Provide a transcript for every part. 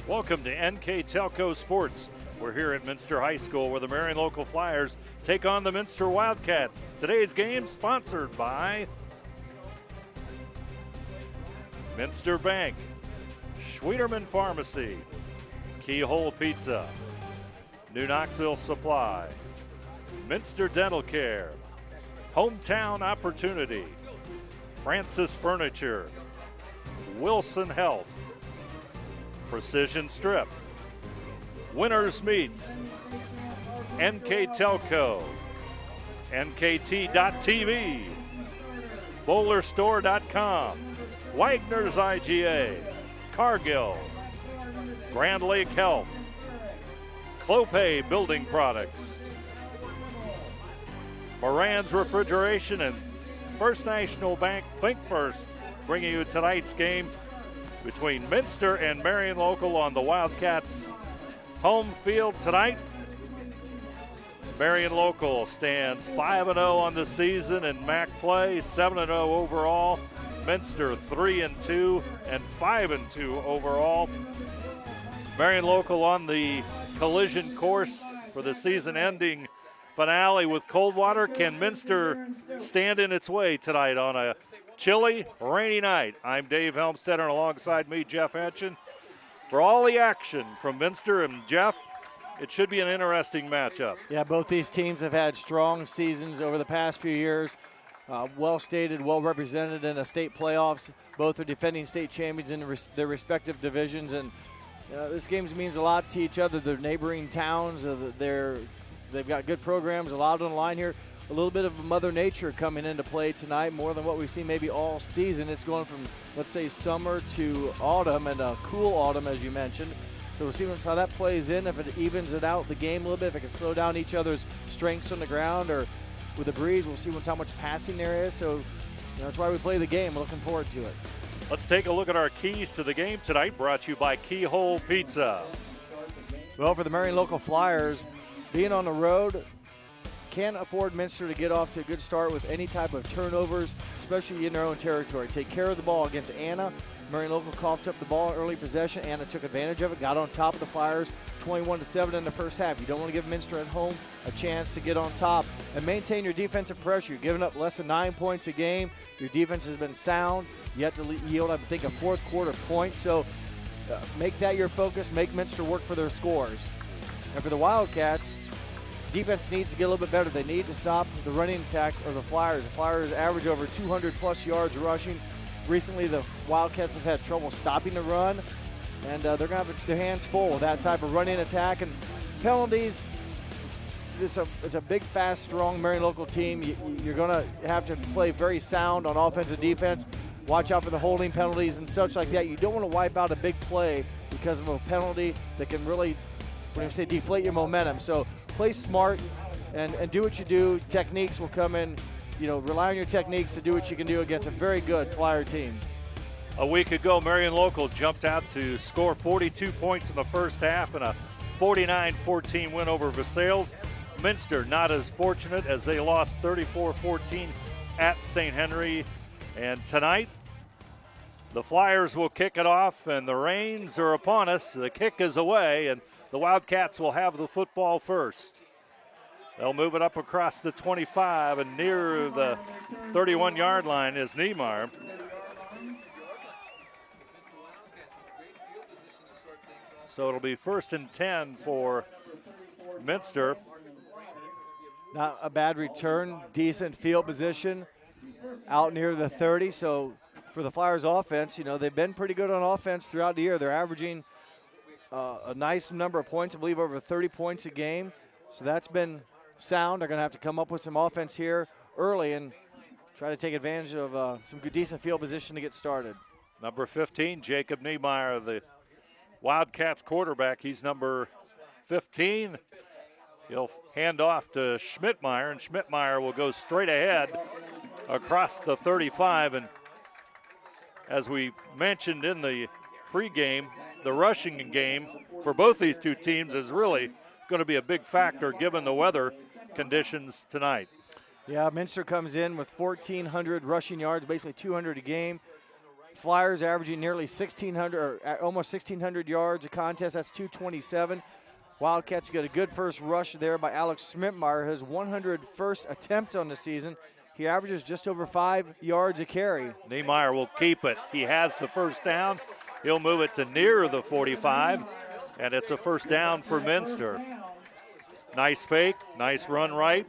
Welcome to NKTelco Sports. We're here at Minster High School where the Marion local Flyers take on the Minster Wildcats. Today's game sponsored by Minster Bank, Schwederman Pharmacy, Keyhole Pizza, New Knoxville Supply, Minster Dental Care, Hometown Opportunity, Francis Furniture, Wilson Health, Precision Strip, Winners Meats, NKTelco, NKT.TV, BowlerStore.com, Wagner's IGA, Cargill, Grand Lake Health, Clopay Building Products, Moran's Refrigeration, and First National Bank Think First, bringing you tonight's game between Minster and Marion local on the Wildcats' home field tonight. Marion local stands 5-0 on the season in MAC play, 7-0 overall. Minster 3-2 and 5-2 overall. Marion local on the collision course for the season-ending finale with Coldwater. Can Minster stand in its way tonight on a chilly, rainy night? I'm Dave Helmstead, and alongside me, Jeff Etchen. For all the action from Minster and Jeff, it should be an interesting matchup. Yeah, both these teams have had strong seasons over the past few years. Well stated, well represented in the state playoffs. Both are defending state champions in their respective divisions, and this game means a lot to each other. They're neighboring towns. They've got good programs, a lot on the line here. A little bit of Mother Nature coming into play tonight, more than what we've seen maybe all season. It's going from, let's say, summer to autumn, and a cool autumn, as you mentioned. So we'll see how that plays in, if it evens it out the game a little bit, if it can slow down each other's strengths on the ground, or with the breeze, we'll see how much passing there is. So that's why we play the game. We're looking forward to it. Let's take a look at our keys to the game tonight, brought to you by Keyhole Pizza. Well, for the Marion local Flyers, being on the road, can't afford Minster to get off to a good start with any type of turnovers, especially in their own territory. Take care of the ball against Anna. Marion local coughed up the ball in early possession. Anna took advantage of it, got on top of the Flyers, 21-7 in the first half. You don't want to give Minster at home a chance to get on top and maintain your defensive pressure. You're giving up less than 9 points a game. Your defense has been sound. You have to yield, I think, a fourth quarter point. So make that your focus. Make Minster work for their scores. And for the Wildcats, defense needs to get a little bit better. They need to stop the running attack of the Flyers. The Flyers average over 200-plus yards rushing. Recently, the Wildcats have had trouble stopping the run, and they're going to have their hands full with that type of running attack. And penalties, it's a big, fast, strong Marion local team. You're going to have to play very sound on offense and defense. Watch out for the holding penalties and such like that. You don't want to wipe out a big play because of a penalty that can really, when you say, deflate your momentum. So play smart and do what you do. Techniques will come in. Rely on your techniques to do what you can do against a very good Flyer team. A week ago, Marion local jumped out to score 42 points in the first half in a 49-14 win over Versailles. Minster not as fortunate, as they lost 34-14 at St. Henry. And tonight, the Flyers will kick it off, and the rains are upon us. The kick is away, and the Wildcats will have the football first. They'll move it up across the 25, and near the 31-yard line is Niemeyer. So it'll be 1st and 10 for Minster. Not a bad return, decent field position out near the 30. So for the Flyers offense, they've been pretty good on offense throughout the year. They're averaging a nice number of points, I believe over 30 points a game. So that's been sound. They're going to have to come up with some offense here early and try to take advantage of some good, decent field position to get started. Number 15, Jacob Niemeyer, the Wildcats quarterback. He's number 15. He'll hand off to Schmidtmeyer, and Schmidtmeyer will go straight ahead across the 35. And as we mentioned in the pregame, the rushing game for both these two teams is really going to be a big factor given the weather conditions tonight. Yeah, Minster comes in with 1,400 rushing yards, basically 200 a game. Flyers averaging nearly 1,600, or almost 1,600 yards a contest. That's 227. Wildcats get a good first rush there by Alex Schmidtmeyer, his 101st attempt on the season. He averages just over 5 yards a carry. Niemeyer will keep it. He has the first down. He'll move it to near the 45, and it's a first down for Minster. Nice fake, nice run right.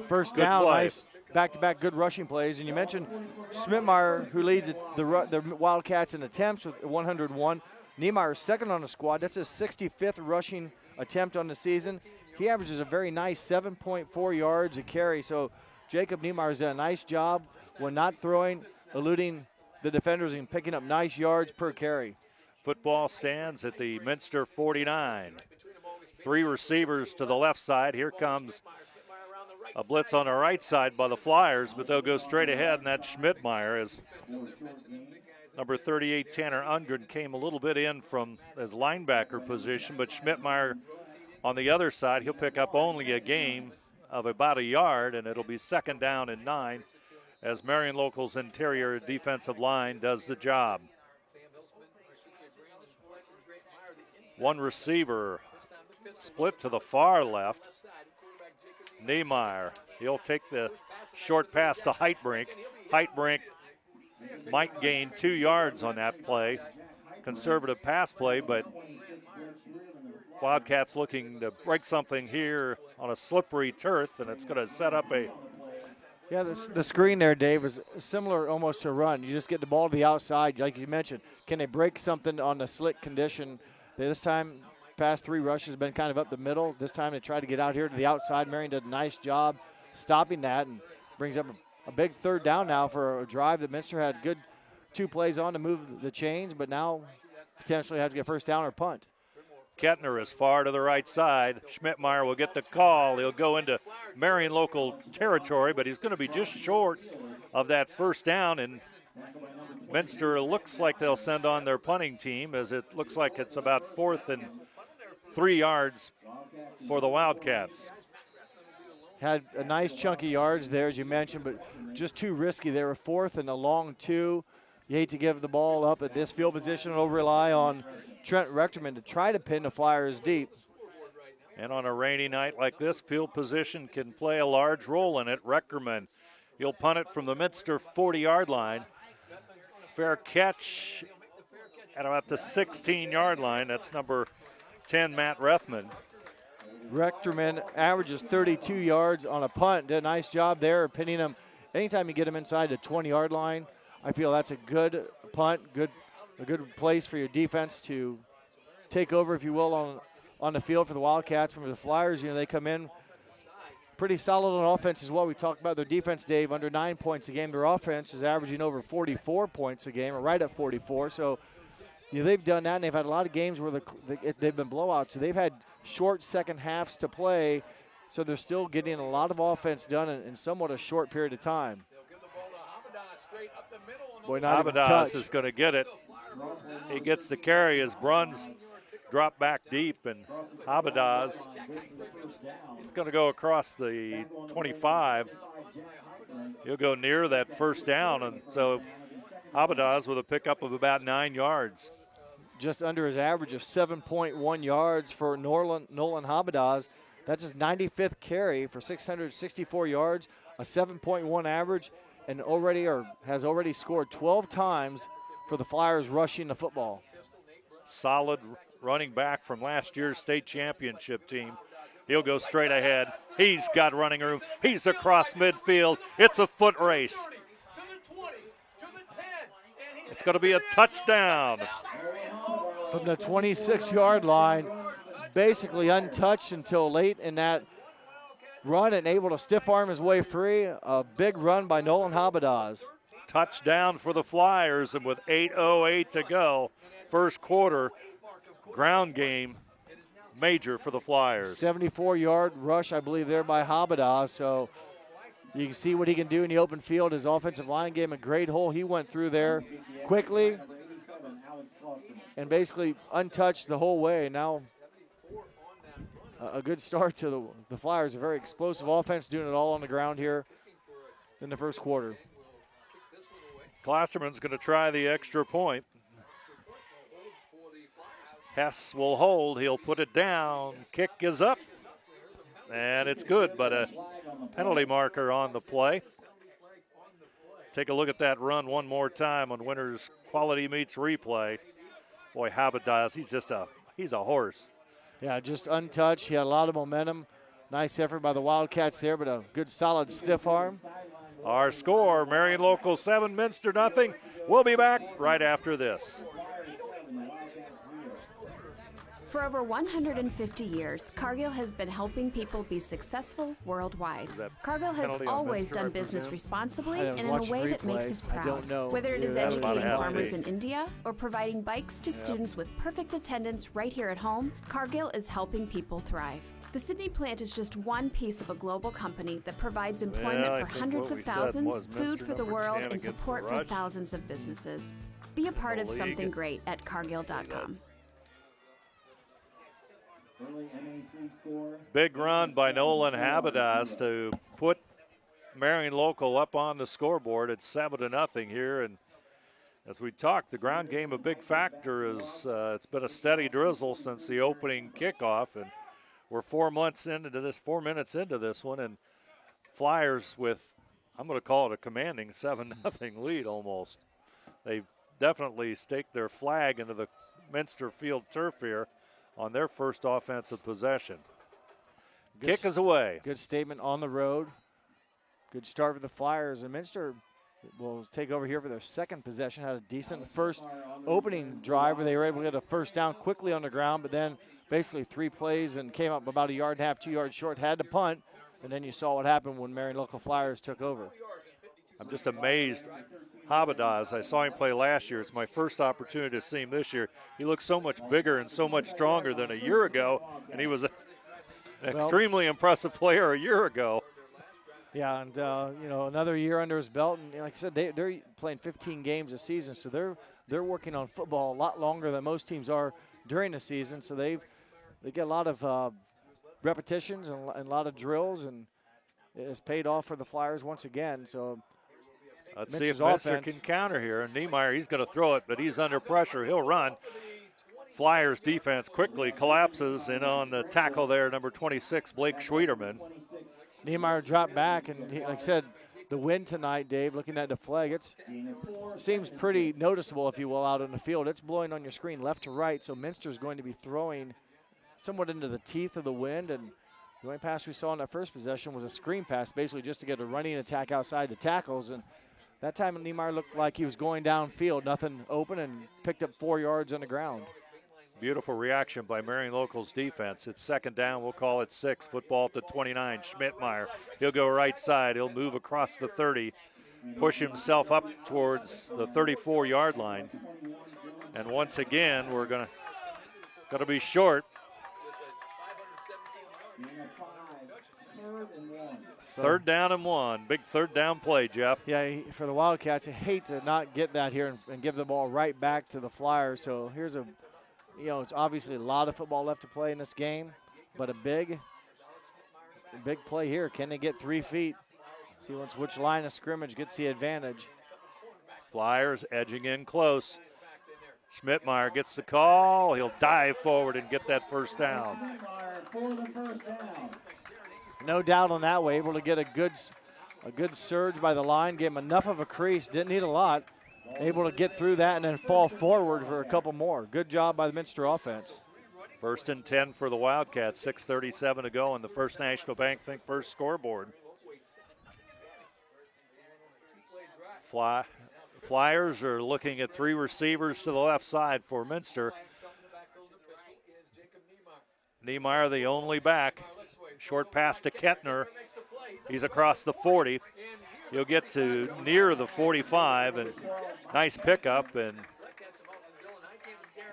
First Good down, play. nice back-to-back good rushing plays. And you mentioned Schmidtmeyer, who leads the Wildcats in attempts with 101. Niemeyer's second on the squad. That's his 65th rushing attempt on the season. He averages a very nice 7.4 yards a carry. So Jacob Niemeyer's done a nice job when not throwing, eluding the defenders and picking up nice yards per carry. Football stands at the Minster 49. 3 receivers to the left side. Here comes a blitz on the right side by the Flyers, but they'll go straight ahead, and that's Schmidtmeyer as number 38, Tanner Ungren, came a little bit in from his linebacker position, but Schmidtmeyer on the other side, he'll pick up only a gain of about a yard, and it'll be second down and 9 as Marion Local's interior defensive line does the job. One receiver split to the far left. Niemeyer, he'll take the short pass to Heitbrink. Heitbrink might gain 2 yards on that play. Conservative pass play, but Wildcats looking to break something here on a slippery turf, and it's going to set up a... Yeah, the screen there, Dave, is similar almost to a run. You just get the ball to the outside, like you mentioned. Can they break something on the slick condition? This time, past 3 rushes have been kind of up the middle. This time they tried to get out here to the outside. Marion did a nice job stopping that and brings up a big third down now for a drive that Minster had good 2 plays on to move the chains, but now potentially have to get first down or punt. Kettner is far to the right side. Schmidtmeyer will get the call. He'll go into Marion Local territory, but he's going to be just short of that first down, and Minster looks like they'll send on their punting team, as it looks like it's about 4th and 3 yards for the Wildcats. Had a nice chunky yards there, as you mentioned, but just too risky. They were 4th and a long 2. You hate to give the ball up at this field position. It'll rely on Trent Rechterman to try to pin the Flyers deep. And on a rainy night like this, field position can play a large role in it. Rechterman, he'll punt it from the Minster 40-yard line. Fair catch at about the 16-yard line. That's number 10, Matt Rethman. Rechterman averages 32 yards on a punt. Did a nice job there pinning him. Anytime you get him inside the 20-yard line, I feel that's a good punt, a good place for your defense to take over, if you will, on the field for the Wildcats. From the Flyers, they come in pretty solid on offense as well. We talked about their defense, Dave, under 9 points a game. Their offense is averaging over 44 points a game, or right at 44. So they've done that, and they've had a lot of games where they've been blowouts. So they've had short second halves to play, so they're still getting a lot of offense done in somewhat a short period of time. Boy, Abadas is going to get it. He gets the carry as Bruns drop back deep, and Abadas is going to go across the 25. He'll go near that first down, and so Abadas with a pickup of about 9 yards. Just under his average of 7.1 yards for Nolan Habadas. That's his 95th carry for 664 yards, a 7.1 average, and has already scored 12 times for the Flyers rushing the football. Solid running back from last year's state championship team. He'll go straight ahead. He's got running room. He's across midfield. It's a foot race. It's going to be a touchdown. From the 26-yard line, basically untouched until late in that run and able to stiff arm his way free. A big run by Nolan Habadas. Touchdown for the Flyers, and with 8:08 to go, first quarter, ground game major for the Flyers. 74-yard rush, I believe, there by Habadas. So you can see what he can do in the open field. His offensive line gave him a great hole. He went through there quickly and basically untouched the whole way. Now a good start to the Flyers. A very explosive offense, doing it all on the ground here in the first quarter. Glasserman's going to try the extra point. Hess will hold. He'll put it down. Kick is up. And it's good, but a penalty marker on the play. Take a look at that run one more time on Winners Quality Meets Replay. Boy, Habitas, he's a horse. Yeah, just untouched. He had a lot of momentum. Nice effort by the Wildcats there, but a good solid stiff arm. Our score, Marion Local 7, Minster nothing. We'll be back right after this. For over 150 years, Cargill has been helping people be successful worldwide. Cargill has always done business responsibly and in a way that makes us proud. Whether it is educating farmers in India or providing bikes to students with perfect attendance right here at home, Cargill is helping people thrive. The Sidney plant is just one piece of a global company that provides employment for hundreds of thousands, food for the world, and support for thousands of businesses. Be a part of something great at Cargill.com. Big run by Nolan Habitas to put Marion Local up on the scoreboard at 7-0 here. And as we talked, the ground game a big factor. It's been a steady drizzle since the opening kickoff, and we're 4 minutes into this one, and Flyers with, I'm going to call it a commanding 7-0 lead almost. They definitely staked their flag into the Minster field turf here on their first offensive possession. Kick is away. Good statement on the road. Good start for the Flyers. And Minster will take over here for their second possession. Had a decent first opening drive where they were able to get a first down quickly on the ground, but then basically 3 plays and came up about 1.5 yards, 2 yards short, had to punt. And then you saw what happened when Marion Local Flyers took over. I'm just amazed. Habitas, I saw him play last year. It's my first opportunity to see him this year. He looks so much bigger and so much stronger than a year ago, and he was an extremely impressive player a year ago. Yeah, and another year under his belt, and like I said, they're playing 15 games a season, so they're working on football a lot longer than most teams are during the season. So they get a lot of repetitions and a lot of drills, and it's paid off for the Flyers once again. So. Let's see if Minster can counter here. And Niemeyer, he's going to throw it, but he's under pressure. He'll run. Flyers defense quickly collapses in on the tackle there, number 26, Blake Schwederman. Niemeyer dropped back, and like I said, the wind tonight, Dave, looking at the flag, it seems pretty noticeable, if you will, out on the field. It's blowing on your screen left to right, so Minster's going to be throwing somewhat into the teeth of the wind, and the only pass we saw in that first possession was a screen pass, basically just to get a running attack outside the tackles, and that time Niemeyer looked like he was going downfield, nothing open, and picked up 4 yards on the ground. Beautiful reaction by Marion Local's defense. It's second down. We'll call it 6. Football to 29. Schmidtmeyer. He'll go right side. He'll move across the 30, push himself up towards the 34-yard line. And once again, we're gonna be short. Third down and 1. Big third down play, Jeff. Yeah, for the Wildcats, I hate to not get that here and give the ball right back to the Flyers. So here's it's obviously a lot of football left to play in this game, but a big play here. Can they get 3 feet? See which line of scrimmage gets the advantage. Flyers edging in close. Schmidtmeyer gets the call. He'll dive forward and get that first down. No doubt on that way, able to get a good surge by the line, gave him enough of a crease, didn't need a lot, able to get through that and then fall forward for a couple more. Good job by the Minster offense. First and 10 for the Wildcats, 6:37 to go on the First National Bank Think First scoreboard. Flyers are looking at 3 receivers to the left side for Minster. Niemeyer, the only back. Short pass to Kettner. He's across the 40. He'll get to near the 45, and nice pickup. And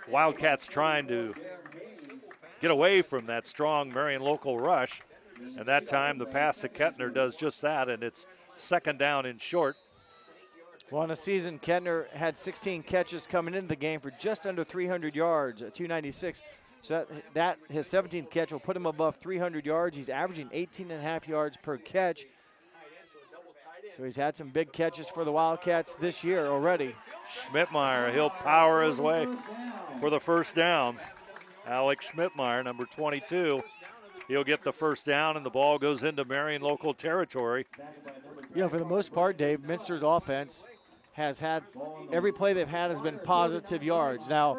Wildcats trying to get away from that strong Marion Local rush. And that time the pass to Kettner does just that, and it's second down and short. Well, in the season, Kettner had 16 catches coming into the game for just under 300 yards at 296. So that his 17th catch will put him above 300 yards. He's averaging 18.5 yards per catch. So he's had some big catches for the Wildcats this year already. Schmidtmeyer, he'll power his way for the first down. Alex Schmidtmeyer, number 22. He'll get the first down, and the ball goes into Marion local territory. You know, for the most part, Dave, Minster's offense has had, every play they've had has been positive yards. Now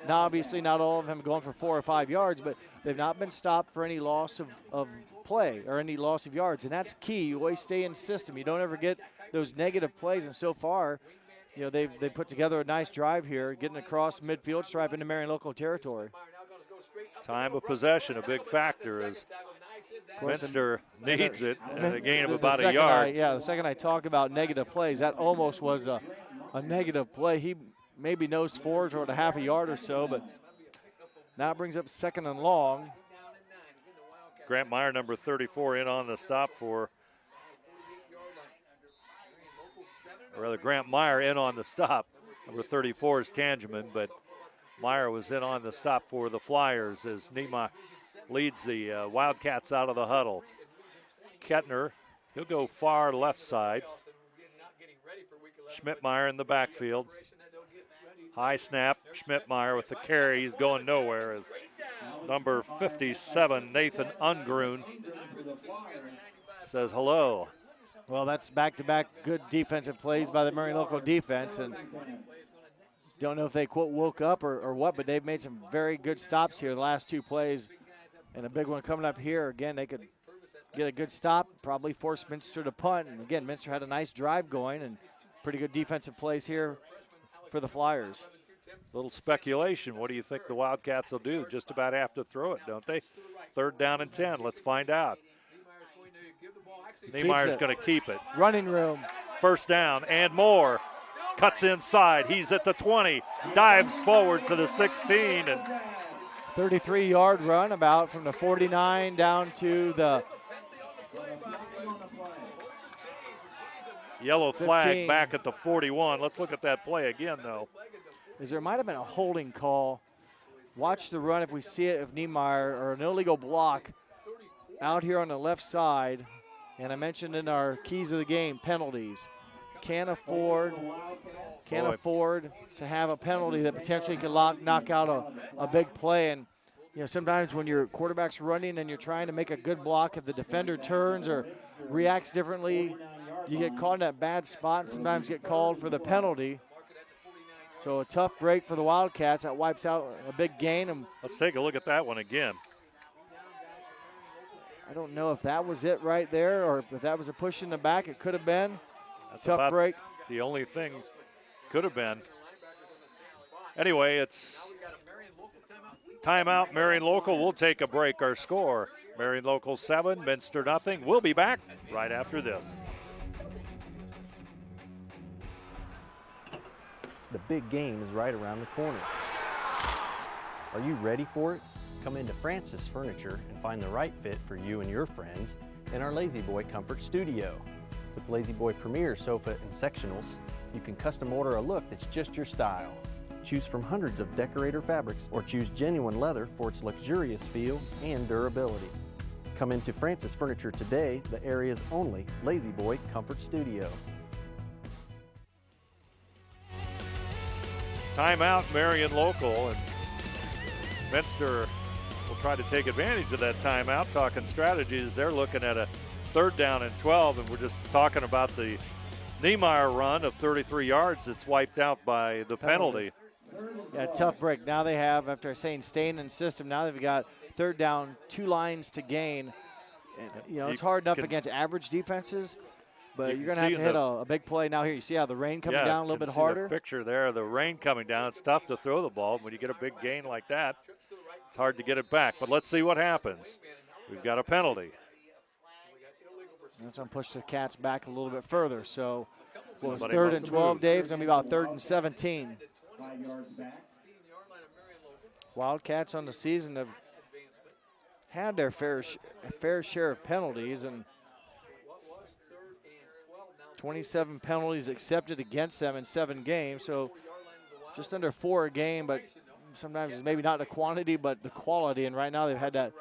obviously not all of them going for 4 or 5 yards, but they've not been stopped for any loss of play or any loss of yards, and that's key. You always stay in system. You don't ever get those negative plays, and so far, you know, they've put together a nice drive here, getting across midfield stripe into Marion local territory. Time of possession, a big factor as Minster needs it and a gain of about a yard. The second I talk about negative plays, that almost was a negative play. He maybe nosed forward toward a half a yard or so, but now it brings up 2nd and long. Grant Meyer, number 34, in on the stop for, or rather Grant Meyer in on the stop. Number 34 is Tangeman, but Meyer was in on the stop for the Flyers as Nima leads the Wildcats out of the huddle. Kettner, he'll go far left side. Schmidtmeyer in the backfield. High snap, Schmidtmeyer with the carry. He's going nowhere as number 57, Nathan Ungrun, says hello. Well, that's back-to-back good defensive plays by the Marion local defense, and don't know if they, quote, woke up or what, but they've made some very good stops here the last 2 plays. And a big one coming up here. Again, they could get a good stop, probably force Minster to punt. And again, Minster had a nice drive going and pretty good defensive plays here for the Flyers. Little speculation. What do you think the Wildcats will do? Just about have to throw it, don't they? 3rd down and 10. Let's find out. Niemeyer's going to keep it. Running room. First down and more. Cuts inside. He's at the 20. Dives forward to the 16. And 33-yard run about from the 49 down to the yellow flag 15. Back at the 41. Let's look at that play again, though. There might have been a holding call. Watch the run if we see it, if Niemeyer, or an illegal block out here on the left side. And I mentioned in our keys of the game, penalties. Can't afford to have a penalty that potentially could knock out a big play. And you know, sometimes when your quarterback's running and you're trying to make a good block, if the defender turns or reacts differently, you get caught in that bad spot and sometimes get called for the penalty. So a tough break for the Wildcats. That wipes out a big gain. And let's take a look at that one again. I don't know if that was it right there or if that was a push in the back. It could have been. That's tough break. The only thing could have been. Anyway, it's timeout. Marion Local will take a break. Our score, Marion Local 7, Minster nothing. We'll be back right after this. The big game is right around the corner. Are you ready for it? Come into Francis Furniture and find the right fit for you and your friends in our Lazy Boy Comfort Studio. With Lazy Boy Premier sofa and sectionals, you can custom order a look that's just your style. Choose from hundreds of decorator fabrics or choose genuine leather for its luxurious feel and durability. Come into Francis Furniture today, the area's only Lazy Boy Comfort Studio. Timeout, Marion Local, and Minster will try to take advantage of that timeout. Talking strategies, they're looking at a 3rd down and 12, and we're just talking about the Niemeyer run of 33 yards that's wiped out by the penalty. Yeah, tough break. Now they have, after saying staying in system, now they've got 3rd down, 2 lines to gain. And, you know, it's hard enough against average defenses, but you're going to have to hit a big play now here. You see how the rain coming down a little bit harder? The picture there, the rain coming down. It's tough to throw the ball. When you get a big gain like that, it's hard to get it back. But let's see what happens. We've got a penalty. That's going to push the Cats back a little bit further. So what was 3rd and 12, Dave? It's going to be about 3rd and 17. Wildcats on the season have had their fair share of penalties, and 27 penalties accepted against them in 7 games. So just under 4 a game, but sometimes it's maybe not the quantity but the quality. And right now they've had that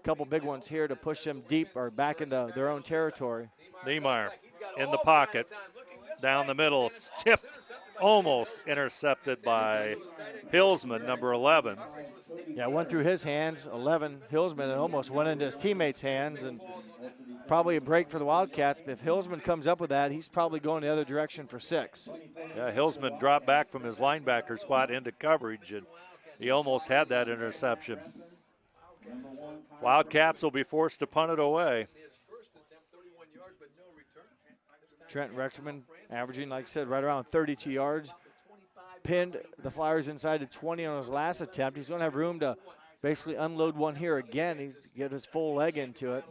couple big ones here to push them deep or back into their own territory. Niemeyer in the pocket. Down the middle, it's tipped, almost intercepted by Hillsman, number 11. Yeah, went through his hands, 11, Hillsman, and almost went into his teammates' hands, and probably a break for the Wildcats. If Hillsman comes up with that, he's probably going the other direction for 6. Yeah, Hillsman dropped back from his linebacker spot into coverage, and he almost had that interception. Wildcats will be forced to punt it away. Trent Rexman averaging, like I said, right around 32 yards. Pinned the Flyers inside the 20 on his last attempt. He's going to have room to basically unload one here again. He's get his full leg into it.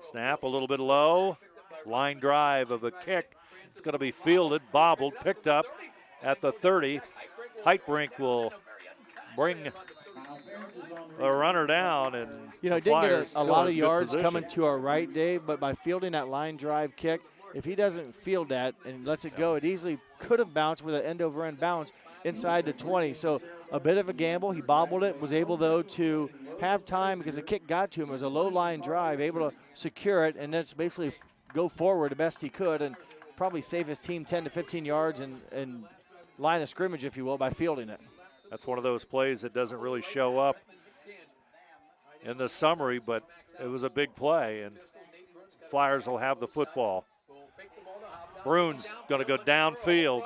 Snap a little bit low. Line drive of a kick. It's going to be fielded, bobbled, picked up at the 30. Heitbrink will bring the runner down, and he didn't get a lot of yards coming to our right, Dave, but by fielding that line drive kick, if he doesn't field that and lets it go, it easily could have bounced with an end-over-end bounce inside the 20. So a bit of a gamble. He bobbled it, was able, though, to have time because the kick got to him. It was a low-line drive, able to secure it, and then basically go forward the best he could and probably save his team 10 to 15 yards and line of scrimmage, if you will, by fielding it. That's one of those plays that doesn't really show up in the summary, but it was a big play, and Flyers will have the football. Bruins going to go downfield.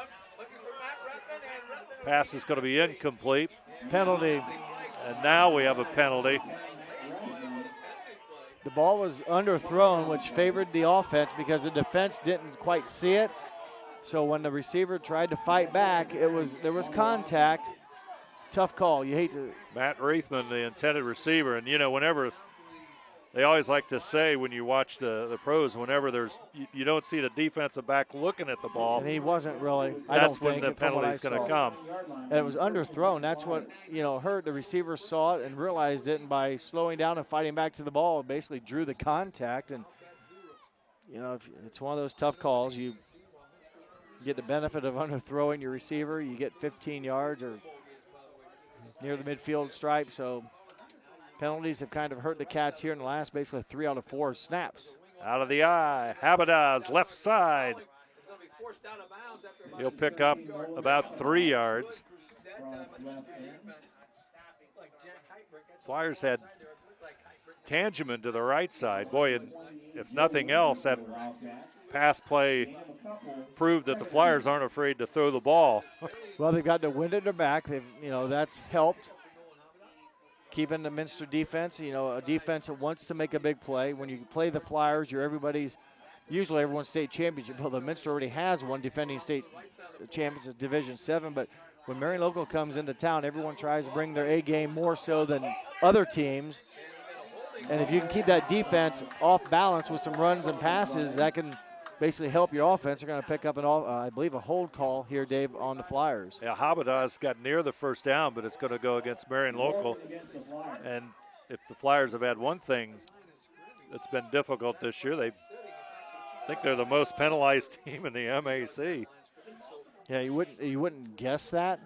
Pass is going to be incomplete. Penalty. And now we have a penalty. The ball was underthrown, which favored the offense because the defense didn't quite see it. So when the receiver tried to fight back, there was contact. Tough call. You hate to. Matt Reithman, the intended receiver, and whenever they always like to say when you watch the pros, whenever you don't see the defensive back looking at the ball, and he wasn't really. That's when the penalty's going to come. And it was underthrown. That's what hurt. The receiver saw it and realized it, and by slowing down and fighting back to the ball, it basically drew the contact. And if it's one of those tough calls. You get the benefit of underthrowing your receiver. You get 15 yards or near the midfield stripe. So penalties have kind of hurt the Cats here in the last basically 3 out of 4 snaps. Out of the eye, Habadaz, left side. He'll pick up about 3 yards. Flyers had Tangeman to the right side. Boy, and if nothing else, that pass play proved that the Flyers aren't afraid to throw the ball. Well, they've got the wind at their back. That's helped. Keeping the Minster defense, a defense that wants to make a big play. When you play the Flyers, usually everyone's state championship. Well, the Minster already has one defending state champions of Division 7, but when Marion Local comes into town, everyone tries to bring their A game more so than other teams. And if you can keep that defense off balance with some runs and passes, that can basically help your offense. They're going to pick up I believe, a hold call here, Dave, on the Flyers. Yeah, Habadaz got near the first down, but it's going to go against Marion Local. And if the Flyers have had one thing that's been difficult this year, they think they're the most penalized team in the MAC. Yeah, you wouldn't guess that,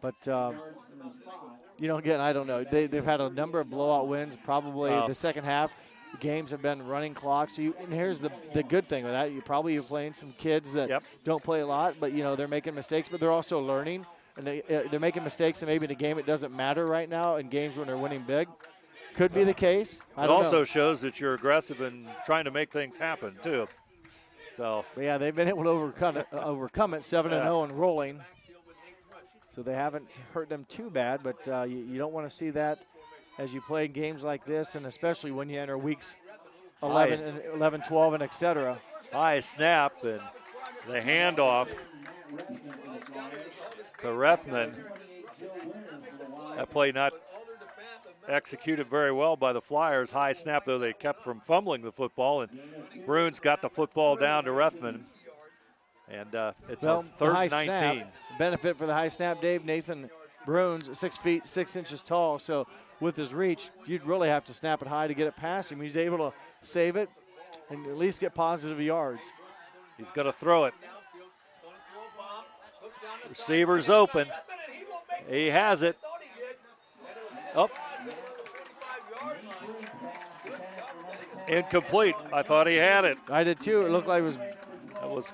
but again, I don't know. They've had a number of blowout wins. Probably the second half games have been running clocks. And here's the good thing with that: you're playing some kids that don't play a lot, but they're making mistakes, but they're also learning, and they're making mistakes. And maybe in a game it doesn't matter right now. In games when they're winning big, could be the case. It also shows that you're aggressive in trying to make things happen too. So yeah, they've been able to overcome it 7-0 and rolling. So they haven't hurt them too bad, but you don't want to see that as you play games like this, and especially when you enter weeks 11, 12, and et cetera. High snap and the handoff to Rethman. That play not executed very well by the Flyers. High snap, though, they kept from fumbling the football, and Bruins got the football down to Rethman. And it's a third and 19. Snap, benefit for the high snap, Dave. Nathan Bruins, 6 feet, 6 inches tall. So with his reach, you'd really have to snap it high to get it past him. He's able to save it and at least get positive yards. He's going to throw it. Receiver's open. He has it. Oh. Incomplete. I thought he had it. I did too. It looked like it was.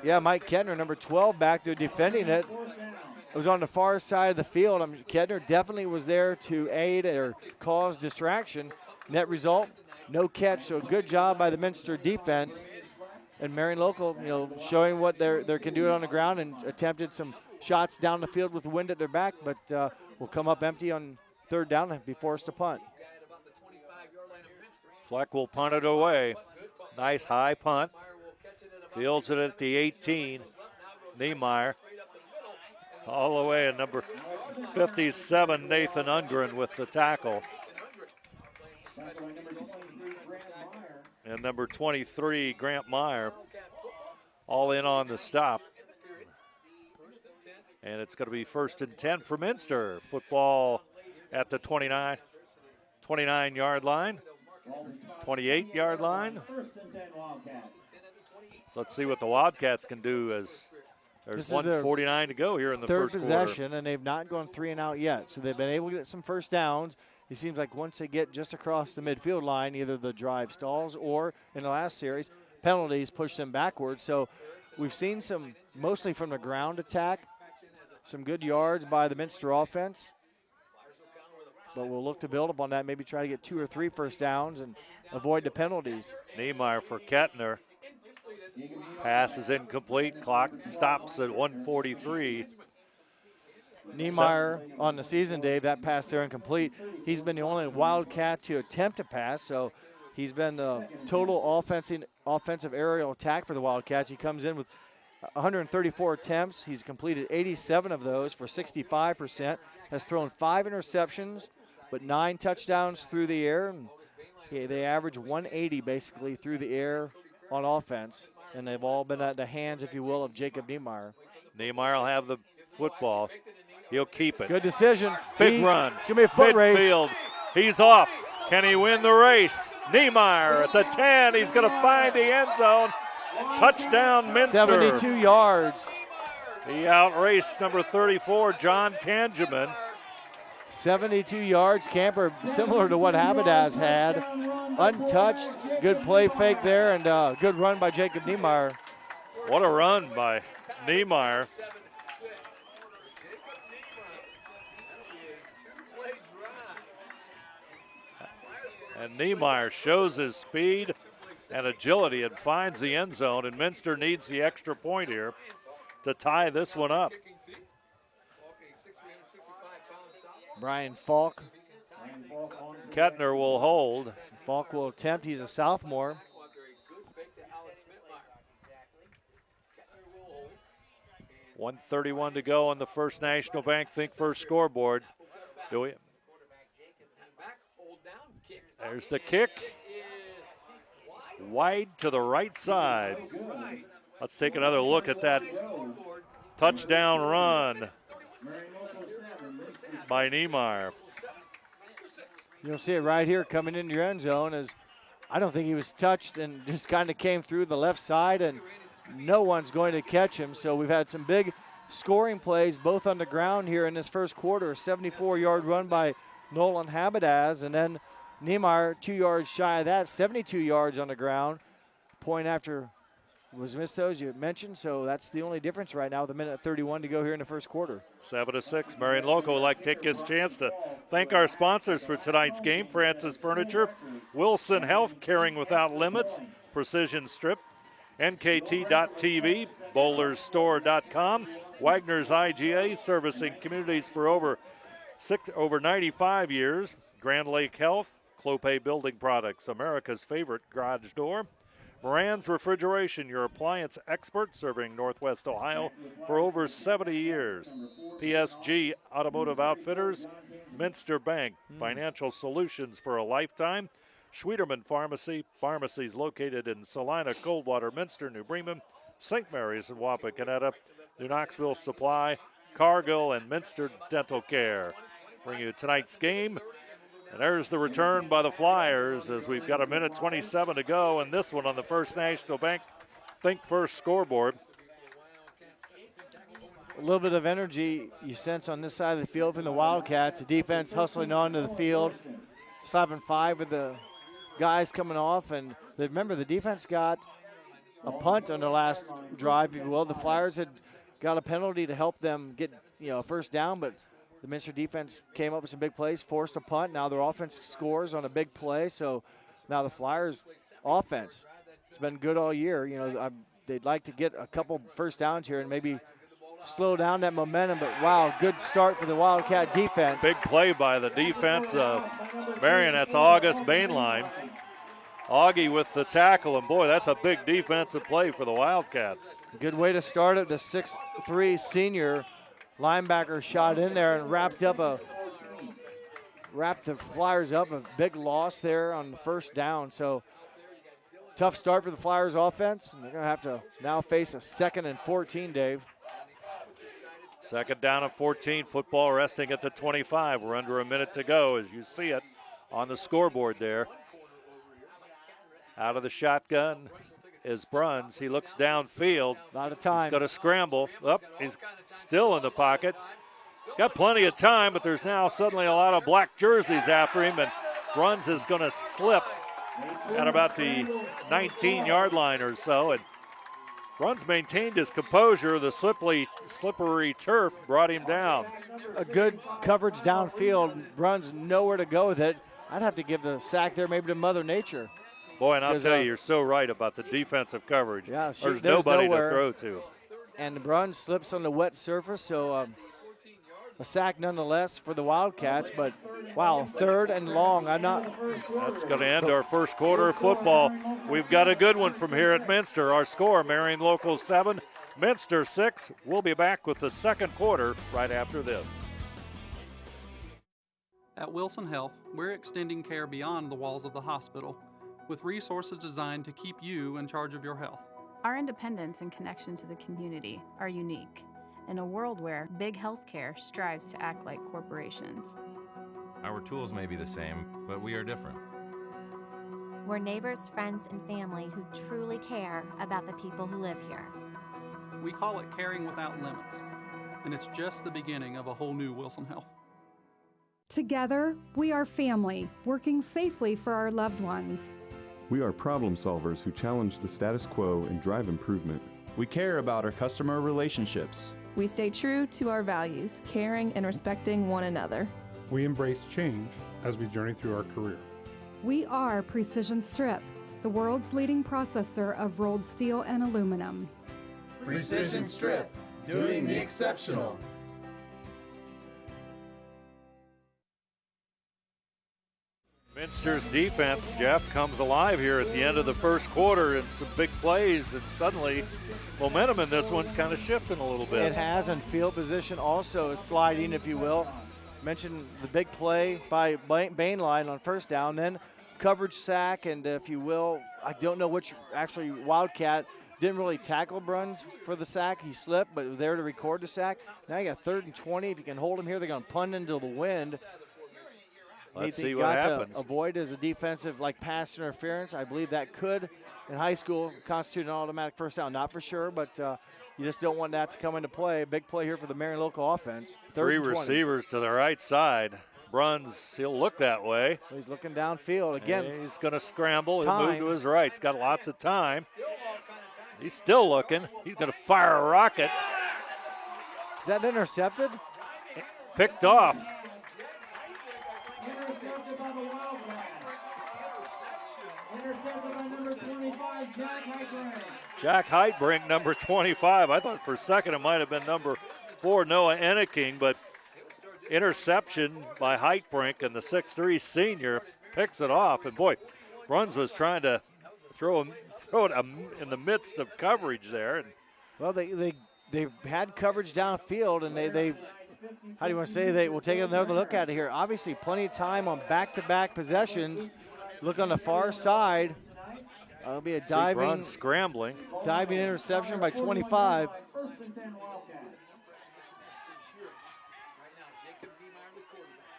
Yeah, Mike Kettner, number 12, back there defending it. It was on the far side of the field. Kettner definitely was there to aid or cause distraction. Net result, no catch. So good job by the Minster defense. And Marion Local, showing what they can do it on the ground and attempted some shots down the field with the wind at their back, but will come up empty on third down and be forced to punt. Fleck will punt it away. Nice high punt. Fields it at the 18. Niemeyer all the way, and number 57, Nathan Ungren, with the tackle. And number 23, Grant Meyer, all in on the stop. And it's going to be 1st and 10 for Minster. Football at the 29-yard line, 28-yard line. So let's see what the Wildcats can do as there's 1:49 to go here in the first quarter. Third possession, and they've not gone 3 and out yet. So they've been able to get some first downs. It seems like once they get just across the midfield line, either the drive stalls or in the last series, penalties push them backwards. So we've seen some, mostly from the ground attack, some good yards by the Minster offense. But we'll look to build upon that, maybe try to get 2 or 3 first downs and avoid the penalties. Niemeyer for Kettner. Pass is incomplete. Clock stops at 1:43. Niemeyer on the season, Dave, that pass there incomplete. He's been the only Wildcat to attempt a pass, so he's been the total offensive aerial attack for the Wildcats. He comes in with 134 attempts. He's completed 87 of those for 65%. Has thrown 5 interceptions, but 9 touchdowns through the air. And they average 180 basically through the air on offense, and they've all been at the hands, if you will, of Jacob Niemeyer. Niemeyer will have the football. He'll keep it. Good decision. Big run. It's going to be a foot race. Midfield. He's off. Can he win the race? Niemeyer at the 10. He's going to find the end zone. Touchdown, Minster. 72 yards. He outraced number 34, John Tangeman. 72 yards. Camper, similar to what Habadaz had. Untouched. Good play fake there, and good run by Jacob Niemeyer. What a run by Niemeyer. And Niemeyer shows his speed and agility and finds the end zone, and Minster needs the extra point here to tie this one up. Brian Falk. Kettner will hold. Falk will attempt. He's a sophomore. $1:31 to go on the First National Bank Think First scoreboard. There's the kick. Wide to the right side. Let's take another look at that touchdown run by Niemeyer. You'll see it right here coming into your end zone. As I don't think he was touched and just kind of came through the left side, and no one's going to catch him. So we've had some big scoring plays both on the ground here in this first quarter. A 74-yard run by Nolan Habadaz, and then Niemeyer 2 yards shy of that, 72 yards on the ground. Point after was missed, as you mentioned, so that's the only difference right now with 1:31 to go here in the first quarter. 7-6. Marion Local would like to take this chance to thank our sponsors for tonight's game: Francis Furniture, Wilson Health, Caring Without Limits, Precision Strip, NKT.TV, BowlersStore.com, Wagner's IGA, servicing communities for over 95 years, Grand Lake Health, Clopay Building Products, America's favorite garage door, Moran's Refrigeration, your appliance expert, serving Northwest Ohio for over 70 years. PSG Automotive Outfitters, Minster Bank, financial solutions for a lifetime. Schwieterman Pharmacy, pharmacies located in Salina, Coldwater, Minster, New Bremen, St. Mary's, and Wapakoneta. New Knoxville Supply, Cargill, and Minster Dental Care. Bring you tonight's game. And there's the return by the Flyers as we've got 1:27 to go, and this one on the First National Bank Think First scoreboard. A little bit of energy you sense on this side of the field from the Wildcats. The defense hustling onto the field. slapping 5 with the guys coming off. And remember, the defense got a punt on the last drive, if you will. The Flyers had got a penalty to help them get, a first down, but the Minster defense came up with some big plays, forced a punt. Now their offense scores on a big play. So now the Flyers offense has been good all year. They'd like to get a couple first downs here and maybe slow down that momentum. But, wow, good start for the Wildcat defense. Big play by the defense of Marion. That's August Bainline. Augie with the tackle, and boy, that's a big defensive play for the Wildcats. Good way to start it. The 6'3" senior linebacker shot in there and wrapped the Flyers up. A big loss there on the first down. So tough start for the Flyers offense. They're going to have to now face a 2nd and 14, Dave. 2nd down and 14. Football resting at the 25. We're under a minute to go as you see it on the scoreboard there. Out of the shotgun is Bruns. He looks downfield. A lot of time. He's going to scramble. He's still in the pocket. Got plenty of time, but there's now suddenly a lot of black jerseys after him, and Bruns is going to slip at about the 19-yard line or so. And Bruns maintained his composure. The slippery turf brought him down. A good coverage downfield. Bruns nowhere to go with it. I'd have to give the sack there maybe to Mother Nature. Boy, and I'll tell you, you're so right about the defensive coverage. Yeah, there's nobody nowhere to throw to. And the Bruns slips on the wet surface, so a sack nonetheless for the Wildcats. But, wow, 3rd and long. That's going to end our first quarter of football. We've got a good one from here at Minster. Our score, Marion Local 7, Minster 6. We'll be back with the second quarter right after this. At Wilson Health, we're extending care beyond the walls of the hospital, with resources designed to keep you in charge of your health. Our independence and connection to the community are unique in a world where big healthcare strives to act like corporations. Our tools may be the same, but we are different. We're neighbors, friends, and family who truly care about the people who live here. We call it caring without limits, and it's just the beginning of a whole new Wilson Health. Together, we are family, working safely for our loved ones. We are problem solvers who challenge the status quo and drive improvement. We care about our customer relationships. We stay true to our values, caring and respecting one another. We embrace change as we journey through our career. We are Precision Strip, the world's leading processor of rolled steel and aluminum. Precision Strip, doing the exceptional. Minster's defense, Jeff, comes alive here at the end of the first quarter and some big plays, and suddenly momentum in this one's kind of shifting a little bit. It has, and field position also is sliding, if you will. Mentioned the big play by Bainline on first down, then coverage sack, and if you will, I don't know which actually Wildcat didn't really tackle Bruns for the sack. He slipped, but was there to record the sack. Now you got 3rd and 20. If you can hold him here, they're going to punt into the wind. Let's see what happens. To avoid as a defensive pass interference. I believe that could, in high school, constitute an automatic first down. Not for sure, but you just don't want that to come into play. Big play here for the Marion Local offense. 3 receivers to the right side. Bruns, he'll look that way. He's looking downfield again. And he's going to scramble. He'll move to his right. He's got lots of time. He's still looking. He's going to fire a rocket. Is that intercepted? Picked off. Intercepted by the Wildcats. Intercepted by number 25, Jack Heitbrink. Jack Heitbrink, number 25. I thought for a second it might have been number 4, Noah Enneking, but interception by Heitbrink, and the 6'3" senior picks it off. And boy, Bruns was trying to throw it in the midst of coverage there. Well, they had coverage downfield, and they how do you want to say, they will take another look at it here. Obviously, plenty of time on back-to-back possessions. Look on the far side. That'll be a diving interception by 25.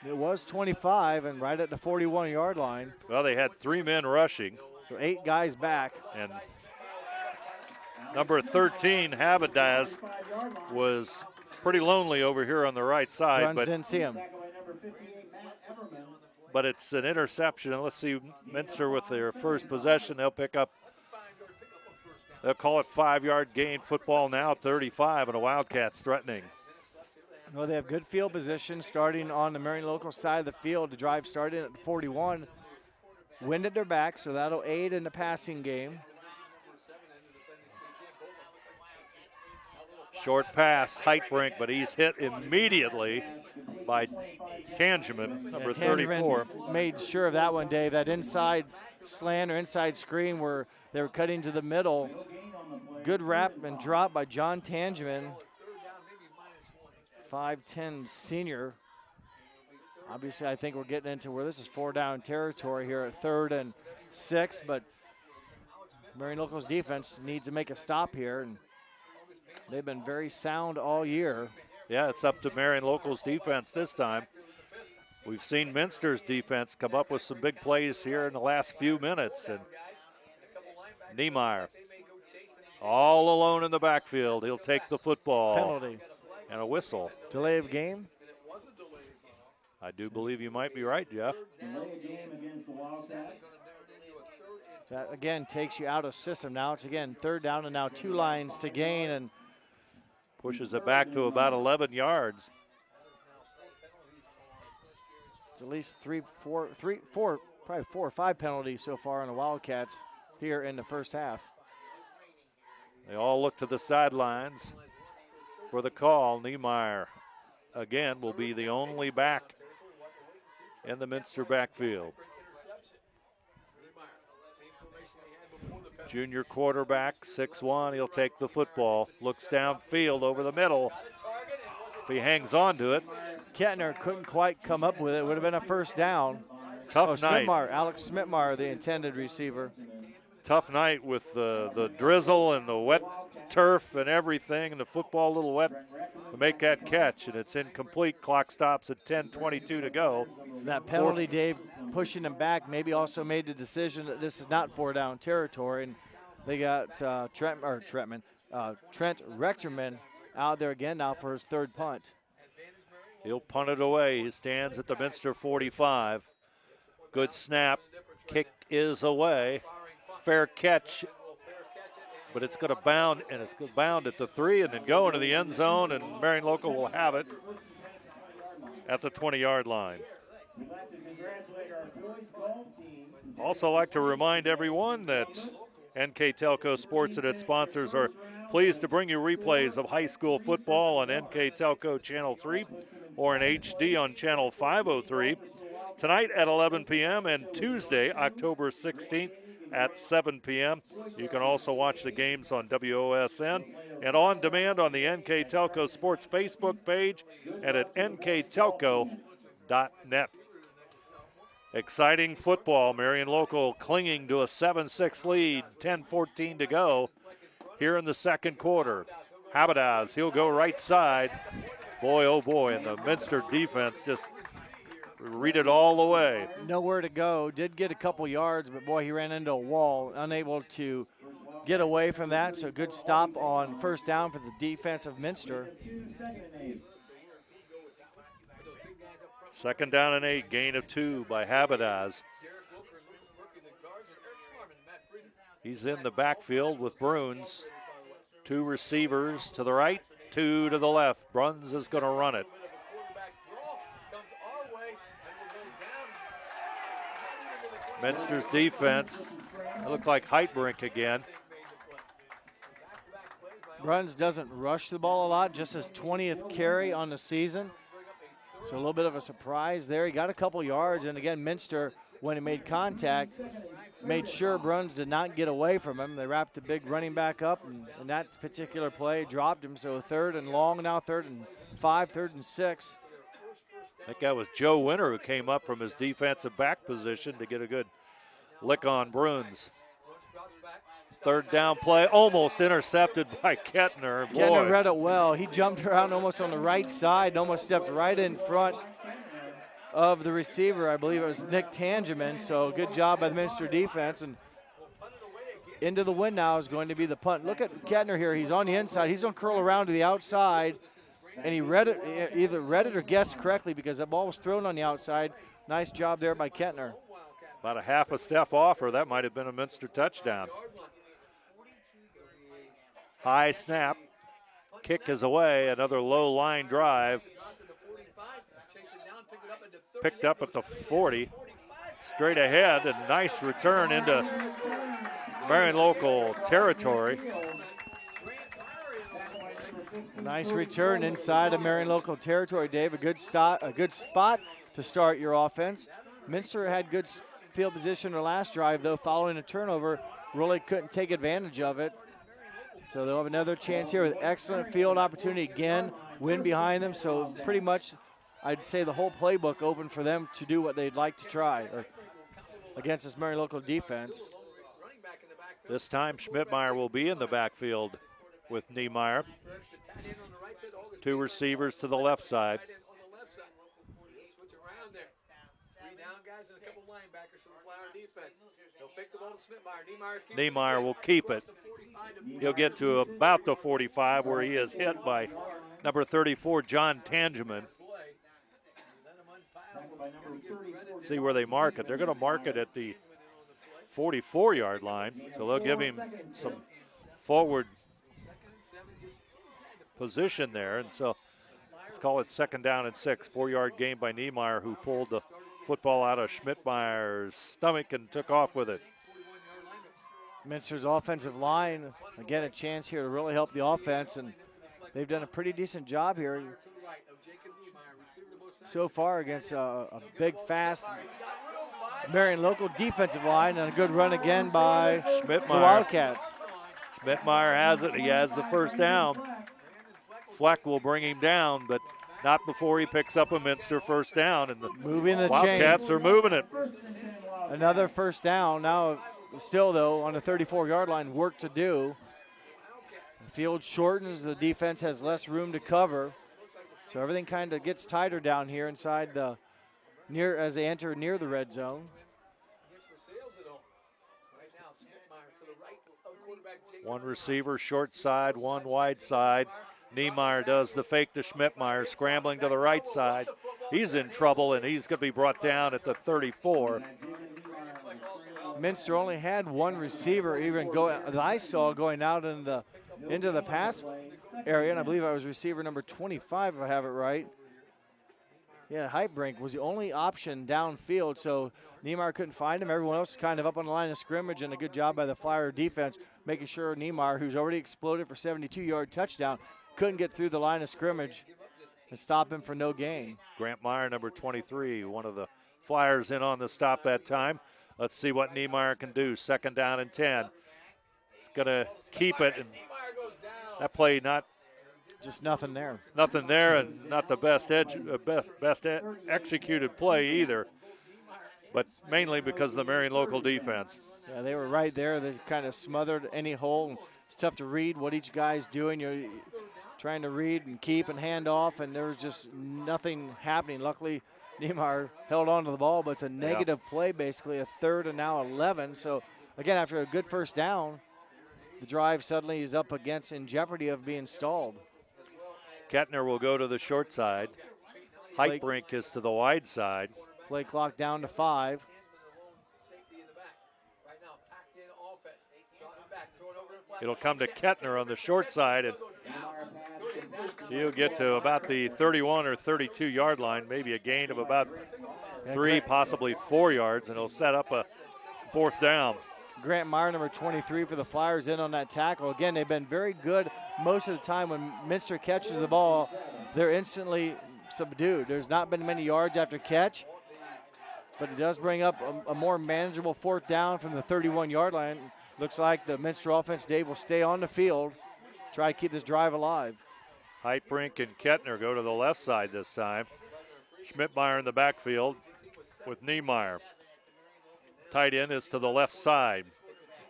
It was 25 and right at the 41-yard line. Well, they had 3 men rushing. So 8 guys back. And number 13, Habadaz, was pretty lonely over here on the right side. Bruns didn't see him. but it's an interception. And let's see, Minster with their first possession. They'll call it 5-yard gain. Football now 35, and the Wildcats threatening. Well, they have good field position starting on the Marion local side of the field. The drive started at the 41. Wind at their back, so that'll aid in the passing game. Short pass, Heitbrink, but he's hit immediately by Tangeman, number 34. Made sure of that one, Dave. That inside slant or inside screen where they were cutting to the middle. Good wrap and drop by John Tangeman, 5'10" senior. Obviously, I think we're getting into where this is 4-down territory here at 3rd and 6, but Marion Local's defense needs to make a stop here, and they've been very sound all year. Yeah, it's up to Marion Local's defense this time. We've seen Minster's defense come up with some big plays here in the last few minutes, and Niemeyer all alone in the backfield. He'll take the football. Penalty. And a whistle. Delay of game? I do believe you might be right, Jeff. That, again, takes you out of system. Now it's, again, 3rd down and now 2 lines to gain, and pushes it back to about 11 yards. It's at least probably 4 or 5 penalties so far on the Wildcats here in the first half. They all look to the sidelines for the call. Niemeyer, again, will be the only back in the Minster backfield. Junior quarterback, 6'1", he'll take the football. Looks downfield over the middle. If he hangs on to it. Kettner couldn't quite come up with it. Would have been a first down. Tough night. Alex Smitmeyer, the intended receiver. Tough night with the drizzle and the wet turf and everything, and the football a little wet to make that catch, and it's incomplete. Clock stops at 10:22 to go. That penalty, Dave, pushing them back, maybe also made the decision that this is not 4-down territory, and they got Trent Rechterman out there again now for his 3rd punt. He'll punt it away. He stands at the Minster 45. Good snap. Kick is away. Fair catch, but it's going to bound, and it's going to bound at the 3 and then go into the end zone, and Marion Local will have it at the 20-yard line. Also like to remind everyone that NKTelco Sports and its sponsors are pleased to bring you replays of high school football on NKTelco Channel 3 or in HD on Channel 503 tonight at 11 p.m. and Tuesday, October 16th at 7 p.m. You can also watch the games on WOSN and on demand on the NKTelco Sports Facebook page and at nktelco.net. Exciting football. Marion Local clinging to a 7-6 lead, 10-14 to go here in the second quarter. Habadaz, he'll go right side. Boy, oh boy, and the Minster defense just read it all the way. Nowhere to go. Did get a couple yards, but boy, he ran into a wall, unable to get away from that. So good stop on 1st down for the defense of Minster. 2nd down and 8, gain of 2 by Habadaz. He's in the backfield with Bruns. 2 receivers to the right, 2 to the left. Bruns is going to run it. Minster's defense, it looked like Heitbrink again. Bruns doesn't rush the ball a lot, just his 20th carry on the season. So a little bit of a surprise there. He got a couple yards, and again, Minster, when he made contact, made sure Bruns did not get away from him. They wrapped the big running back up, and in that particular play, dropped him. So 3rd and long now, 3rd and 5, 3rd and 6. I think that was Joe Winter who came up from his defensive back position to get a good lick on Bruns. 3rd down play, almost intercepted by Kettner. Boy. Kettner read it well. He jumped around almost on the right side and almost stepped right in front of the receiver. I believe it was Nick Tangeman, so good job by the Minster defense. And into the wind now is going to be the punt. Look at Kettner here. He's on the inside. He's going to curl around to the outside, and he read it, either read it or guessed correctly because that ball was thrown on the outside. Nice job there by Kettner. About a half a step off, or that might have been a Minster touchdown. High snap. Kick is away. Another low line drive. Picked up at the 40. Straight ahead, and nice return into Marion local territory. Nice return inside of Marion local territory, Dave. A good spot to start your offense. Minster had good field position their last drive, though, following a turnover. Really couldn't take advantage of it. So they'll have another chance here with excellent field opportunity again. Wind behind them, so pretty much I'd say the whole playbook open for them to do what they'd like to try against this Marion local defense. This time Schmidtmeyer will be in the backfield with Niemeyer. Two receivers to the left side. Niemeyer will keep it. He'll get to about the 45 where he is hit by number 34, John Tangeman. See where they mark it. They're going to mark it at the 44-yard line, so they'll give him some forward position there, and so let's call it 2nd down and 6. 4-yard gain by Niemeyer, who pulled the football out of Schmidtmeyer's stomach and took off with it. Minster's offensive line, again, a chance here to really help the offense, and they've done a pretty decent job here so far against a big, fast Marion local defensive line, and a good run again by the Wildcats. Schmidtmeyer has it. He has the first down. Fleck will bring him down, but not before he picks up a Minster first down, and the Wildcats are moving it. Another first down. Now, still, though, on the 34-yard line, work to do. The field shortens. The defense has less room to cover. So everything kind of gets tighter down here inside the as they enter near the red zone. One receiver short side, one wide side. Niemeyer does the fake to Schmidtmeyer, scrambling to the right side. He's in trouble, and he's going to be brought down at the 34. Minster only had one receiver even that I saw going out into the pass area, and I believe I was receiver number 25, if I have it right. Yeah, Heitbrink was the only option downfield, so Niemeyer couldn't find him. Everyone else kind of up on the line of scrimmage, and a good job by the Flyer defense making sure Niemeyer, who's already exploded for 72-yard touchdown, couldn't get through the line of scrimmage and stop him for no gain. Grant Meyer, number 23, one of the Flyers in on the stop that time. Let's see what Niemeyer can do. 2nd down and 10. It's going to keep it, and that play just nothing there. Nothing there, and not the best executed play either, but mainly because of the Marion local defense. Yeah, they were right there. They kind of smothered any hole. It's tough to read what each guy's doing. You're trying to read and keep and hand off, and there was just nothing happening. Luckily, Niemeyer held on to the ball, but it's a negative play, basically, a 3rd and now 11. So, again, after a good first down, the drive suddenly is up against in jeopardy of being stalled. Kettner will go to the short side. Heitbrink is to the wide side. Play clock down to 5. It'll come to Kettner on the short side, and he'll get to about the 31 or 32-yard line, maybe a gain of about 3, possibly 4 yards, and he'll set up a 4th down. Grant Meyer, number 23 for the Flyers, in on that tackle. Again, they've been very good most of the time. When Minster catches the ball, they're instantly subdued. There's not been many yards after catch, but it does bring up a more manageable 4th down from the 31-yard line. Looks like the Minster offense, Dave, will stay on the field, try to keep this drive alive. Heitbrink and Kettner go to the left side this time. Schmidtmeyer in the backfield with Niemeyer. Tight end is to the left side.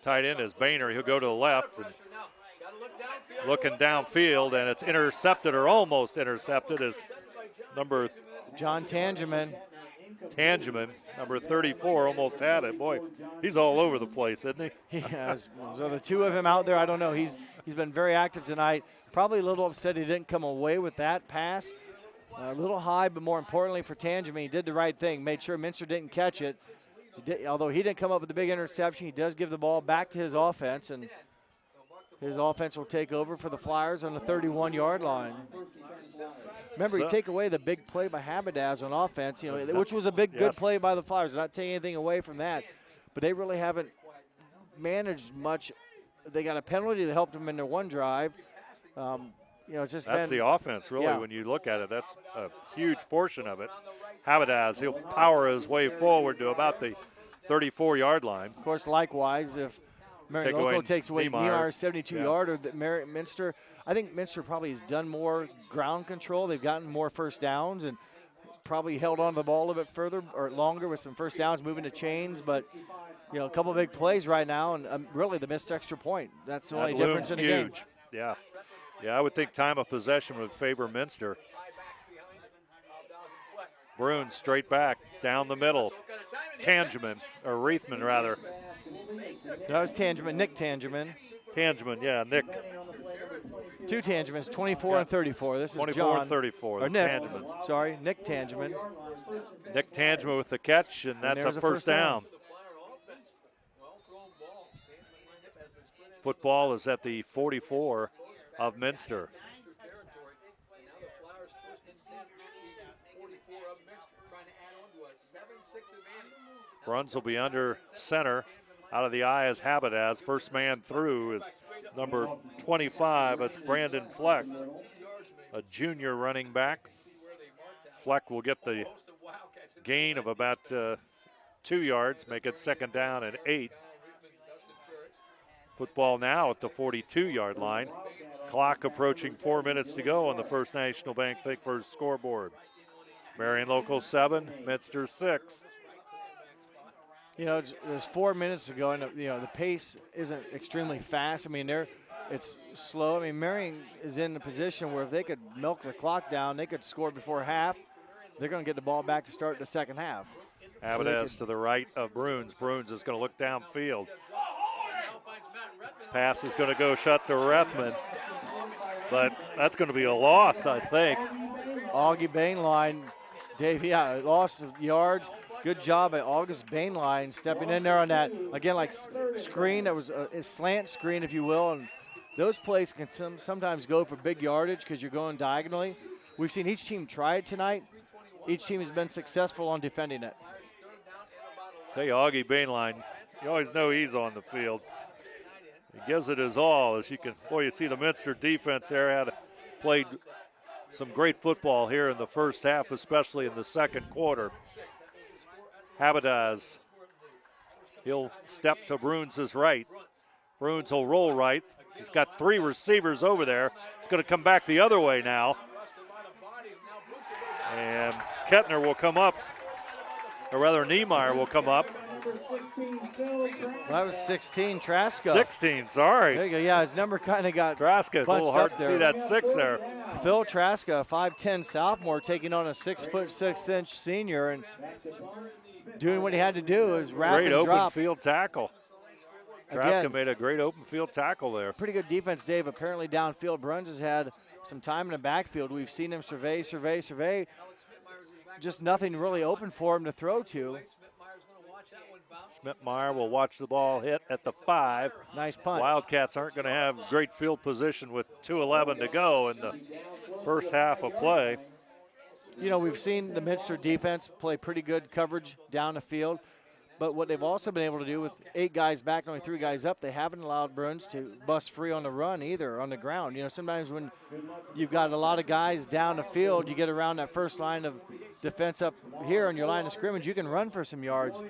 Tight end is Boehner. He'll go to the left and looking downfield, and it's intercepted or almost intercepted as number John Tangeman. Number 34, almost had it. Boy, he's all over the place, isn't he? He has. So the two of him out there, I don't know. He's been very active tonight. Probably a little upset he didn't come away with that pass. A little high, but more importantly for Tangeman, he did the right thing, made sure Minster didn't catch it. Although he didn't come up with a big interception, he does give the ball back to his offense, and his offense will take over for the Flyers on the 31-yard line. Remember, you take away the big play by Habadaz on offense, which was a good play by the Flyers. Not taking anything away from that, but they really haven't managed much. They got a penalty that helped them in their one drive. It's just that's the offense, really. When you look at it, that's a huge portion of it. Habadaz, he'll power his way forward to about the 34-yard line. Of course, likewise, if Marion Loco takes away Niemeier's 72-yarder, Minster, I think Minster probably has done more ground control. They've gotten more first downs and probably held on to the ball a little bit further or longer with some first downs, moving to chains. But, a couple of big plays right now, and really the missed extra point. That's the only difference in the game. Yeah. Yeah, I would think time of possession would favor Minster. Bruin straight back, down the middle. Tangeman, or Reithman rather. That was Tangeman, Nick Tangeman. Tangeman, yeah, Nick. Two Tangemans, 24 and 34. This is 24 John. and 34, or Nick, Tangemans. Sorry, Nick Tangeman. Nick Tangeman with the catch, and that's a first down. Football is at the 44 of Minster. Bruns will be under center. Out of the eye is Habadaz. First man through is number 25. It's Brandon Fleck, a junior running back. Fleck will get the gain of about 2 yards, make it second down and 8. Football now at the 42-yard line. Clock approaching 4 minutes to go on the First National Bank Think First scoreboard. Marion Local 7, Minster 6. It was 4 minutes ago, and the pace isn't extremely fast. I mean, it's slow. I mean, Marion is in a position where if they could milk the clock down, they could score before half. They're going to get the ball back to start the second half. Habadaz to the right of Bruins. Bruins is going to look downfield. Pass is going to go shut to Rethman, but that's going to be a loss, I think. Augie Bainline, Dave, loss of yards. Good job by August Bainline stepping in there on that, again, like screen. That was a slant screen, if you will. And those plays can sometimes go for big yardage because you're going diagonally. We've seen each team try it tonight. Each team has been successful on defending it. Tell you, Augie Bainline, you always know he's on the field. He gives it his all. As you can, you see the Minster defense there played some great football here in the first half, especially in the second quarter. Habadaz, he'll step to Bruins' right. Bruins will roll right. He's got 3 receivers over there. He's going to come back the other way now. And Kettner will come up, or rather Niemeyer will come up. That was 16, Traska. 16, sorry. There you go. Yeah, his number kind of got Traska. It's a little hard to see that 6 there. Phil Traska, a 5'10 sophomore, taking on a 6'6" senior, and doing what he had to do is wrap and drop. Great open field tackle. Traska made a great open field tackle there. Pretty good defense, Dave. Apparently downfield, Bruns has had some time in the backfield. We've seen him survey. Just nothing really open for him to throw to. Schmidt-Meyer will watch the ball hit at the 5. Nice punt. Wildcats aren't going to have great field position with 2:11 to go in the first half of play. We've seen the Minster defense play pretty good coverage down the field, but what they've also been able to do with 8 guys back, only 3 guys up, they haven't allowed Bruins to bust free on the run either, on the ground. Sometimes when you've got a lot of guys down the field, you get around that first line of defense up here on your line of scrimmage, you can run for some yards,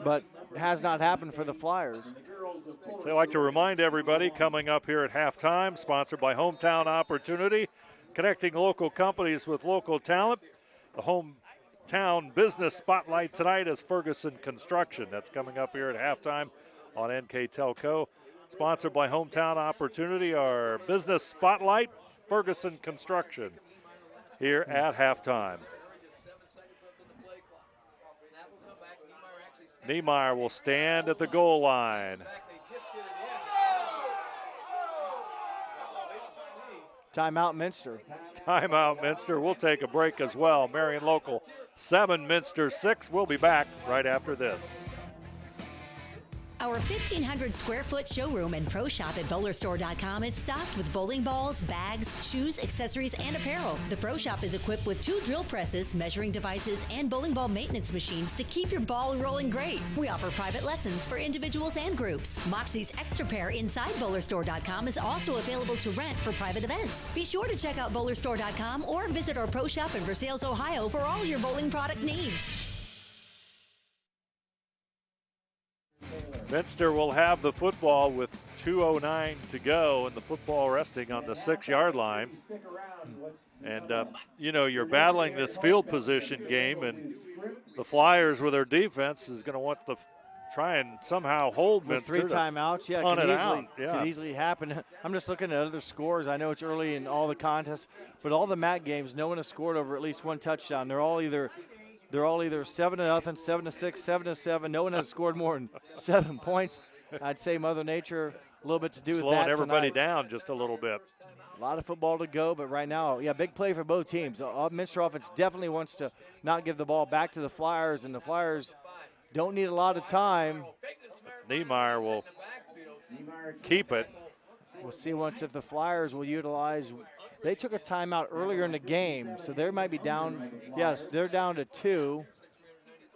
but it has not happened for the Flyers. So I'd like to remind everybody, coming up here at halftime, sponsored by Hometown Opportunity, connecting local companies with local talent. The Hometown Business Spotlight tonight is Ferguson Construction. That's coming up here at halftime on NKTelco. Sponsored by Hometown Opportunity, our Business Spotlight, Ferguson Construction, here at halftime. Niemeyer will stand at the goal line. Timeout, Minster. Timeout, Minster. We'll take a break as well. Marion Local 7, Minster 6. We'll be back right after this. Our 1,500 square foot showroom and pro shop at bowlerstore.com is stocked with bowling balls, bags, shoes, accessories, and apparel. The pro shop is equipped with 2 drill presses, measuring devices, and bowling ball maintenance machines to keep your ball rolling great. We offer private lessons for individuals and groups. Moxie's Extra Pair inside bowlerstore.com is also available to rent for private events. Be sure to check out bowlerstore.com or visit our pro shop in Versailles, Ohio for all your bowling product needs. Minster will have the football with 2:09 to go, and the football resting on the 6-yard line. And, you're battling this field position game, and the Flyers with their defense is going to want to try and somehow hold Minster. 3 timeouts, could easily happen. I'm just looking at other scores. I know it's early in all the contests, but all the MAC games, no one has scored over at least 1 touchdown. They're all either 7-0, 7-6, 7-7. No one has scored more than 7 points. I'd say Mother Nature a little bit to do with that slowing everybody tonight. down just a little bit. A lot of football to go, but right now, big play for both teams. Minster offense definitely wants to not give the ball back to the Flyers, and the Flyers don't need a lot of time. Niemeyer will keep it. We'll see if the Flyers will utilize. They took a timeout earlier in the game, so they might be down. Yes, they're down to 2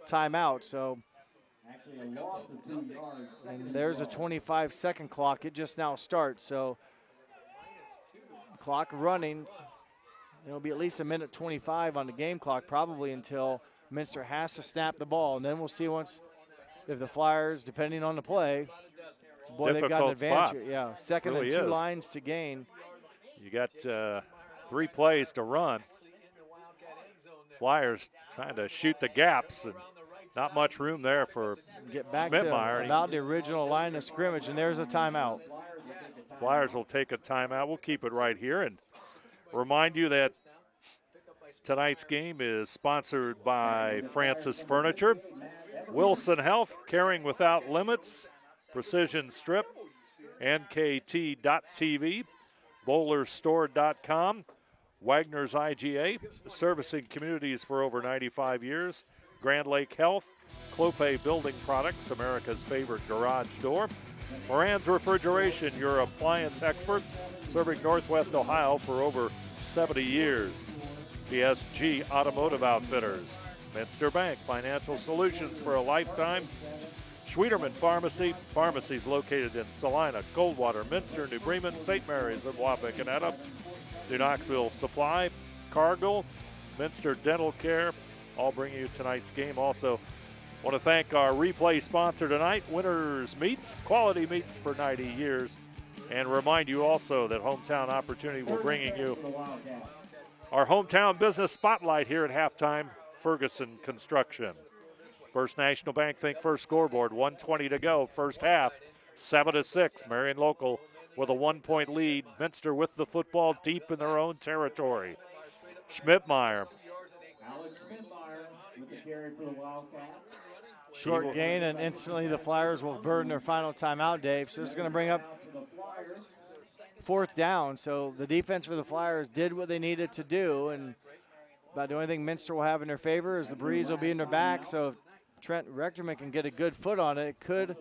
timeouts. So, and there's a 25-second clock. It just now starts. So, clock running. It'll be at least 1:25 on the game clock, probably until Minster has to snap the ball, and then we'll see if the Flyers, depending on the play, they've got an advantage. Yeah, second really and 2 is. lines to gain. You got 3 plays to run. Flyers trying to shoot the gaps, and not much room there for get back Schmidtmeyer. to about the original line of scrimmage, and there's a timeout. Flyers will take a timeout. We'll keep it right here and remind you that tonight's game is sponsored by Francis Furniture, Wilson Health, Caring Without Limits, Precision Strip, NKT.TV, bowlerstore.com, Wagner's IGA, servicing communities for over 95 years, Grand Lake Health, Clope Building Products, America's favorite garage door, Moran's Refrigeration, your appliance expert, serving Northwest Ohio for over 70 years, PSG Automotive Outfitters, Minster Bank, financial solutions for a lifetime, Schwieterman Pharmacy, pharmacies located in Salina, Coldwater, Minster, New Bremen, St. Mary's, and Wapakoneta. New Knoxville Supply, Cargill, Minster Dental Care, all bringing you tonight's game. Also, want to thank our replay sponsor tonight, Winners Meats, quality meats for 90 years. And remind you also that Hometown Opportunity will bringing you our Hometown Business Spotlight here at halftime, Ferguson Construction. First National Bank Think First scoreboard, 1:20 to go, first half, 7-6. Marion Local with a 1-point lead. Minster with the football deep in their own territory. Schmidtmeyer. Short gain, and instantly the Flyers will burn their final timeout, Dave. So this is going to bring up 4th down. So the defense for the Flyers did what they needed to do, and about the only thing Minster will have in their favor is the breeze will be in their back. So if Trent Rechterman can get a good foot on it, it could,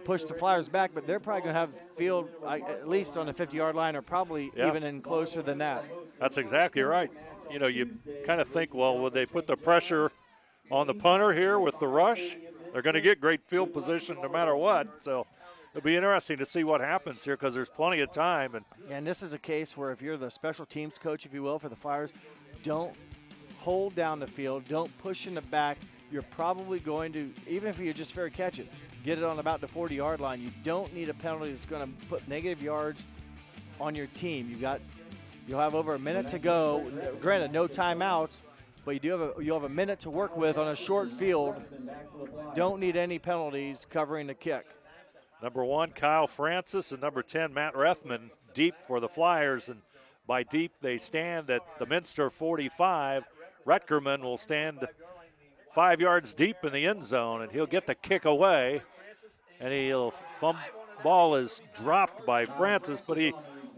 push the Flyers back, but they're probably going to have field at least on the 50-yard line, or probably even in closer than that. That's exactly right. You kind of think, well, would they put the pressure on the punter here with the rush? They're going to get great field position no matter what. So it'll be interesting to see what happens here, because there's plenty of time. And this is a case where if you're the special teams coach, if you will, for the Flyers, don't hold down the field. Don't push in the back. You're probably going to, even if you just fair catch it, get it on about the 40-yard line. You don't need a penalty that's going to put negative yards on your team. You'll have over a minute to go. Granted, no timeouts, but you'll have a minute to work with on a short field. Don't need any penalties covering the kick. Number 1, Kyle Francis, and number 10, Matt Rethman, deep for the Flyers. And by deep, they stand at the Minster 45. Rutgerman will stand 5 yards deep in the end zone, and he'll get the kick away. And ball is dropped by Francis, but he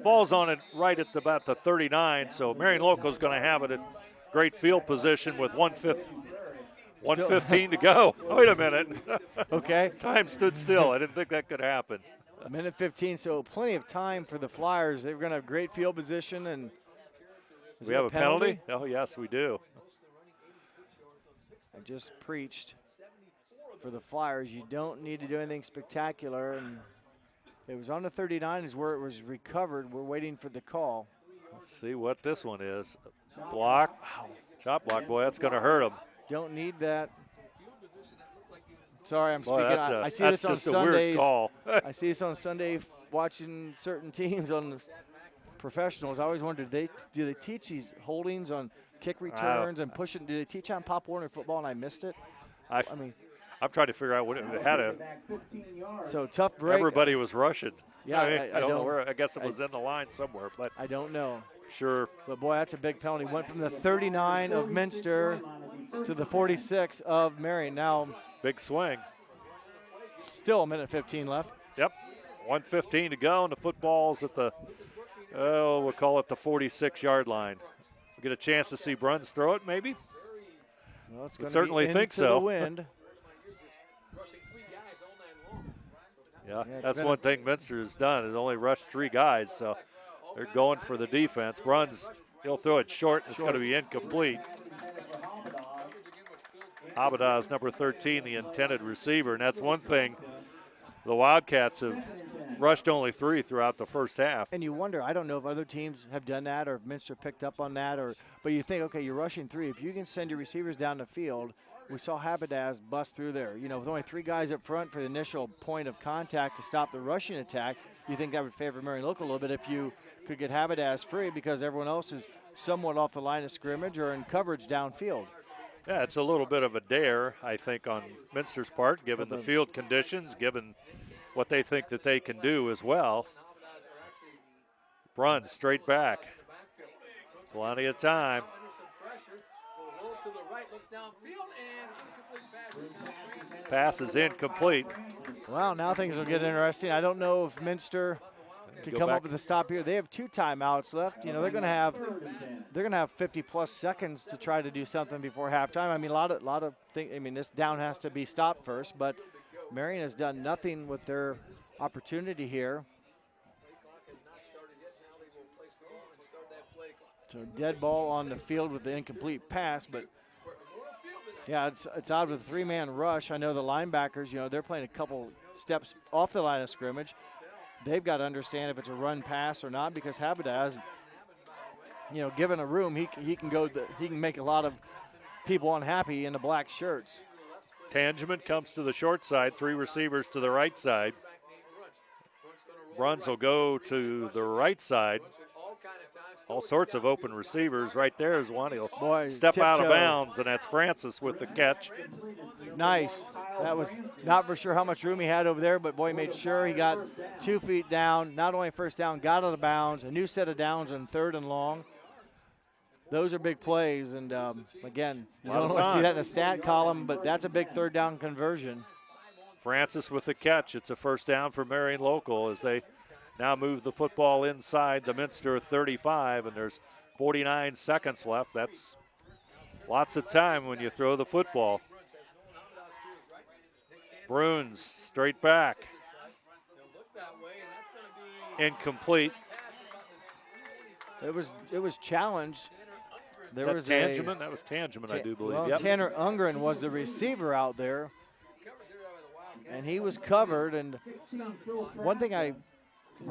falls on it right at about the 39, so Marion Local's going to have it at great field position with 1:15 to go. Wait a minute. Okay. Time stood still. I didn't think that could happen. A minute 15, so plenty of time for the Flyers. They're going to have great field position. And we have a penalty? Oh, yes, we do. I just preached for the Flyers. You don't need to do anything spectacular. And it was on the 39 is where it was recovered. We're waiting for the call. Let's see what this one is. Block. Shot block, boy, that's going to hurt him. Don't need that. Sorry, I'm Boy, speaking. I see this on just a Sundays. weird call. I see this on Sunday watching certain teams on the professionals. I always wondered, do they teach these holdings on kick returns and pushing? Do they teach on Pop Warner football and I missed it? I mean, I'm trying to figure out what it had a. So tough break. Everybody was rushing. Yeah, I don't know where. I guess it was in the line somewhere, but I don't know. Sure. But boy, that's a big penalty. Went from the 39 of Minster to the 46 of Marion. Now, big swing. Still a minute 15 left. Yep. 1:15 to go, and the football's at the, we'll call it the 46-yard line. We'll get a chance to see Bruns throw it, maybe? Well, it's going to certainly be think into so. the wind. Yeah, that's one thing Minster has done is only rushed 3 guys, so they're going for the defense. Bruns, he'll throw it short. It's going to be incomplete. Abadaz, number 13, the intended receiver, and that's one thing. The Wildcats have rushed only 3 throughout the first half. And you wonder, I don't know if other teams have done that or if Minster picked up on that, but you think, okay, you're rushing 3. If you can send your receivers down the field, we saw Habadaz bust through there. You know, with only 3 guys up front for the initial point of contact to stop the rushing attack, you think that would favor Marion Local a little bit if you could get Habadaz free because everyone else is somewhat off the line of scrimmage or in coverage downfield. Yeah, it's a little bit of a dare, I think, on Minster's part, given the field conditions, given what they think that they can do as well. Bruns straight back. Plenty of time. Pass is incomplete. Well, now things will get interesting. I don't know if Minster can come up with a stop here. They have 2 timeouts left. You know, they're going to have 50-plus seconds to try to do something before halftime. I mean, a lot of things. I mean, this down has to be stopped first, but Marion has done nothing with their opportunity here. So dead ball on the field with the incomplete pass, but yeah, it's odd with a 3-man rush. I know the linebackers, you know, they're playing a couple steps off the line of scrimmage. They've got to understand if it's a run pass or not because Habadaz, you know, given a room, he can make a lot of people unhappy in the black shirts. Tangeman comes to the short side, 3 receivers to the right side. Bruns will go to the right side. All sorts of open receivers. Right there is one. He'll step out of bounds, and that's Francis with the catch. Nice. That was not for sure how much room he had over there, but boy, made sure he got 2 feet down. Not only first down, got out of bounds. A new set of downs on 3rd and long. Those are big plays, and again, you don't always see that in the stat column, but that's a big 3rd down conversion. Francis with the catch. It's a first down for Marion Local as they now move the football inside the Minster 35, and there's 49 seconds left. That's lots of time when you throw the football. Bruns straight back. Incomplete. It was challenged. That was Tangeman, I do believe. Well, yep. Tanner Ungren was the receiver out there, and he was covered. And one thing I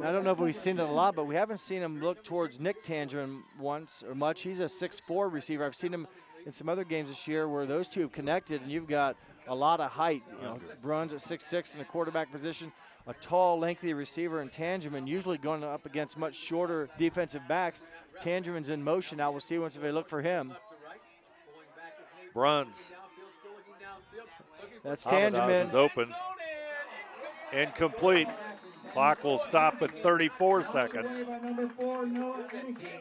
don't know if we've seen it a lot, but we haven't seen him look towards Nick Tangeman once or much. He's a 6'4" receiver. I've seen him in some other games this year where those two have connected, and you've got a lot of height. You know, Bruns at 6'6" in the quarterback position, a tall, lengthy receiver, and Tangeman usually going up against much shorter defensive backs. Tangeman's in motion now. We'll see once if they look for him. Bruns. That's Tangeman. Is open. Incomplete. Clock will stop at 34 seconds.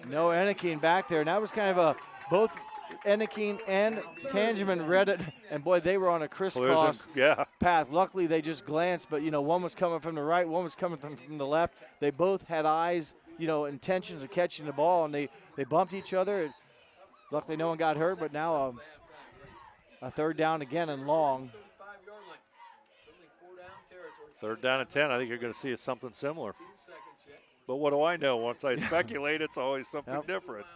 No Enneking back there. And that was kind of both Enneking and Tangeman read it, and boy, they were on a crisscross path. Luckily, they just glanced, but you know, one was coming from the right, one was coming from the left. They both had eyes intentions of catching the ball, and they bumped each other. Luckily, no one got hurt, but now a third down again and long. 3rd down and 10. I think you're going to see something similar. But what do I know? Once I speculate, it's always something different.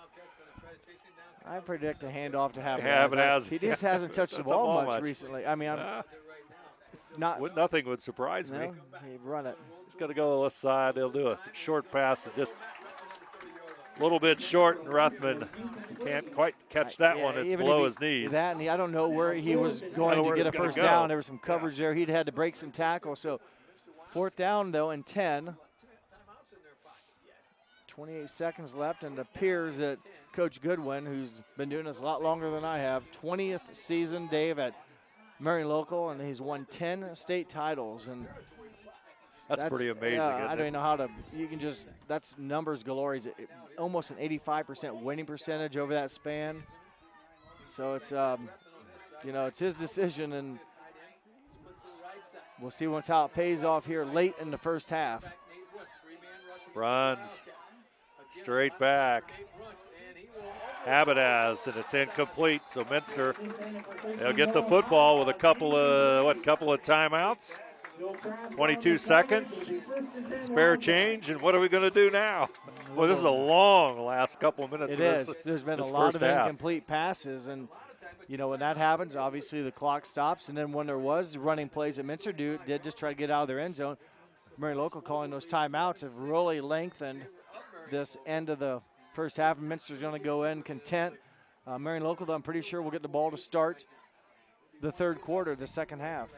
I predict a handoff to Habenaz. He just hasn't touched the ball much recently. I mean, nothing would surprise me. He'd run it. He's going to go to the left side. They'll do a short pass, just a little bit short, and Ruthman can't quite catch that one. It's below his knees. I don't know where he was going to get a first down. There was some coverage there. He'd had to break some tackles. So 4th down, though, and 10. 28 seconds left, and it appears that Coach Goodwin, who's been doing this a lot longer than I have, 20th season, Dave, at Marion Local, and he's won 10 state titles. And that's pretty amazing. I don't even know how to. That's numbers galore. He's almost an 85% winning percentage over that span. So it's it's his decision, and we'll see how it pays off here late in the first half. Runs straight back. Habenaz, and it's incomplete. So Minster, they'll get the football with a couple of timeouts. 22 seconds, spare change, and what are we going to do now? Well, this is a long last couple of minutes. It is. There's been a lot of incomplete passes, and when that happens, obviously the clock stops. And then when there was running plays that Minster did just try to get out of their end zone, Marion Local calling those timeouts have really lengthened this end of the first half. And Minster's going to go in content. Marion Local, though, I'm pretty sure will get the ball to start the third quarter, the second half.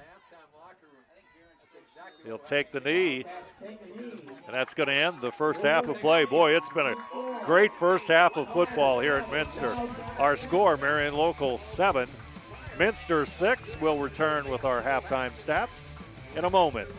He'll take the knee, and that's going to end the first half of play. Boy, it's been a great first half of football here at Minster. Our score, Marion Local 7, Minster 6. We'll return with our halftime stats in a moment.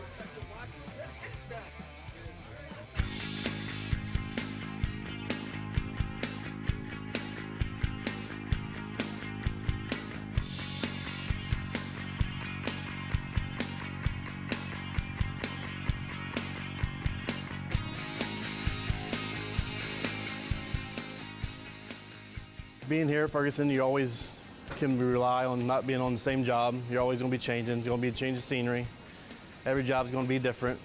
Being here at Ferguson, you always can rely on not being on the same job. You're always going to be changing. It's going to be a change of scenery. Every job's going to be different,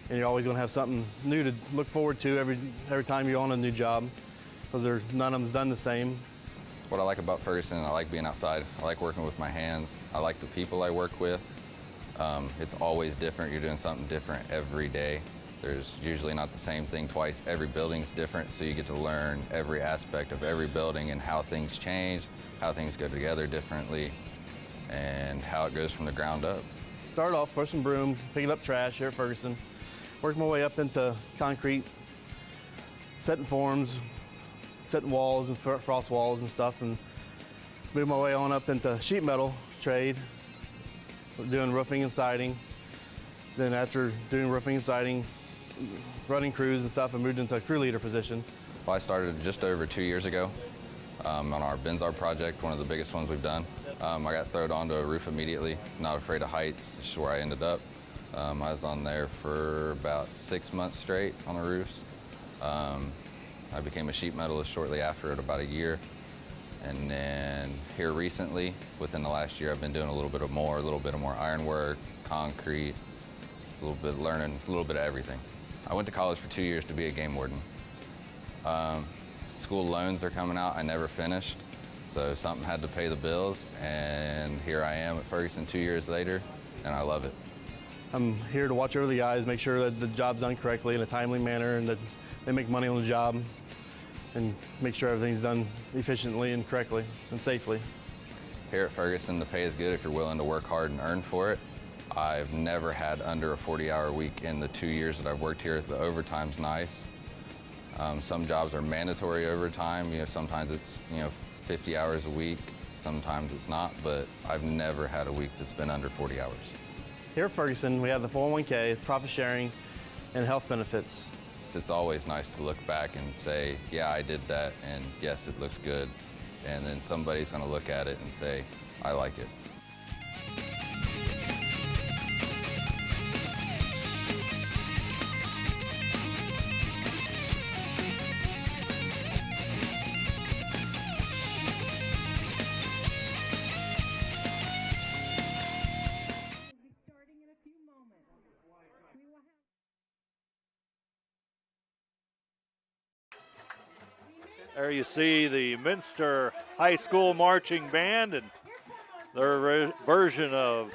and you're always going to have something new to look forward to every time you're on a new job, because none of them's done the same. What I like about Ferguson, I like being outside. I like working with my hands. I like the people I work with. It's always different. You're doing something different every day. There's usually not the same thing twice. Every building's different, so you get to learn every aspect of every building and how things change, how things go together differently, and how it goes from the ground up. Started off pushing broom, picking up trash here at Ferguson, worked my way up into concrete, setting forms, setting walls and frost walls and stuff, and moved my way on up into sheet metal trade, doing roofing and siding. Then after doing roofing and siding, running crews and stuff, I moved into a crew leader position. Well, I started just over 2 years ago on our Benzar project, one of the biggest ones we've done. I got thrown onto a roof immediately, not afraid of heights, which is where I ended up. I was on there for about 6 months straight on the roofs. I became a sheet metalist shortly after, at about a year. And then here recently, within the last year, I've been doing a little bit more ironwork, concrete, learning a little bit of everything. I went to college for 2 years to be a game warden. School loans are coming out. I never finished, so something had to pay the bills, and here I am at Ferguson 2 years later, and I love it. I'm here to watch over the guys, make sure that the job's done correctly in a timely manner, and that they make money on the job, and make sure everything's done efficiently and correctly and safely. Here at Ferguson, the pay is good if you're willing to work hard and earn for it. I've never had under a 40-hour week in the 2 years that I've worked here. The overtime's nice. Some jobs are mandatory overtime. Sometimes it's 50 hours a week. Sometimes it's not, but I've never had a week that's been under 40 hours. Here at Ferguson, we have the 401k, profit sharing, and health benefits. It's always nice to look back and say, yeah, I did that, and yes, it looks good. And then somebody's going to look at it and say, I like it. There you see the Minster High School marching band and their version of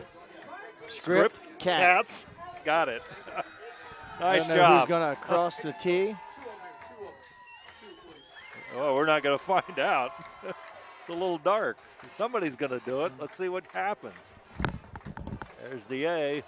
Script Cats. Got it. Nice I don't know job. who's going to cross the tee? Oh, we're not going to find out. It's a little dark. Somebody's going to do it. Let's see what happens. There's the A.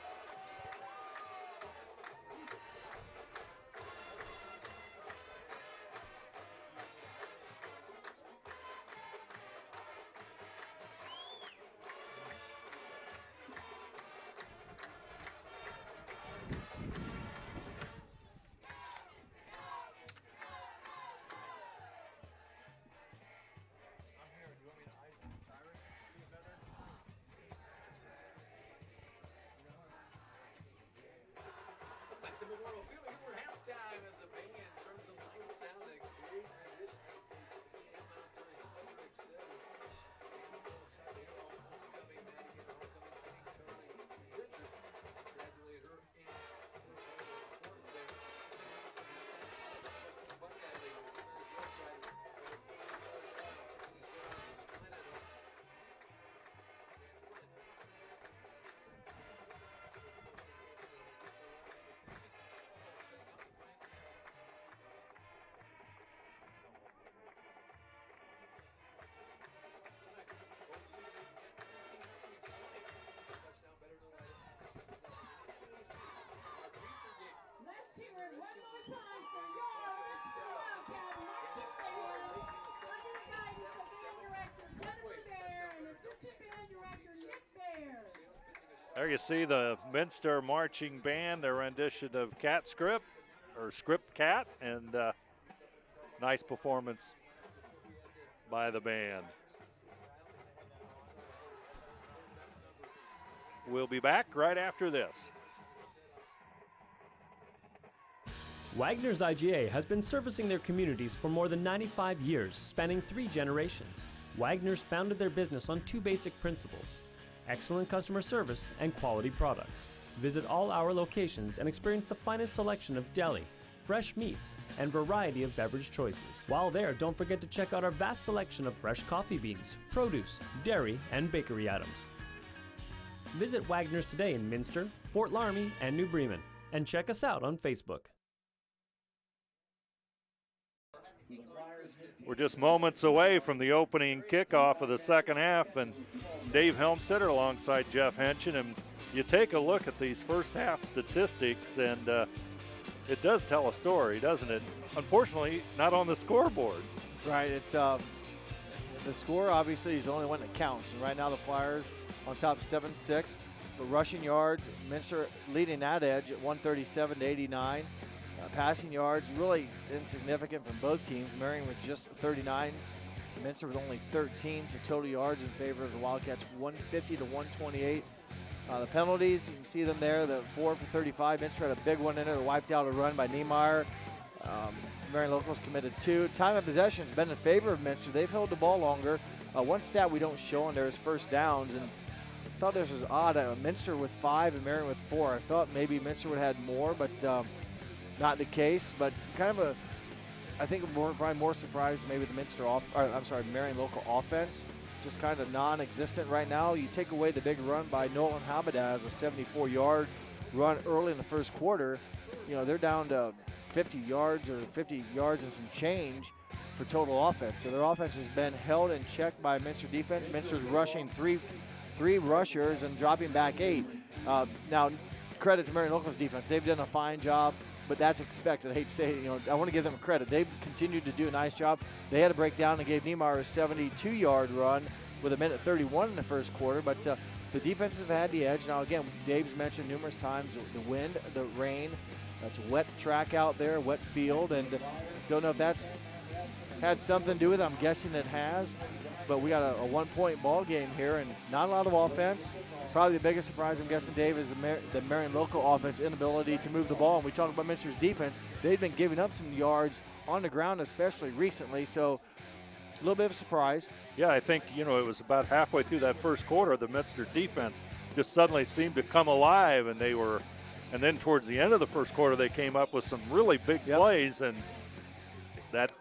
There you see the Minster marching band, their rendition of Cat Script, or Script Cat, and nice performance by the band. We'll be back right after this. Wagner's IGA has been servicing their communities for more than 95 years, spanning 3 generations. Wagner's founded their business on 2 basic principles: excellent customer service and quality products. Visit all our locations and experience the finest selection of deli, fresh meats, and variety of beverage choices. While there, don't forget to check out our vast selection of fresh coffee beans, produce, dairy, and bakery items. Visit Wagner's today in Minster, Fort Laramie, and New Bremen, and check us out on Facebook. We're just moments away from the opening kickoff of the second half, and Dave Helmstetter alongside Jeff Henson. And you take a look at these first half statistics, and it does tell a story, doesn't it? Unfortunately, not on the scoreboard. Right. It's the score obviously is the only one that counts. And right now the Flyers on top 7-6. But rushing yards, Minster leading that edge at 137 to 89. Passing yards really insignificant from both teams. Marion with just 39. Minster with only 13, so total yards in favor of the Wildcats 150 to 128. The penalties, you can see them there. The 4 for 35. Minster had a big one in there. They wiped out a run by Niemeyer. Marion Locals committed 2. Time of possession has been in favor of Minster. They've held the ball longer. One stat we don't show on there is first downs, and I thought this was odd. Minster with 5 and Marion with 4. I thought maybe Minster would have had more, but not the case. But kind of I think probably more surprised maybe the Marion local offense, just kind of non-existent right now. You take away the big run by Nolan Habadaz, a 74-yard run early in the first quarter. You know, they're down to 50 yards or 50 yards and some change for total offense. So their offense has been held in check by Minster defense. Minster's rushing three rushers and dropping back 8. Now, credit to Marion Locals defense. They've done a fine job, but that's expected. I hate to say it, I want to give them credit. They've continued to do a nice job. They had to break down and gave Niemeyer a 72-yard run with 1:31 in the first quarter, but the defenses have had the edge. Now, again, Dave's mentioned numerous times the wind, the rain. It's a wet track out there, wet field, and don't know if that's had something to do with it. I'm guessing it has, but we got a 1-point ball game here and not a lot of offense. Probably the biggest surprise, I'm guessing, Dave, is the Marion local offense inability to move the ball. And we talk about Minster's defense. They've been giving up some yards on the ground, especially recently, so a little bit of a surprise. Yeah, I think, it was about halfway through that first quarter, the Minster defense just suddenly seemed to come alive, and then towards the end of the first quarter, they came up with some really big plays, and that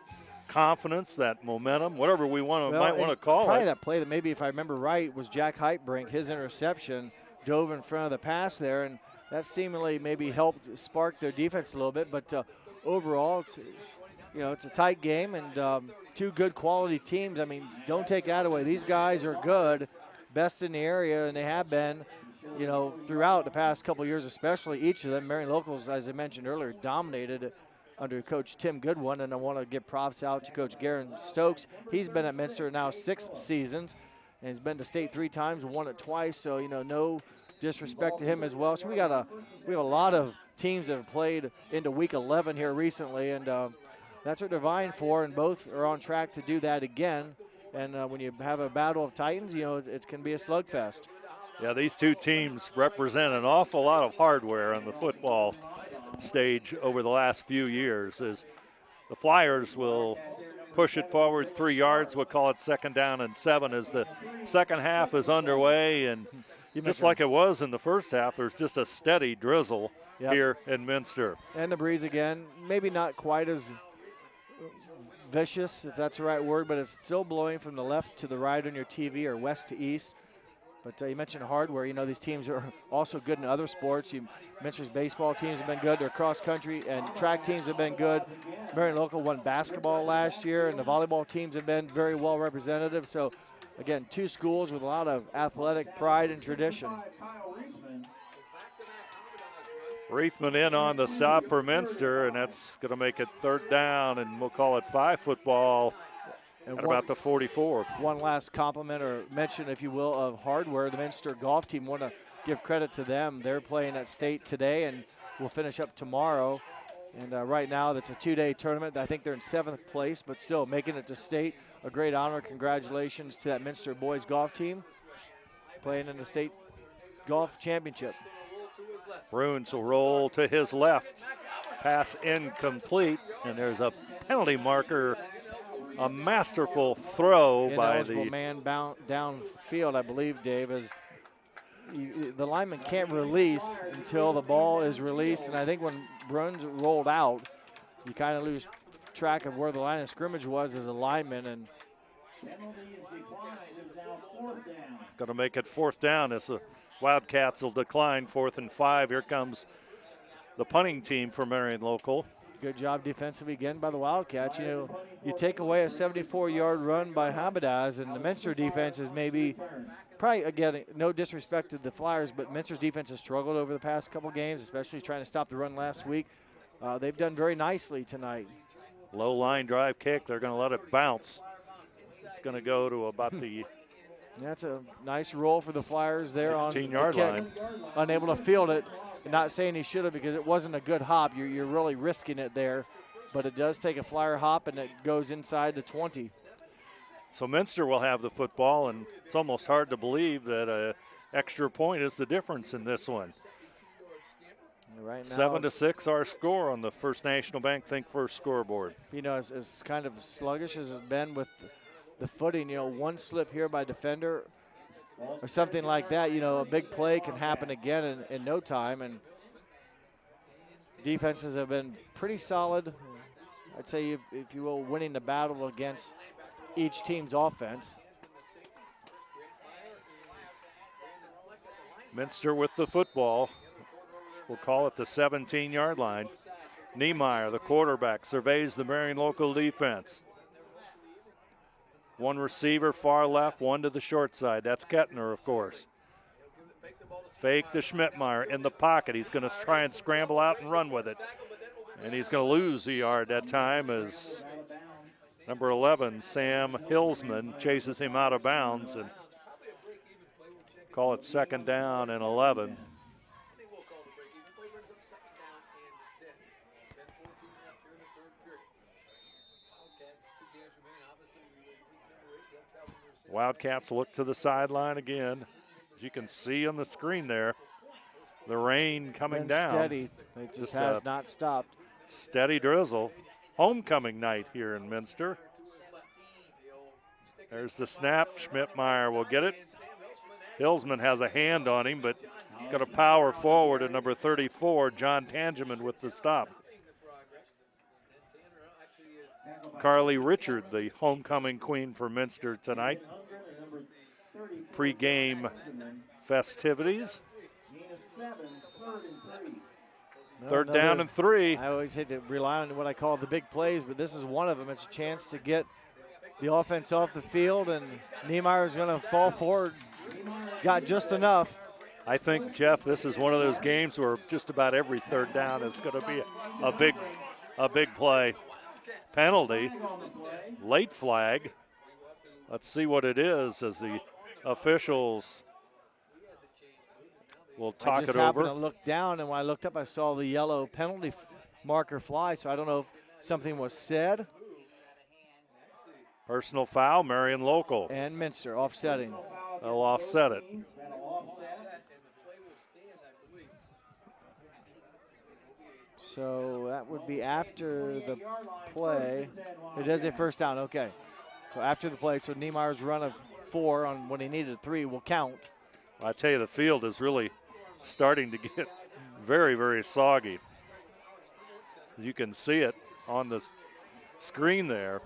confidence, that momentum, whatever we might want to call probably it. That play that maybe, if I remember right, was Jack Heitbrink. His interception dove in front of the pass there, and that seemingly maybe helped spark their defense a little bit. But overall, it's a tight game, and two good quality teams. I mean, don't take that away. These guys are good, best in the area, and they have been, throughout the past couple of years, especially each of them. Marion Locals, as I mentioned earlier, dominated under Coach Tim Goodwin, and I want to give props out to Coach Garen Stokes. He's been at Minster now 6 seasons, and he's been to state 3 times, won it twice, so, no disrespect to him as well. So we have a lot of teams that have played into week 11 here recently, and that's what they're vying for, and both are on track to do that again. And when you have a battle of titans, it can be a slugfest. Yeah, these two teams represent an awful lot of hardware on the football stage over the last few years. As the Flyers will push it forward 3 yards, we'll call it 2nd down and 7 as the second half is underway, and just like it was in the first half, there's just a steady drizzle here in Minster. And the breeze again, maybe not quite as vicious, if that's the right word, but it's still blowing from the left to the right on your TV or west to east. But you mentioned hardware. These teams are also good in other sports. Minster's baseball teams have been good. Their cross-country and track teams have been good. Marion Local won basketball last year, and the volleyball teams have been very well representative. So, again, 2 schools with a lot of athletic pride and tradition. Reithman in on the stop for Minster, and that's going to make it 3rd down, and we'll call it 5 football. And about the 44. One last compliment or mention, if you will, of hardware. The Minster golf team, want to give credit to them. They're playing at state today and will finish up tomorrow. And right now, that's a 2-day tournament. I think they're in 7th place, but still making it to state. A great honor. Congratulations to that Minster boys golf team playing in the state golf championship. Bruins will roll to his left. Pass incomplete, and there's a penalty marker. A masterful throw by the man downfield, I believe, Dave, as the lineman can't release until the ball is released. And I think when Bruns rolled out, you kind of lose track of where the line of scrimmage was as a lineman. And going to make it 4th down as the Wildcats will decline 4th and 5. Here comes the punting team for Marion Local. Good job defensively again by the Wildcats. You take away a 74-yard run by Habadaz, and the Minster defense is probably, again, no disrespect to the Flyers, but Minster's defense has struggled over the past couple games, especially trying to stop the run last week. They've done very nicely tonight. Low line drive kick. They're going to let it bounce. It's going to go to about the That's a nice roll for the Flyers there on the 16-yard line. Unable to field it. Not saying he should have because it wasn't a good hop. You're really risking it there. But it does take a Flyer hop, and it goes inside the 20. So Minster will have the football, and it's almost hard to believe that an extra point is the difference in this one. Right now, 7-6 our score on the First National Bank Think First scoreboard. As kind of sluggish as it's been with the footing, one slip here by defender or something like that, a big play can happen again in no time. And defenses have been pretty solid. I'd say, if you will, winning the battle against each team's offense. Minster with the football. We'll call it the 17-yard line. Niemeyer, the quarterback, surveys the Marion Local defense. One receiver far left, one to the short side. That's Kettner, of course. Fake to Schmidtmeyer in the pocket. He's going to try and scramble out and run with it. And he's going to lose a yard that time as number 11, Sam Hilsman, chases him out of bounds. And call it 2nd down and 11. Wildcats look to the sideline again. As you can see on the screen there, the rain coming down. Steady. It just has not stopped. Steady drizzle. Homecoming night here in Minster. There's the snap. Schmidtmeyer will get it. Hilsman has a hand on him, but he's got to power forward at number 34, John Tangeman with the stop. Carly Richard, the homecoming queen for Minster tonight. Pre-game festivities. Third down and 3. I always hate to rely on what I call the big plays, but this is one of them. It's a chance to get the offense off the field, and Niemeyer is going to fall forward. Got just enough. I think, Jeff, this is one of those games where just about every third down is going to be a big play. Penalty, late flag. Let's see what it is as the officials will talk it over. I just happened to look down, and when I looked up, I saw the yellow penalty marker fly, so I don't know if something was said. Personal foul, Marion local. And Minster offsetting. They'll offset it. So that would be after the play. It is a first down, okay. So after the play, so Niemeyer's run of 4 on when he needed 3 will count. I tell you, the field is really starting to get very, very soggy. You can see it on the screen there.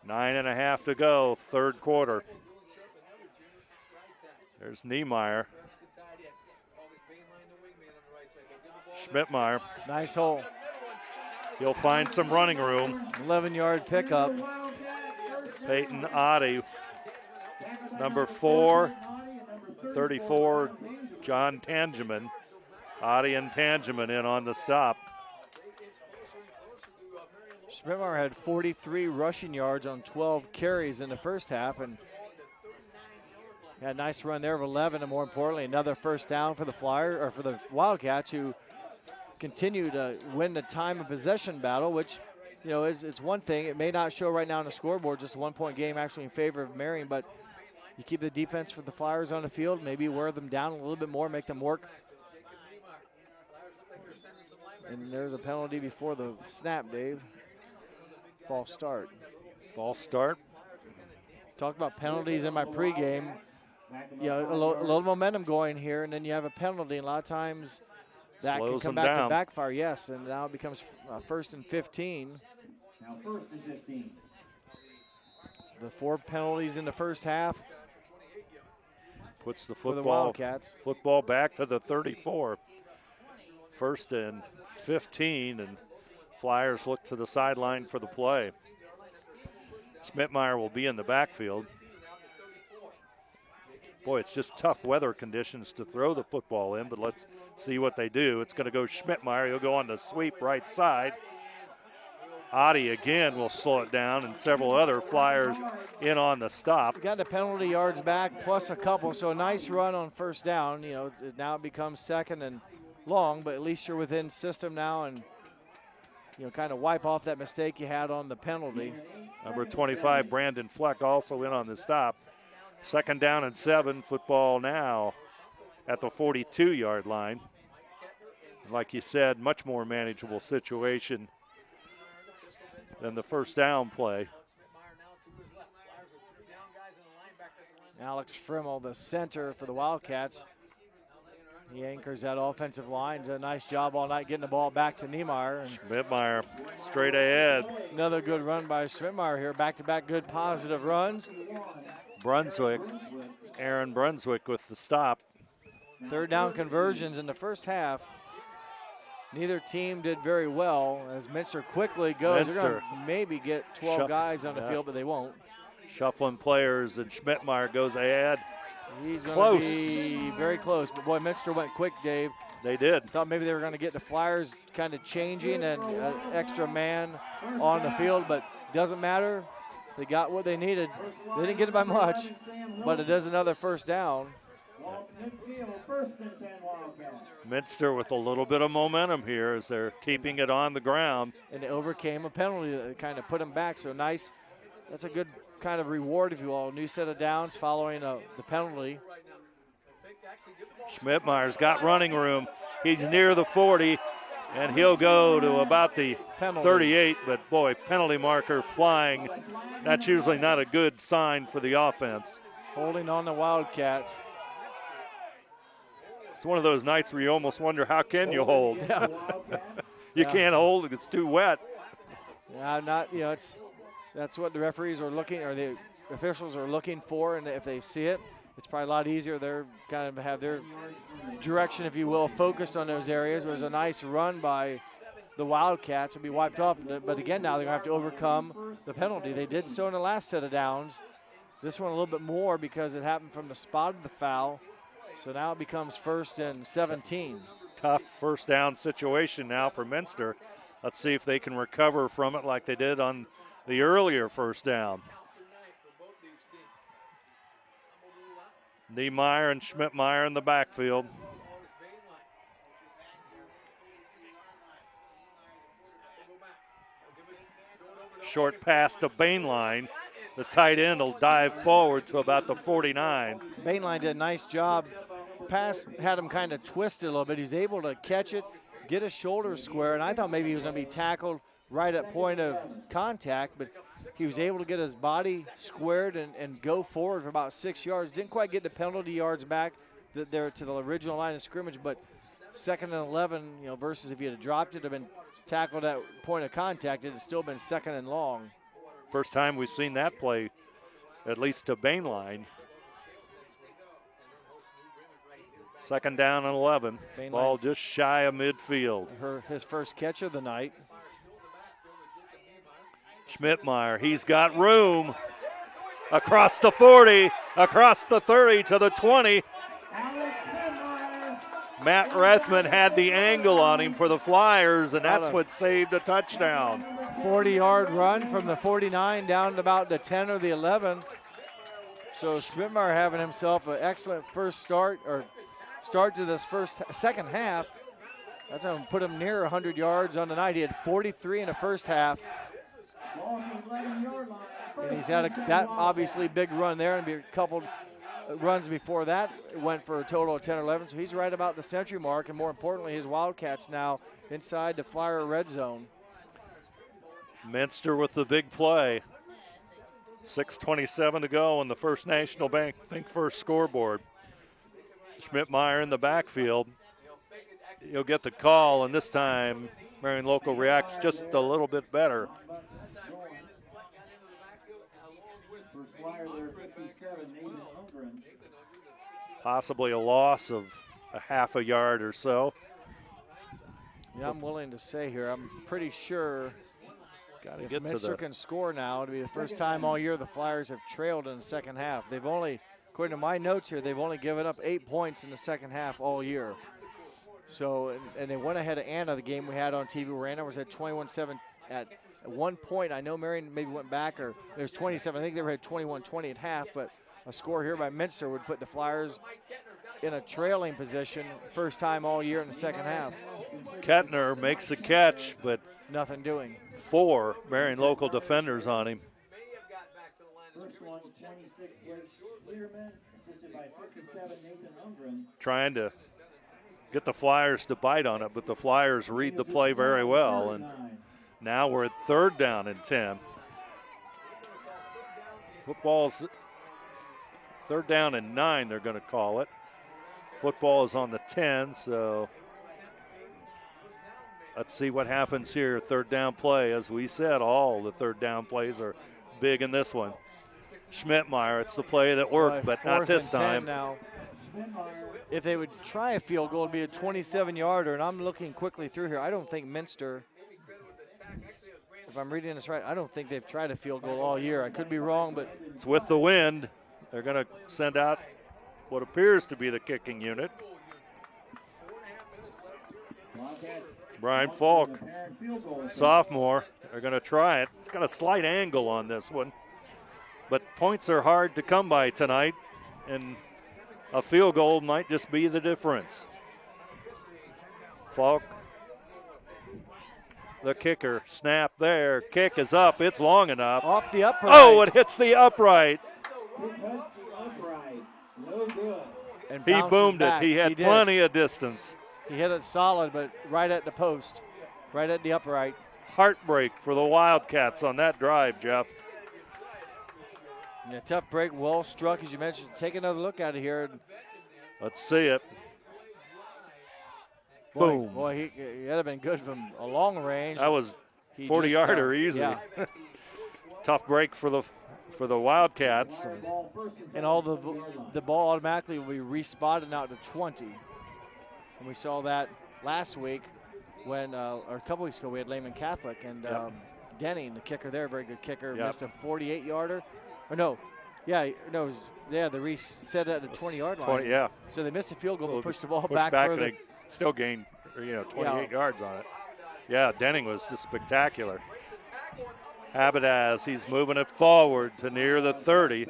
9.5 to go, third quarter. There's Niemeyer. Schmidtmeyer. Nice hole. He'll find some running room. 11-yard pickup. Peyton Oddie, number 4, 34, John Tangeman. Oddie and Tangeman in on the stop. Schmidtmeyer had 43 rushing yards on 12 carries in the first half, and had a nice run there of 11, and more importantly, another first down for the for the Wildcats, who continue to win the time of possession battle, which, you know, it's one thing. It may not show right now on the scoreboard, just a 1-point game actually in favor of Marion, but you keep the defense for the Flyers on the field, maybe wear them down a little bit more, make them work. And there's a penalty before the snap, Dave. False start. False start. Talked about penalties in my pregame. You know, a little momentum going here, and then you have a penalty, and a lot of times that slows can come back to backfire, yes, and now it becomes 1st and 15. Now 1st and 15. The 4 penalties in the first half. Puts the for the Wildcats. Football back to the 34. 1st and 15, and Flyers look to the sideline for the play. Schmidtmeyer will be in the backfield. Boy, it's just tough weather conditions to throw the football in, but let's see what they do. It's going to go Schmidtmeyer. He'll go on the sweep right side. Oddie again will slow it down, and several other Flyers in on the stop. Got the penalty yards back plus a couple, so a nice run on first down. You know, now it becomes 2nd and long, but at least you're within system now, and you know, kind of wipe off that mistake you had on the penalty. Number 25, Brandon Fleck, also in on the stop. 2nd down and 7, football now at the 42-yard line. Like you said, much more manageable situation than the first down play. Alex Frimmel, the center for the Wildcats. He anchors that offensive line. Does a nice job all night getting the ball back to Niemeyer. Schmidtmeyer straight ahead. Another good run by Schmidtmeyer here. Back-to-back good positive runs. Brunswick, Aaron Brunswick with the stop. 3rd down conversions in the first half. Neither team did very well as Minster quickly goes. They're going to maybe get 12 guys on the field, but they won't. Shuffling players, and Schmidtmeyer goes ahead. He's going to be very close, but boy, Minster went quick, Dave. They did. Thought maybe they were going to get the Flyers kind of changing and an extra man on the field, but doesn't matter. They got what they needed. They didn't get it by much, but it is another first down. Minster with a little bit of momentum here as they're keeping it on the ground. And they overcame a penalty that kind of put them back, so nice. That's a good kind of reward, if you will. New set of downs following the penalty. Schmidtmeyer's got running room. He's near the 40, and he'll go to about the penalty. 38, but boy, penalty marker flying. That's usually not a good sign for the offense. Holding on the Wildcats. It's one of those nights where you almost wonder, how can you hold? You can't hold it, it's too wet. That's what the referees are looking, or the officials are looking for, and if they see it, it's probably a lot easier. They're kind of have their direction, if you will, focused on those areas. It was a nice run by the Wildcats. It'll be wiped off, but again, now they're going to have to overcome the penalty. They did so in the last set of downs. This one a little bit more because it happened from the spot of the foul. So now it becomes 1st and 17. Tough first down situation now for Minster. Let's see if they can recover from it like they did on the earlier first down. Niemeyer and Schmidtmeyer in the backfield. Short pass to Bainline. The tight end will dive forward to about the 49. Bainline did a nice job. Pass had him kind of twisted a little bit. He's able to catch it, get his shoulders square, and I thought maybe he was going to be tackled right at point of contact, but he was able to get his body squared and go forward for about 6 yards. Didn't quite get the penalty yards back there to the original line of scrimmage, but 2nd and 11, versus if he had dropped it, have been tackled at point of contact, it had still been 2nd and long. First time we've seen that play, at least to Bainline. 2nd down and 11. Ball just shy of midfield. His first catch of the night. Schmidtmeyer, he's got room. Across the 40, across the 30 to the 20. Matt Rethman had the angle on him for the Flyers, and that's what saved a touchdown. 40-yard run from the 49 down to about the 10 or the 11. So Schmidtmeyer having himself an excellent start to this second half. That's going to put him near 100 yards on the night. He had 43 in the first half. And he's had that obviously big run there, and a couple runs before that went for a total of 10 or 11. So he's right about the century mark, and more importantly, his Wildcats now inside the Flyer red zone. Minster with the big play. 6:27 to go on the First National Bank Think First scoreboard. Schmidtmeyer in the backfield. He'll get the call, and this time Marion Local reacts just a little bit better. Possibly a loss of a half a yard or so. Yeah, I'm willing to say here, I'm pretty sure if Minster can score now, it'll be the first time all year the Flyers have trailed in the second half. They've only, according to my notes here, they've only given up 8 points in the second half all year. So, and they went ahead of Anna, the game we had on TV where Anna was at 21-7 at one point. I know Marion maybe went back, or it was 27. I think they were at 21-20 at half, but a score here by Minster would put the Flyers in a trailing position, first time all year in the second half. Kettner makes a catch, but nothing doing. 4 Marion Local defenders on him. Trying to get the Flyers to bite on it, but the Flyers read the play very well. And now we're at 3rd down and 10. Football's 3rd down and 9, they're going to call it. Football is on the 10, so let's see what happens here. 3rd down play. As we said, all the 3rd down plays are big in this one. Schmidtmeyer, it's the play that worked, but not this time. Now, if they would try a field goal, it'd be a 27-yarder, and I'm looking quickly through here. I don't think Minster, if I'm reading this right, I don't think they've tried a field goal all year. I could be wrong, but it's with the wind. They're going to send out what appears to be the kicking unit. Brian Falk, sophomore. They're going to try it. It's got a slight angle on this one. But points are hard to come by tonight, and a field goal might just be the difference. Falk, the kicker, snap there. Kick is up. It's long enough. Off the upright. Oh, it hits the upright. And he boomed it. He had plenty of distance. He hit it solid, but right at the post, right at the upright. Heartbreak for the Wildcats on that drive, Jeff. Yeah, tough break, well struck, as you mentioned. Take another look at it here. Let's see it. Boy, Boom. Boy, he had been good from a long range. That was 40-yarder easy. Yeah. Tough break for the Wildcats. And all the ball automatically will be respotted out to 20. And we saw that last week when, or a couple weeks ago, we had Lehman Catholic and Denning, the kicker there, very good kicker, missed a 48-yarder. Or no, they reset it at the 20-yard line. 20, yeah. So they missed a field goal, but pushed the ball back further. They still gained 28 yards on it. Yeah, Denning was just spectacular. Abadaz, he's moving it forward to near the 30.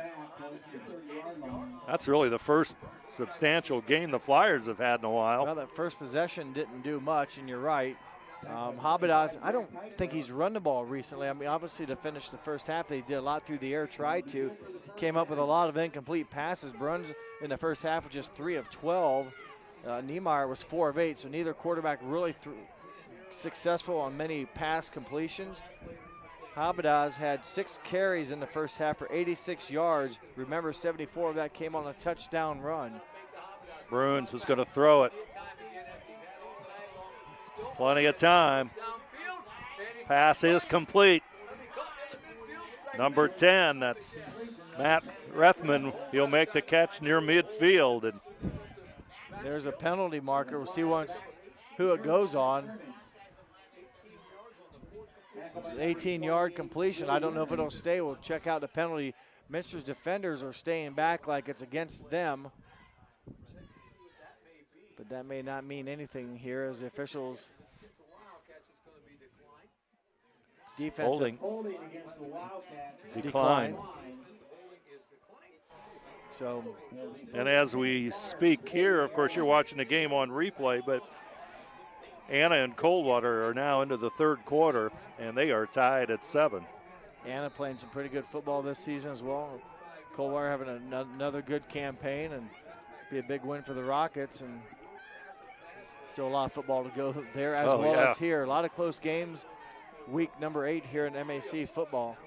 That's really the first substantial gain the Flyers have had in a while. Well, that first possession didn't do much, and you're right. Habadaz, I don't think he's run the ball recently. I mean, obviously to finish the first half, they did a lot through the air, tried to. Came up with a lot of incomplete passes. Bruns in the first half was just 3 of 12. Niemeyer was 4 of 8, so neither quarterback really successful on many pass completions. Habadaz had 6 carries in the first half for 86 yards. Remember, 74 of that came on a touchdown run. Bruns was going to throw it. Plenty of time. Pass is complete. Number 10, that's Matt Rethman. He'll make the catch near midfield. And there's a penalty marker. We'll see who it goes on. It's an 18-yard completion. I don't know if it'll stay. We'll check out the penalty. Minster's defenders are staying back like it's against them. But that may not mean anything here as the officials defensive holding decline. So, and as we speak here, of course, you're watching the game on replay, but Anna and Coldwater are now into the third quarter, and they are tied at 7. Anna playing some pretty good football this season as well. Coldwater having another good campaign and be a big win for the Rockets, and still a lot of football to go there as as here. A lot of close games. Week number 8 here in MAC football.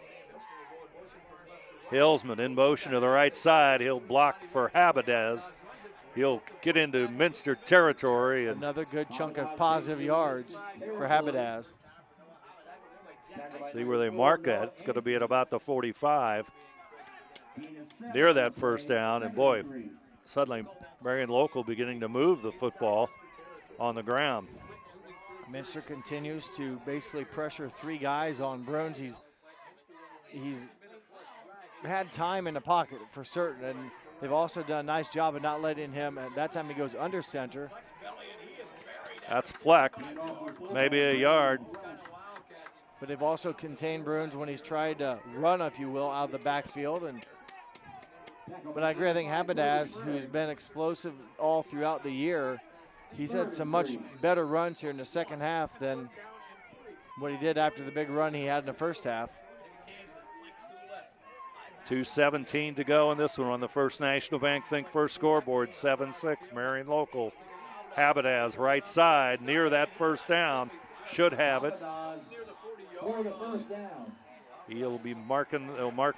Hillsman in motion to the right side. He'll block for Habadez. He'll get into Minster territory. And another good chunk of positive yards for Habadaz. See where they mark that. It's going to be at about the 45. Near that first down. And boy, suddenly Marion Local beginning to move the football on the ground. Minster continues to basically pressure 3 guys on Bruns. He's had time in the pocket for certain, and they've also done a nice job of not letting him. At that time, he goes under center. That's Fleck, maybe a yard. But they've also contained Bruns when he's tried to run, if you will, out of the backfield. But I agree. I think Habadaz, who's been explosive all throughout the year, he's had some much better runs here in the second half than what he did after the big run he had in the first half. 2:17 to go in this one on the First National Bank Think First scoreboard. 7-6 Marion Local. Habadaz right side near that first down. Should have it. He'll mark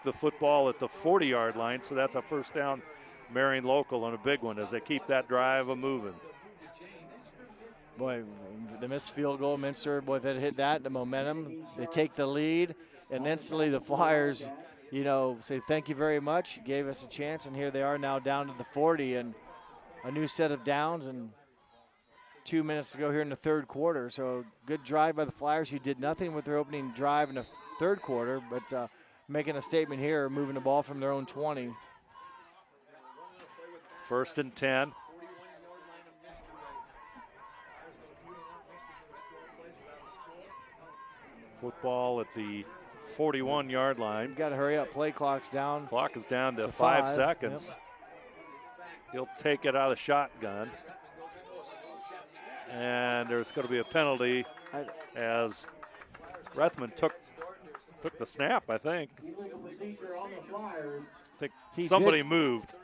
the football at the 40-yard line, so that's a first down Marion Local on a big one as they keep that drive moving. Boy, the missed field goal, Minster, boy, if they hit that, the momentum, they take the lead, and instantly the Flyers, say thank you very much, gave us a chance, and here they are now down to the 40, and a new set of downs, and 2 minutes to go here in the third quarter. So good drive by the Flyers, who did nothing with their opening drive in the third quarter, but making a statement here, moving the ball from their own 20. 1st and 10. Football at the 41-yard line. You've got to hurry up. Play clock's down. Clock is down to 5 seconds. Yep. He'll take it out of the shotgun. And there's going to be a penalty as Rethman took the snap, I think. Somebody moved.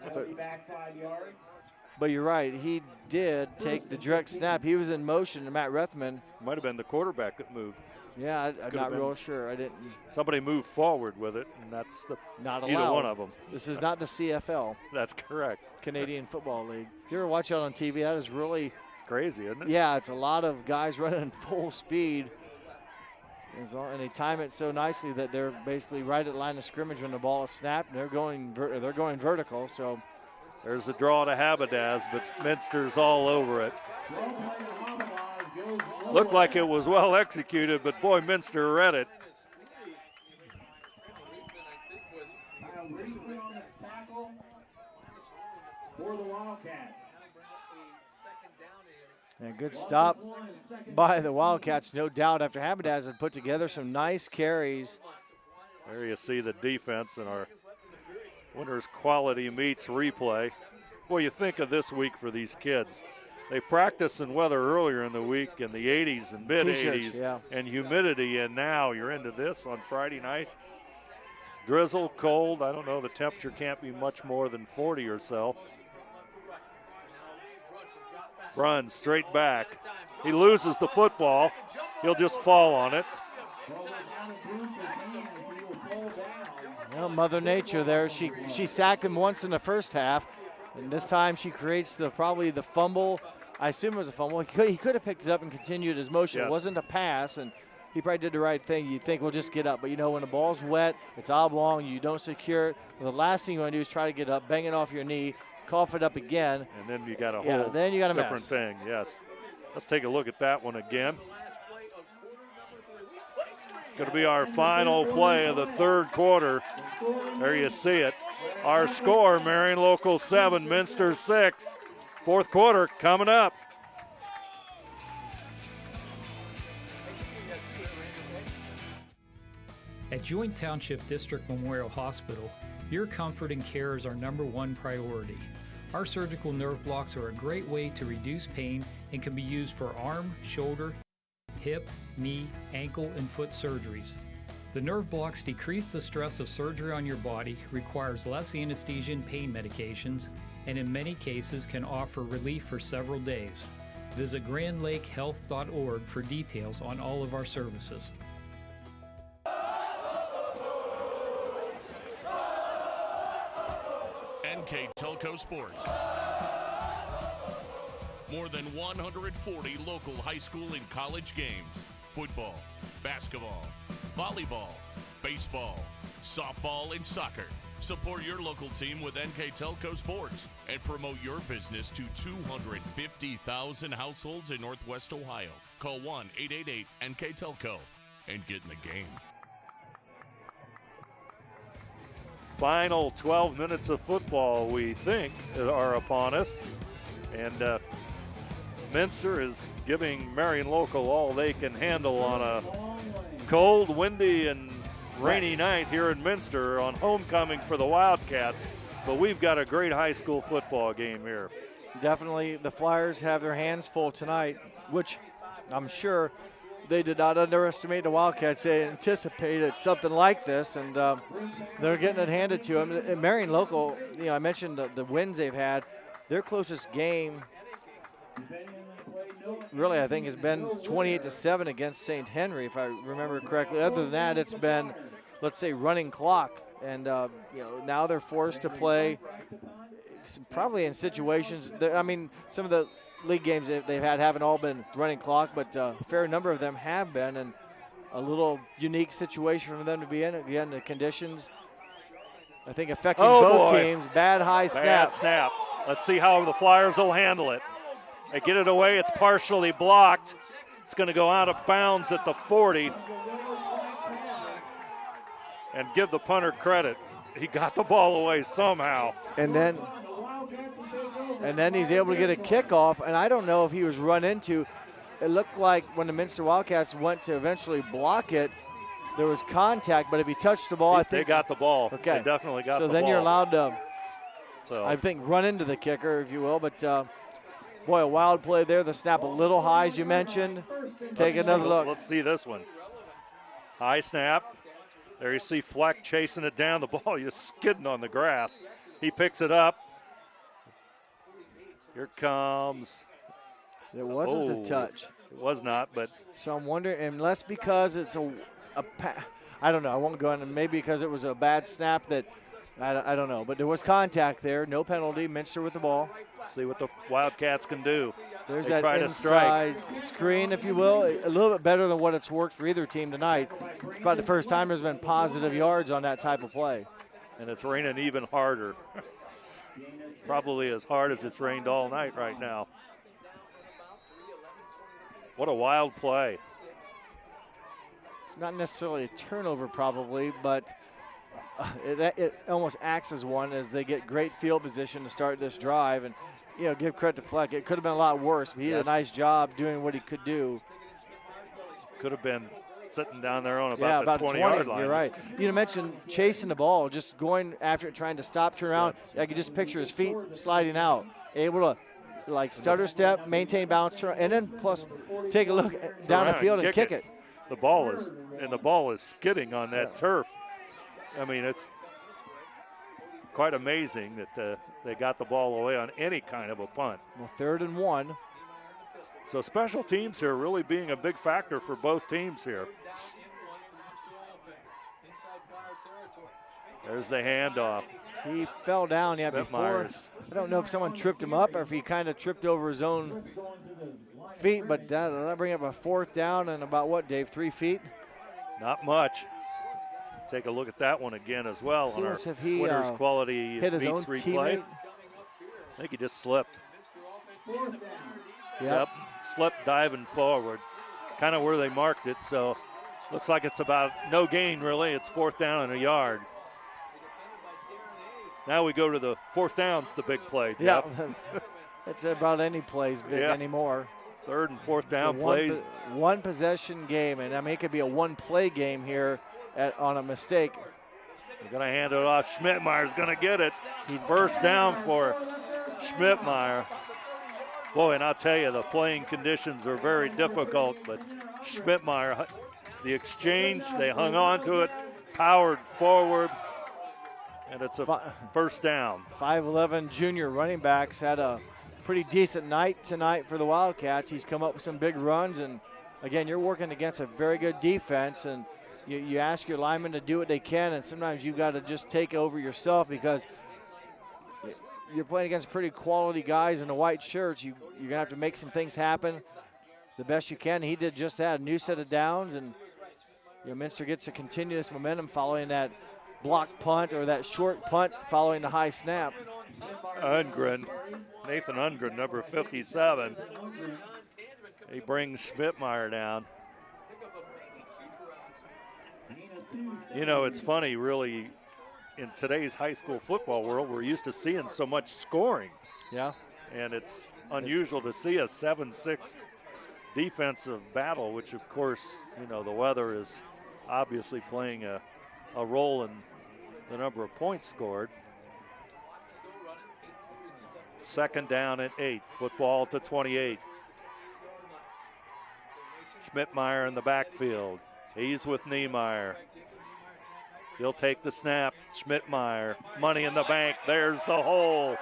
But you're right. He did take the direct snap. He was in motion, and Matt Rethman. Might have been the quarterback that moved. Yeah, I'm not real sure. I didn't. Somebody moved forward with it, and that's not either allowed. one of them. This is not the CFL. That's correct. Canadian Football League. You ever watch it on TV? That is really crazy, isn't it? Yeah, it's a lot of guys running full speed. And they time it so nicely that they're basically right at line of scrimmage when the ball is snapped. They're going vertical. So there's a draw to Haberdaz, but Minster's all over it. Looked like it was well executed, but boy, Minster read it. For the Wildcats. And a good stop by the Wildcats, no doubt, after Haberdaz had put together some nice carries. There you see the defense in our Winners Quality Meets replay. Boy, you think of this week for these kids. They practiced in weather earlier in the week in the 80s and mid-80s and humidity, and now you're into this on Friday night. Drizzle, cold, I don't know, the temperature can't be much more than 40 or so. Runs straight back. He loses the football. He'll just fall on it. Well, Mother Nature there. She sacked him once in the first half, and this time she creates probably the fumble. I assume it was a fumble. He could have picked it up and continued his motion. Yes. It wasn't a pass, and he probably did the right thing. You think, well, just get up. But, you know, when the ball's wet, it's oblong, you don't secure it. Well, the last thing you want to do is try to get up, bang it off your knee, cough it up again. And then you got a whole different thing, yes. Let's take a look at that one again. It's going to be our final play of the third quarter. There you see it. Our score, Marion Local 7, Minster 6. Fourth quarter coming up. At Joint Township District Memorial Hospital, your comfort and care is our #1 priority. Our surgical nerve blocks are a great way to reduce pain and can be used for arm, shoulder, hip, knee, ankle, and foot surgeries. The nerve blocks decrease the stress of surgery on your body, requires less anesthesia and pain medications, and in many cases can offer relief for several days. Visit grandlakehealth.org for details on all of our services. NKTelco Sports. More than 140 local high school and college games. Football, basketball, volleyball, baseball, softball, and soccer. Support your local team with NKTelco Sports and promote your business to 250,000 households in Northwest Ohio. Call 1-888-NKTelco and get in the game. Final 12 minutes of football, we think, are upon us. And Minster is giving Marion Local all they can handle on a cold, windy, and rainy night here in Minster on homecoming for the Wildcats. But we've got a great high school football game here. Definitely the Flyers have their hands full tonight, which I'm sure they did not underestimate the Wildcats. They anticipated something like this, and they're getting it handed to them. And Marion Local, you know, I mentioned the wins they've had. Their closest game, really, I think, has been 28-7 against St. Henry, if I remember correctly. Other than that, it's been, let's say, running clock. And you know, now they're forced to play probably in situations. I mean, some of the league games they've had haven't all been running clock, but a fair number of them have been, and a little unique situation for them to be in. Again, the conditions, I think, affecting both teams. Bad high snap. Bad snap. Let's see how the Flyers will handle it. They get it away. It's partially blocked. It's going to go out of bounds at the 40. And give the punter credit. He got the ball away somehow. And then he's able to get a kickoff, and I don't know if he was run into. It looked like when the Minster Wildcats went to eventually block it, there was contact, but if he touched the ball, I think they got the ball. Okay. They definitely got the ball. So then you're allowed to, I think, run into the kicker, if you will. But, boy, a wild play there. The snap a little high, as you mentioned. Take another look. Let's see this one. High snap. There you see Fleck chasing it down. The ball just skidding on the grass. He picks it up. Here comes. It wasn't a touch. It was not, but. So I'm wondering, unless because it's I don't know. I won't go on. Maybe because it was a bad snap that, I don't know. But there was contact there. No penalty. Minster with the ball. See what the Wildcats can do. There's they that try inside to strike. screen, if you will, a little bit better than what it's worked for either team tonight. It's about the first time there's been positive yards on that type of play. And it's raining even harder. Probably as hard as it's rained all night right now. What a wild play. It's not necessarily a turnover probably, but it almost acts as one as they get great field position to start this drive. And, you know, give credit to Fleck. It could have been a lot worse, but he did a nice job doing what he could do. Could have been sitting down there on about the 20-yard line. You're right. You mentioned chasing the ball, just going after it, trying to stop, turn around. I could just picture his feet sliding out, able to like stutter step, maintain balance, turn, and then plus take a look down the field and kick it. The ball is skidding on that turf. I mean, it's quite amazing that they got the ball away on any kind of a punt. Well, 3rd and 1. So special teams here really being a big factor for both teams here. There's the handoff. He fell down before. I don't know if someone tripped him up or if he kind of tripped over his own feet, but that'll bring up a 4th down and about what, Dave, 3 feet? Not much. Take a look at that one again as well on our Winners Quality hit his Beats own replay. teammate. I think he just slipped. Yep. Slipped diving forward, kind of where they marked it. So looks like it's about no gain really. It's 4th down and a yard. Now we go to the 4th down's the big play, Jeff. Yeah, it's about any plays big anymore. 3rd and 4th down plays. One possession game, and I mean it could be a 1-play game here on a mistake. They're going to hand it off. Schmidtmeyer's going to get it. First down for Schmidtmeyer. Boy, and I'll tell you, the playing conditions are very difficult, but Schmidtmeyer, the exchange, they hung on to it, powered forward, and it's a first down. 5'11" junior running backs had a pretty decent night tonight for the Wildcats. He's come up with some big runs, and again, you're working against a very good defense, and you ask your linemen to do what they can, and sometimes you got to just take over yourself because you're playing against pretty quality guys in the white shirts. You're going to have to make some things happen the best you can. He did just that, a new set of downs, and Minster gets a continuous momentum following that block punt or that short punt following the high snap. Nathan Ungren, number 57. He brings Schmidtmeyer down. You know, it's funny, really, in today's high school football world, we're used to seeing so much scoring. Yeah. And it's unusual to see a 7-6 defensive battle, which, of course, the weather is obviously playing a role in the number of points scored. 2nd down and 8. Football to 28. Schmidtmeyer in the backfield. He's with Niemeyer. He'll take the snap. Schmidtmeyer, money in the bank. There's the hole.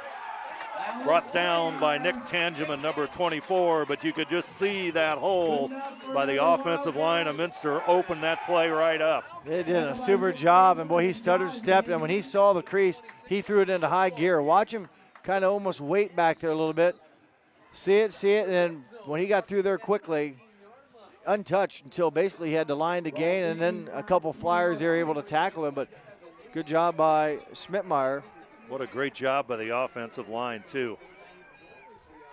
Brought down by Nick Tangeman, number 24, but you could just see that hole by the offensive line of Minster open that play right up. They did a super job, and boy, he stuttered, stepped, and when he saw the crease, he threw it into high gear. Watch him kind of almost wait back there a little bit. See it, and then when he got through there quickly, untouched until basically he had the line to gain, and then a couple flyers there able to tackle him, but good job by Schmidtmeyer. What a great job by the offensive line, too.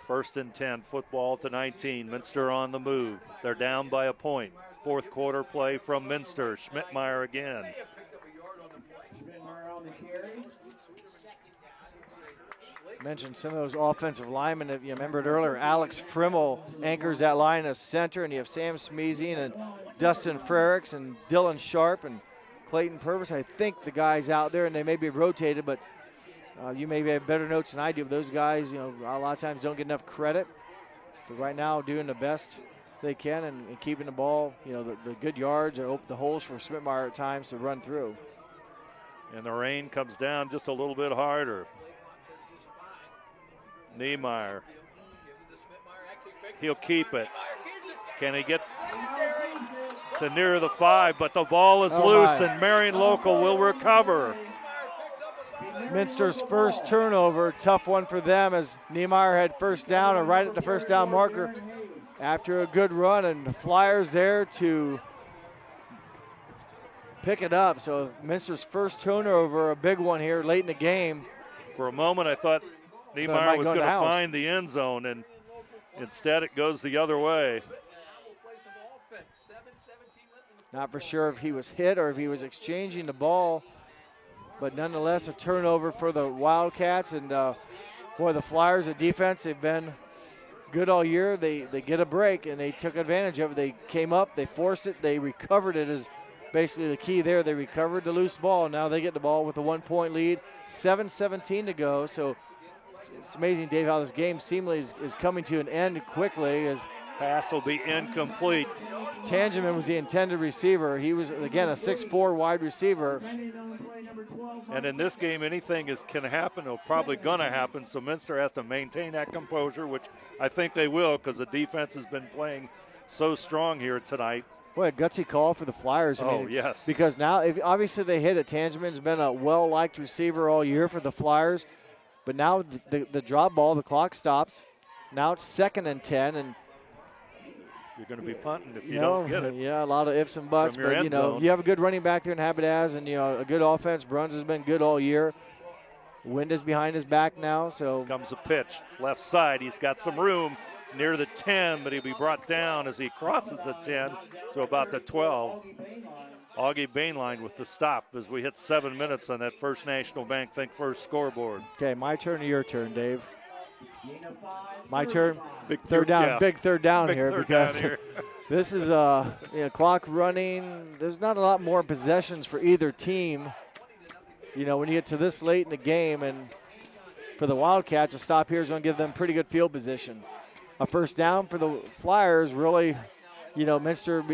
1st and 10, football to 19. Minster on the move. They're down by a point. 4th quarter play from Minster. Schmidtmeyer again. Mentioned some of those offensive linemen. If you remembered earlier, Alex Frimmel anchors that line as center, and you have Sam Smeezing and Dustin Frericks and Dylan Sharp and Clayton Purvis. I think the guys out there, and they may be rotated, but you maybe have better notes than I do. But those guys, a lot of times don't get enough credit. But right now, doing the best they can and keeping the ball, the good yards or open the holes for Schmidtmeyer at times to run through. And the rain comes down just a little bit harder. Niemeyer. He'll keep it. Can he get to near the 5? But the ball is loose, and Marion Local will recover. Minster's first turnover, tough one for them as Niemeyer had first down or right at the first down marker after a good run, and the Flyers there to pick it up. So Minster's first turnover, a big one here late in the game. For a moment, I thought Niemeyer was going to find the end zone, and instead it goes the other way. Not for sure if he was hit or if he was exchanging the ball, but nonetheless a turnover for the Wildcats. And boy, the Flyers, the defense, they've been good all year. They get a break, and they took advantage of it. They came up, they forced it, they recovered it is basically the key there. They recovered the loose ball. Now they get the ball with a 1-point lead, 7:17 to go. So it's amazing, Dave, how this game seemingly is coming to an end quickly. As pass will be incomplete. Tangeman was the intended receiver. He was, again, a 6'4" wide receiver. And in this game, anything can happen, or probably going to happen, so Minster has to maintain that composure, which I think they will because the defense has been playing so strong here tonight. Boy, a gutsy call for the Flyers. I mean, yes. Because now, obviously they hit it. Tangeman's been a well-liked receiver all year for the Flyers, but now the drop ball, the clock stops. Now it's 2nd and 10, and you're going to be punting if you don't get it. Yeah, a lot of ifs and buts, but you have a good running back there in Habitaz, and a good offense. Bruns has been good all year. Wind is behind his back now, so comes a pitch left side. He's got some room near the 10, but he'll be brought down as he crosses the 10 to about the 12. Augie Bainline with the stop as we hit 7 minutes on that First National Bank Think First scoreboard. Okay, my turn or your turn, Dave? My turn. Big third down. Yeah. Big third down Big here third because down here. this is clock running. There's not a lot more possessions for either team. When you get to this late in the game, and for the Wildcats, a stop here is going to give them pretty good field position. A first down for the Flyers really, Minster.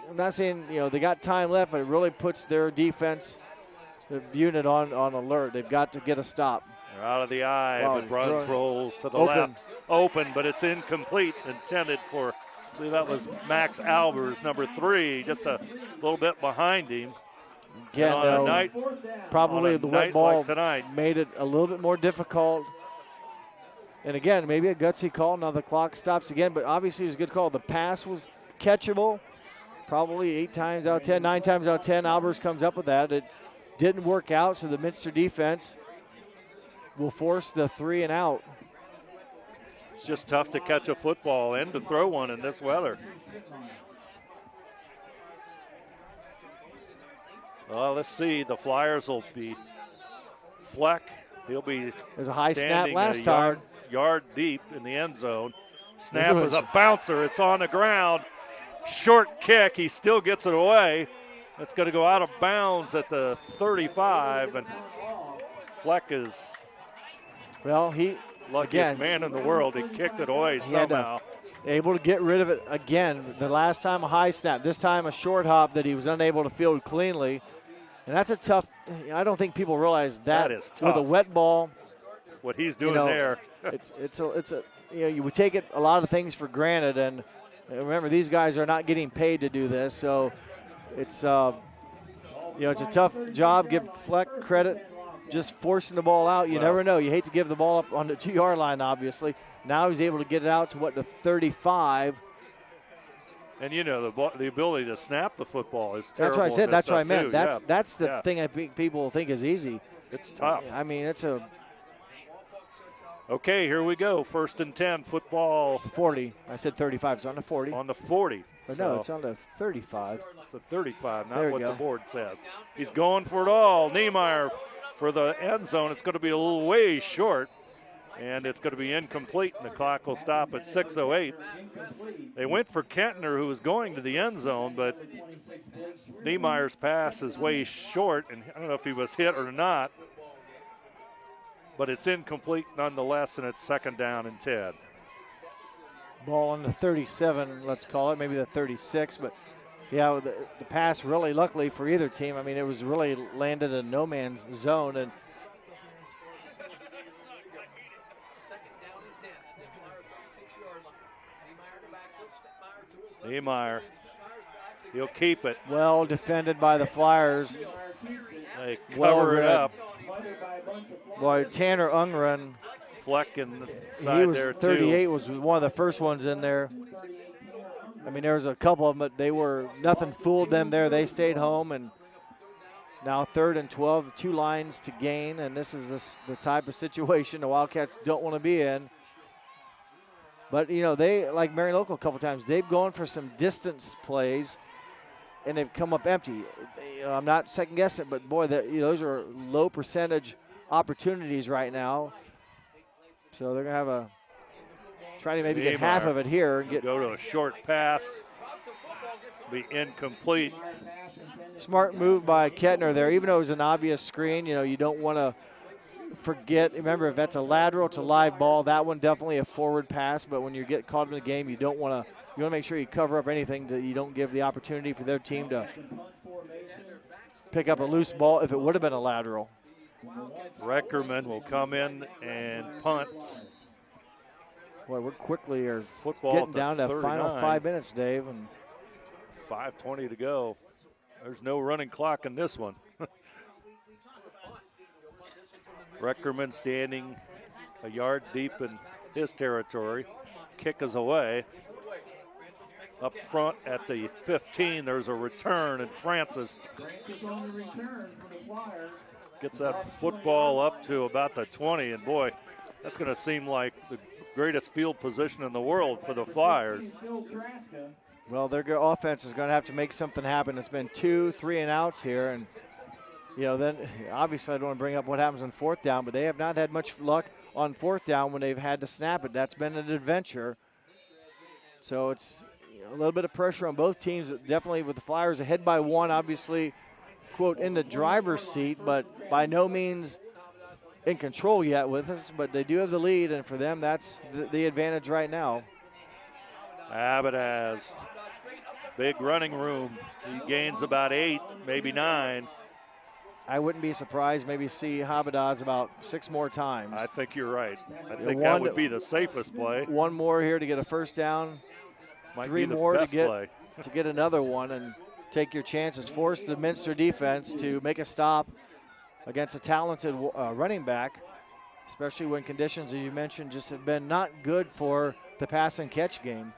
I'm not saying they got time left, but it really puts their defense unit on alert. They've got to get a stop. They're out of the eye, but Bruns rolls to the left. Open, but it's incomplete. Intended for, I believe that was Max Albers, number 3, just a little bit behind him. Again, probably the wet ball like tonight made it a little bit more difficult. And again, maybe a gutsy call. Now the clock stops again, but obviously it was a good call. The pass was catchable. Probably 9 times out of 10, Albers comes up with that. It didn't work out, so the Minster defense will force the 3 and out. It's just tough to catch a football and to throw one in this weather. Well, let's see. The Flyers will be Fleck. He'll be There's a high snap last time. Yard deep in the end zone. Snap is a bouncer. It's on the ground. Short kick. He still gets it away. It's going to go out of bounds at the 35, and Fleck is luckiest man in the world. He kicked it away somehow. Able to get rid of it again. The last time a high snap. This time a short hop that he was unable to field cleanly. And that's a tough. I don't think people realize that is tough. With a wet ball. What he's doing there. it's a you would take a lot of things for granted, and remember these guys are not getting paid to do this, so it's it's a tough job. Give Fleck credit, just forcing the ball out. You never know. You hate to give the ball up on the 2-yard line, obviously. Now he's able to get it out to the 35. And the ability to snap the football is terrible. That's what I said. That's what I meant. Too. That's the thing I think people think is easy. It's tough. I mean, it's a. Okay, here we go. 1st and 10, football. 40. I said 35. It's on the 40. On the 40. But no, it's on the 35. It's the 35, not what the board says. He's going for it all. Niemeyer for the end zone. It's going to be a little way short, and it's going to be incomplete, and the clock will stop at 6:08. They went for Kentner, who was going to the end zone, but Niemeyer's pass is way short, and I don't know if he was hit or not. But it's incomplete nonetheless, and it's 2nd down and 10. Ball on the 37, let's call it, maybe the 36. But, yeah, the pass really, luckily for either team, I mean, it was really landed in no man's zone. And Niemeyer, he'll keep it. Well defended by the Flyers. They cover it up. Boy, Tanner Ungren. Fleck inside he was there, 38 too. was one of the first ones in there. I mean, there was a couple of them, but nothing fooled them there. They stayed home, and now 3rd and 12, 2 lines to gain, and this is the type of situation the Wildcats don't want to be in. But, they, like Marion Local a couple times, they've gone for some distance plays, and they've come up empty. I'm not second-guessing, but, boy, those are low percentage opportunities right now. So they're going to try to maybe get half of it here. And go to a short pass, be incomplete. Smart move by Kettner there. Even though it was an obvious screen, you don't want to forget. Remember, if that's a lateral to live ball, that one definitely a forward pass. But when you get caught in the game, you want to make sure you cover up anything that you don't give the opportunity for their team to pick up a loose ball if it would have been a lateral. Reckerman will come in and punt. Boy, we're quickly football getting down to the final 5 minutes, Dave. And 5:20 to go. There's no running clock in this one. Reckerman standing a yard deep in his territory. Kick is away. Up front at the 15, there's a return, and Francis gets that football up to about the 20, and boy, that's going to seem like the greatest field position in the world for the Flyers. Well, their offense is going to have to make something happen. It's been 2 3-and-outs here, and then obviously I don't want to bring up what happens on 4th down, but they have not had much luck on 4th down when they've had to snap it. That's been an adventure. So it's a little bit of pressure on both teams, definitely with the Flyers ahead by 1, obviously, quote, in the driver's seat, but by no means in control yet with us, but they do have the lead, and for them, that's the advantage right now. Abadaz, big running room. He gains about 8, maybe 9. I wouldn't be surprised maybe see Habadaz about 6 more times. I think you're right. I think that would be the safest play. 1 more here to get a first down. Might 3 be the more best to play. to get another one and take your chances. Force the Minster defense to make a stop against a talented running back, especially when conditions, as you mentioned, just have been not good for the pass and catch game.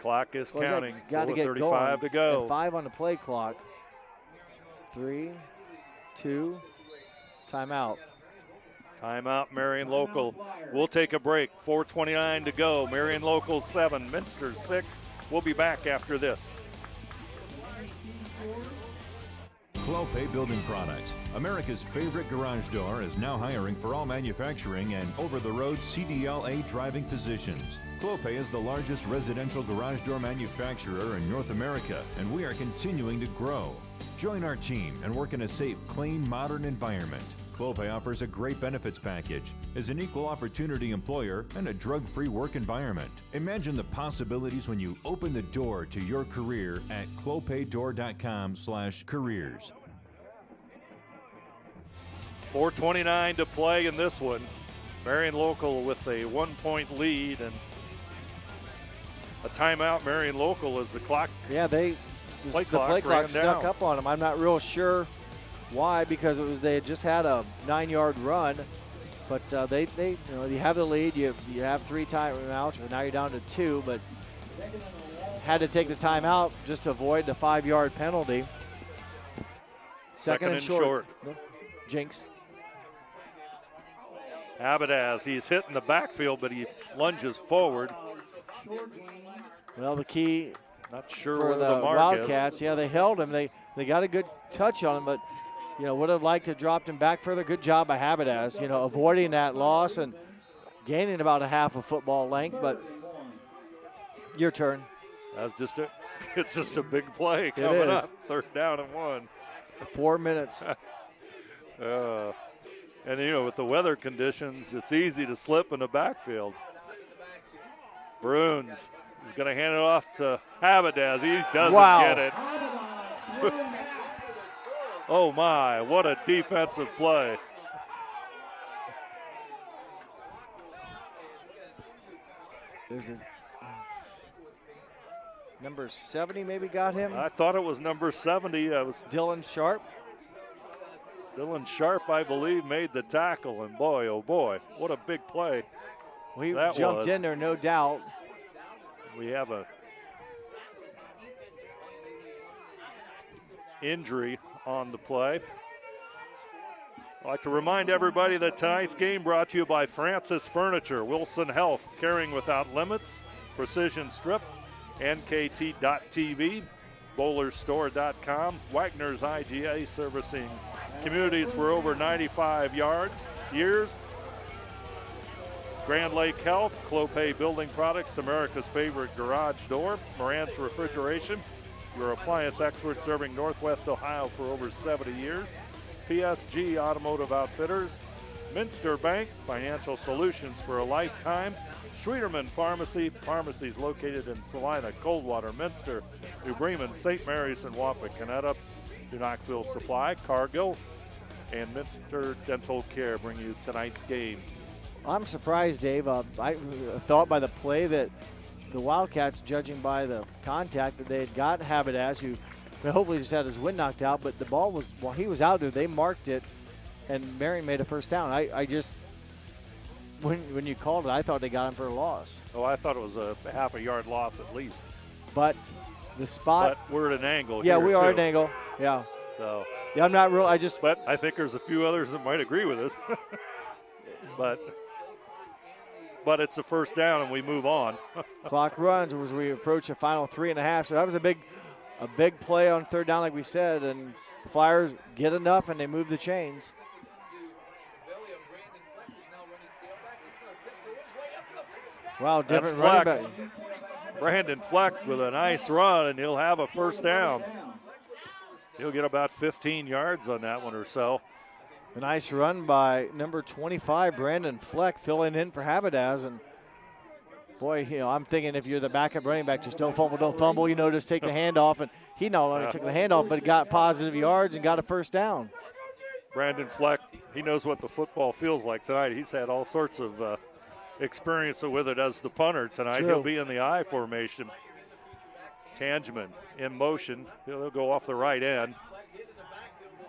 Clock is counting. Got to get 35 going. to go. And 5 on the play clock. 3, 2, timeout. Timeout, Marion Local. We'll take a break. 4:29 to go. Marion Local 7, Minster 6. We'll be back after this. Clopay Building Products, America's favorite garage door, is now hiring for all manufacturing and over-the-road CDLA driving positions. Clopay is the largest residential garage door manufacturer in North America, and we are continuing to grow. Join our team and work in a safe, clean, modern environment. Clopay offers a great benefits package, is an equal opportunity employer, and a drug-free work environment. Imagine the possibilities when you open the door to your career at clopaydoor.com/careers. 4:29 to play in this one. Marion Local with a 1-point lead and a timeout. Marion Local as the clock. Yeah, the play clock snuck up on them. I'm not real sure why, because they had just had a 9-yard run, but you have the lead. You have 3 timeouts, but now you're down to 2. But had to take the timeout just to avoid the 5-yard penalty. Second and short. Jinx. Abadaz, he's hitting the backfield, but he lunges forward. Well, the key not sure for where the mark Wildcats, is. Yeah, they held him. They got a good touch on him, but would have liked to dropped him back further. Good job by Habadaz, avoiding that loss and gaining about a half a football length. But your turn. It's just a big play coming up. 3rd down and 1. 4 minutes. And with the weather conditions, it's easy to slip in the backfield. Bruns is going to hand it off to Habadaz. He doesn't get it. Oh my, what a defensive play. Is it number 70 maybe got him? I thought it was number 70. That was Dylan Sharp. Dylan Sharp, I believe, made the tackle, and boy, oh boy, what a big play. We that jumped was. in there, no doubt. We have a injury on the play. I'd like to remind everybody that tonight's game brought to you by Francis Furniture, Wilson Health, Caring Without Limits, Precision Strip, NKT.TV, BowlerStore.com, Wagner's IGA, servicing communities for over 95 years. Grand Lake Health, Clopay Building Products, America's favorite garage door, Marantz Refrigeration, your appliance expert serving Northwest Ohio for over 70 years. PSG Automotive Outfitters, Minster Bank, financial solutions for a lifetime. Schwieterman Pharmacy, pharmacies located in Salina, Coldwater, Minster, New Bremen, St. Mary's, and Wapakoneta. New Knoxville Supply, Cargill, and Minster Dental Care bring you tonight's game. I'm surprised, Dave. I thought by the play that the Wildcats, judging by the contact that they had got Habadaz, who hopefully just had his wind knocked out, but the ball was, while he was out there, they marked it, and Marion made a first down. I just, when you called it, I thought they got him for a loss. Oh, I thought it was a half a yard loss at least. But the spot. But we're at an angle yeah, here, we are too. at an angle. Yeah. So. Yeah, I'm not real. But I think there's a few others that might agree with us. But it's a first down and we move on. Clock runs as we approach the final 3.5. So that was a big play on third down, like we said, and the Flyers get enough and they move the chains. Wow, different running back. Brandon Fleck with a nice run, and he'll have a first down. He'll get about 15 yards on that one or so. A nice run by number 25, Brandon Fleck, filling in for Habadaz. And boy, I'm thinking if you're the backup running back, just don't fumble, just take the handoff. And he not only took the handoff, but got positive yards and got a first down. Brandon Fleck, he knows what the football feels like tonight. He's had all sorts of experience with it as the punter tonight. True. He'll be in the I formation. Tangeman in motion. He'll go off the right end.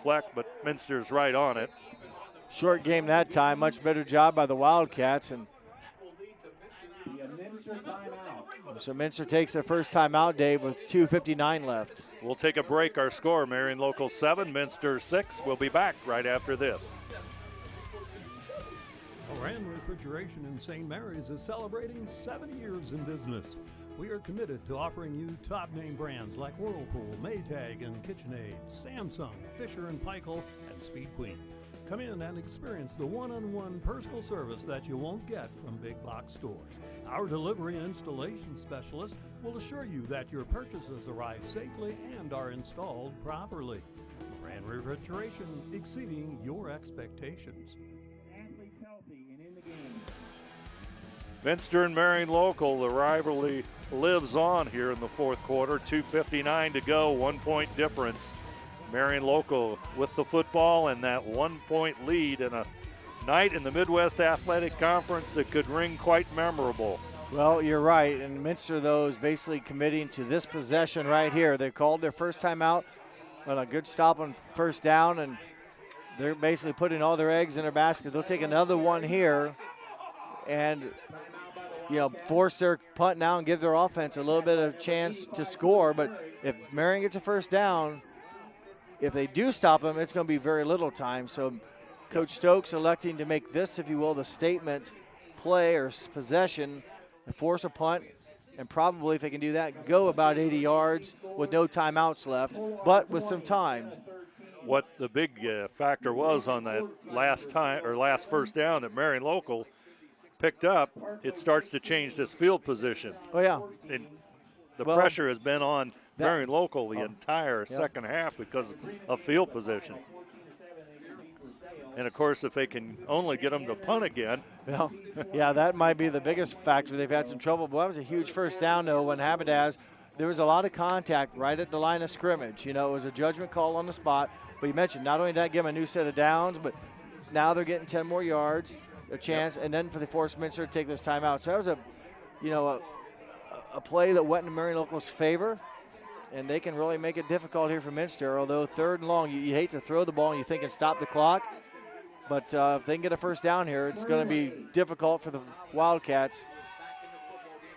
Fleck, but Minster's right on it. Short game that time. Much better job by the Wildcats. And so Minster takes their first time out, Dave, with 2:59 left. We'll take a break. Our score, Marion Local 7, Minster 6. We'll be back right after this. Moran Refrigeration in St. Mary's is celebrating 70 years in business. We are committed to offering you top-name brands like Whirlpool, Maytag, and KitchenAid, Samsung, Fisher & Paykel, and Speed Queen. Come in and experience the one-on-one personal service that you won't get from big box stores. Our delivery and installation specialist will assure you that your purchases arrive safely and are installed properly. Moran Refrigeration, exceeding your expectations. Minster and Marion Local, the rivalry lives on here in the fourth quarter. 2:59 to go, 1 point difference. Marion Local with the football and that 1 point lead in a night in the Midwest Athletic Conference that could ring quite memorable. Well, you're right, and Minster, though, is basically committing to this possession right here. They called their first time out on a good stop on first down, and they're basically putting all their eggs in their basket. They'll take another one here and force their punt now and give their offense a little bit of chance to score. But if Marion gets a first down, if they do stop them, it's going to be very little time. So Coach Stokes electing to make this, if you will, the statement play or possession, and force a punt, and probably, if they can do that, go about 80 yards with no timeouts left, but with some time. What the big factor was on that last first down that Marion Local picked up, it starts to change this field position. Oh, yeah. And the pressure has been on Marion Local the entire second half because of field position. And, of course, if they can only get them to punt again. Well, yeah, that might be the biggest factor. They've had some trouble. But that was a huge first down, though, when Habadaz, there was a lot of contact right at the line of scrimmage. It was a judgment call on the spot. But you mentioned not only did that give them a new set of downs, but now they're getting 10 more yards. A chance, and then for the forced Minster to take those timeouts. So that was a play that went in Marion Local's favor, and they can really make it difficult here for Minster. Although 3rd and long, you hate to throw the ball and you think and stop the clock. But if they can get a first down here, it's going to be difficult for the Wildcats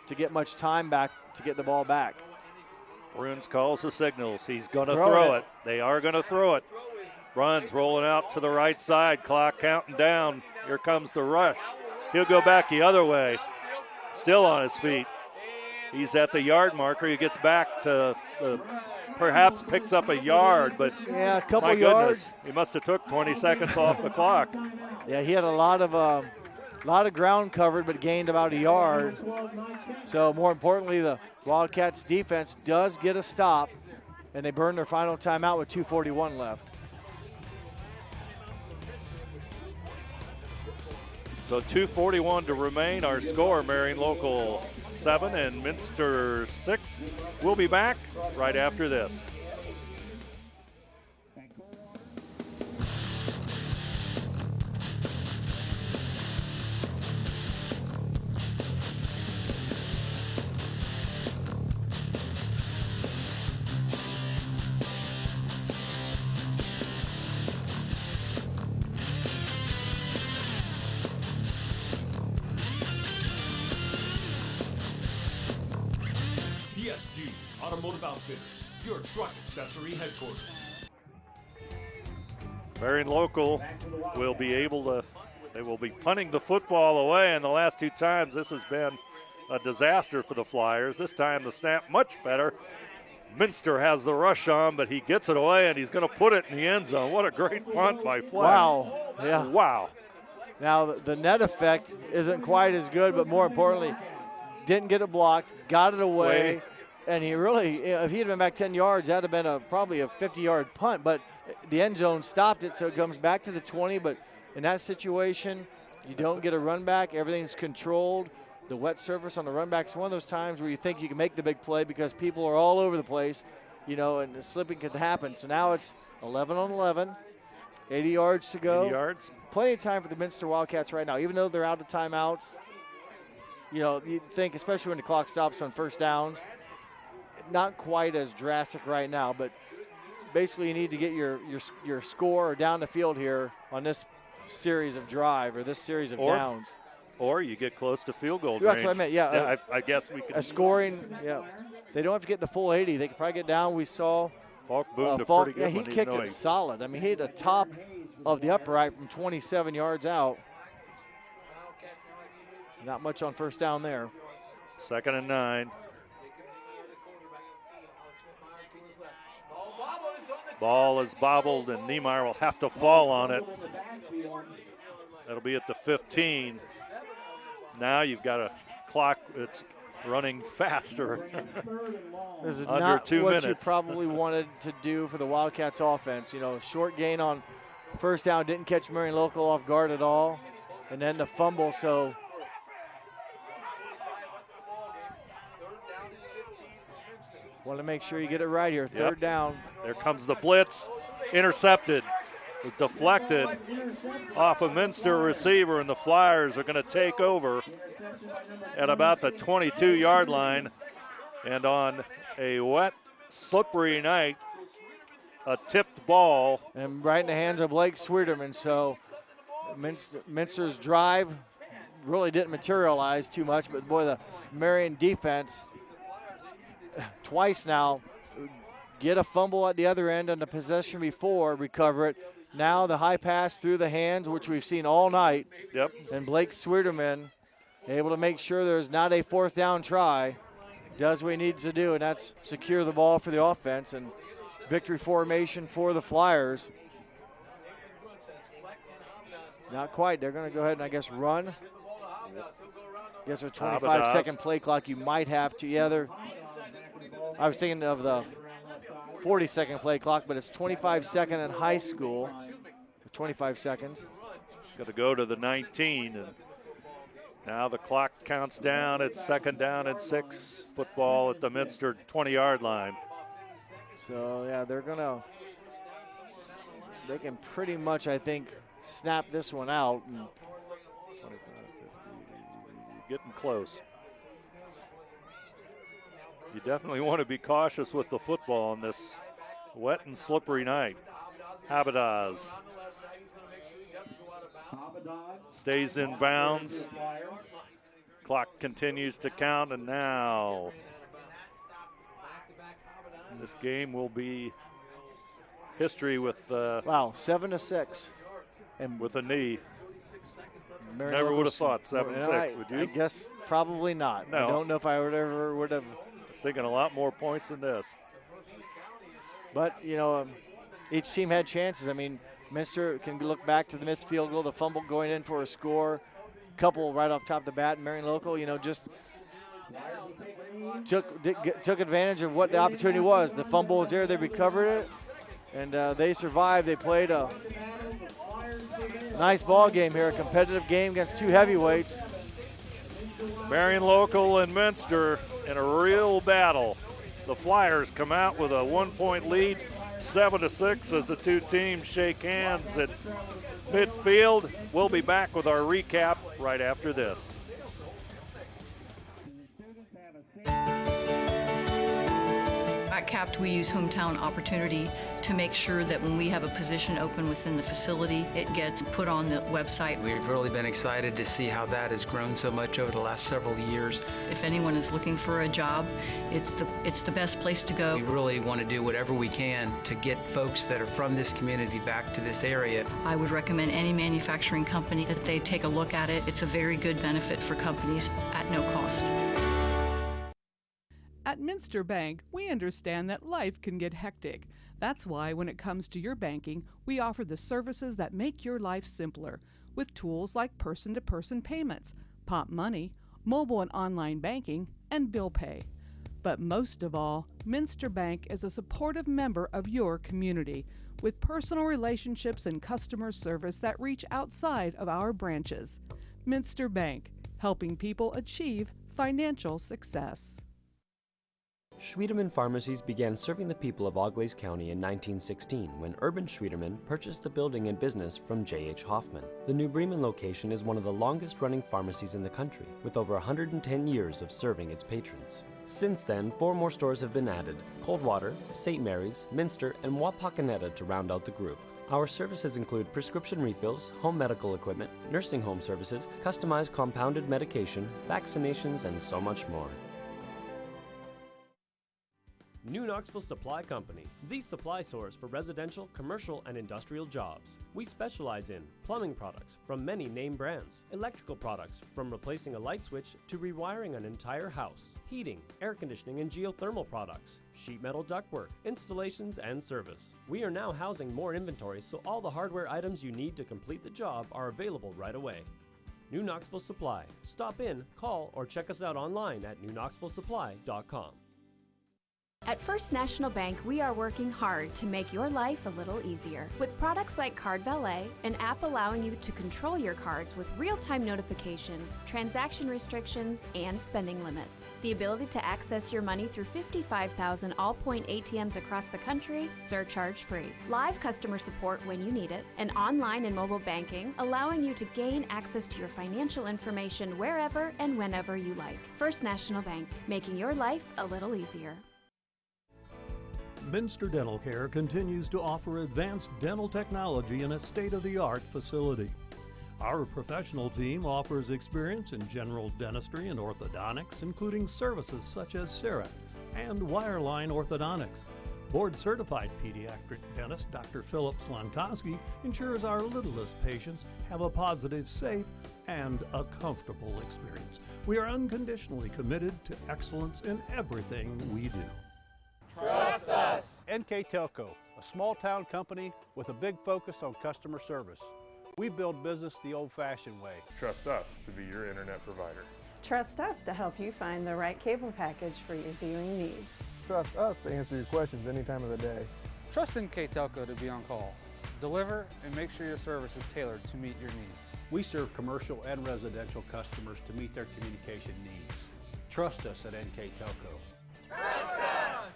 to get much time back to get the ball back. Bruns calls the signals. He's going to throw it. They are going to throw it. Runs rolling out to the right side. Clock counting down. Here comes the rush. He'll go back the other way. Still on his feet. He's at the yard marker. He gets back to perhaps picks up a yard, but yeah, a couple my yards. Goodness, he must have took 20 seconds off the clock. Yeah, he had a lot of ground covered, but gained about a yard. So more importantly, the Wildcats defense does get a stop, and they burn their final timeout with 2:41 left. So 2:41 to remain. Our score, Marion Local 7 and Minster 6. We'll be back right after this. PSG Automotive Outfitters, your truck accessory headquarters. Marion Local will be able to, they will be punting the football away, and the last 2 times this has been a disaster for the Flyers. This time the snap much better. Minster has the rush on, but he gets it away, and he's going to put it in the end zone. What a great punt by Flair. Wow. Yeah. Wow. Now, the net effect isn't quite as good, but more importantly, didn't get it blocked, got it away, and he really, if he had been back 10 yards, that would have been probably a 50-yard punt, but the end zone stopped it, so it comes back to the 20, but in that situation, you don't get a run back. Everything's controlled. The wet surface on the run back is one of those times where you think you can make the big play because people are all over the place, you know, and the slipping could happen. So now it's 11 on 11, 80 yards to go. 80 yards. Plenty of time for the Minster Wildcats right now, even though they're out of timeouts. You know, you think, especially when the clock stops on first downs, not quite as drastic right now, but basically you need to get your score down the field here on this series of drive or this series of downs. Or you get close to field goal range. That's what I meant, yeah. I guess we could. A scoring, yeah. They don't have to get the full 80. They can probably get down. We saw Falk boomed a Falk, pretty good he kicked it solid. I mean, he hit the top of the upright from 27 yards out. Not much on first down there. 2nd and 9. Ball is bobbled, and Niemeyer will have to fall on it. That'll be at the 15. Now you've got a clock that's running faster. This is under not 2 what minutes. you probably wanted to do for the Wildcats offense. You know, short gain on first down, didn't catch Marion Local off guard at all, and then the fumble. So want to make sure you get it right here. Third down. There comes the blitz, intercepted. It was deflected off a Minster receiver, and the Flyers are going to take over at about the 22-yard line. And on a wet, slippery night, a tipped ball. And right in the hands of Blake Sweeterman. So Minster's drive really didn't materialize too much, but boy, the Marion defense twice now get a fumble at the other end on the possession before, recover it. Now the high pass through the hands, which we've seen all night. Yep. And Blake Sweeterman able to make sure there's not a 4th down try. Does what he needs to do, and that's secure the ball for the offense. And victory formation for the Flyers. Not quite. They're going to go ahead and, I guess, run. I guess a 25-second play clock you might have to. Yeah, I was thinking of the 40-second play clock, but it's 25-second in high school. 25 seconds. He's going to go to the 19, and now the clock counts down. It's 2nd down and 6. Football at the Minster 20-yard line. So, yeah, they can pretty much, I think, snap this one out. And 25, 50, getting close. You definitely want to be cautious with the football on this wet and slippery night. Habadaz stays in bounds. Clock continues to count, and now this game will be history with wow, 7-6, and with a knee. Marion Never would have Locals- thought 7-6, would you? I guess probably not. No. I don't know if I would have. I was thinking a lot more points than this. But, you know, each team had chances. I mean, Minster can look back to the missed field goal, the fumble going in for a score, couple right off top of the bat. Marion Local, you know, just took advantage of what the opportunity was. The fumble was there, they recovered it, and they survived. They played a nice ball game here, a competitive game against two heavyweights. Marion Local and Minster in a real battle. The Flyers come out with a 1-point lead, 7-6 as the two teams shake hands at midfield. We'll be back with our recap right after this. At CAPT, we use hometown opportunity to make sure that when we have a position open within the facility, it gets put on the website. We've really been excited to see how that has grown so much over the last several years. If anyone is looking for a job, it's the best place to go. We really want to do whatever we can to get folks that are from this community back to this area. I would recommend any manufacturing company that they take a look at it. It's a very good benefit for companies at no cost. At Minster Bank, we understand that life can get hectic. That's why when it comes to your banking, we offer the services that make your life simpler with tools like person-to-person payments, Pop Money, mobile and online banking, and bill pay. But most of all, Minster Bank is a supportive member of your community with personal relationships and customer service that reach outside of our branches. Minster Bank, helping people achieve financial success. Schwiedemann Pharmacies began serving the people of Auglaize County in 1916 when Urban Schwiedemann purchased the building and business from J.H. Hoffman. The New Bremen location is one of the longest-running pharmacies in the country, with over 110 years of serving its patrons. Since then, 4 more stores have been added: Coldwater, St. Mary's, Minster, and Wapakoneta to round out the group. Our services include prescription refills, home medical equipment, nursing home services, customized compounded medication, vaccinations, and so much more. New Knoxville Supply Company, the supply source for residential, commercial, and industrial jobs. We specialize in plumbing products from many name brands, electrical products from replacing a light switch to rewiring an entire house, heating, air conditioning, and geothermal products, sheet metal ductwork, installations, and service. We are now housing more inventory, so all the hardware items you need to complete the job are available right away. New Knoxville Supply. Stop in, call, or check us out online at newknoxvillesupply.com. At First National Bank, we are working hard to make your life a little easier. With products like Card Valet, an app allowing you to control your cards with real-time notifications, transaction restrictions, and spending limits. The ability to access your money through 55,000 all-point ATMs across the country, surcharge-free. Live customer support when you need it. And online and mobile banking, allowing you to gain access to your financial information wherever and whenever you like. First National Bank, making your life a little easier. Minster Dental Care continues to offer advanced dental technology in a state-of-the-art facility. Our professional team offers experience in general dentistry and orthodontics, including services such as CERA and wireline orthodontics. Board-certified pediatric dentist Dr. Philip Slankowski ensures our littlest patients have a positive, safe, and a comfortable experience. We are unconditionally committed to excellence in everything we do. Trust us! NKTelco, a small-town company with a big focus on customer service. We build business the old-fashioned way. Trust us to be your internet provider. Trust us to help you find the right cable package for your viewing needs. Trust us to answer your questions any time of the day. Trust NKTelco to be on call. Deliver and make sure your service is tailored to meet your needs. We serve commercial and residential customers to meet their communication needs. Trust us at NKTelco. Trust us!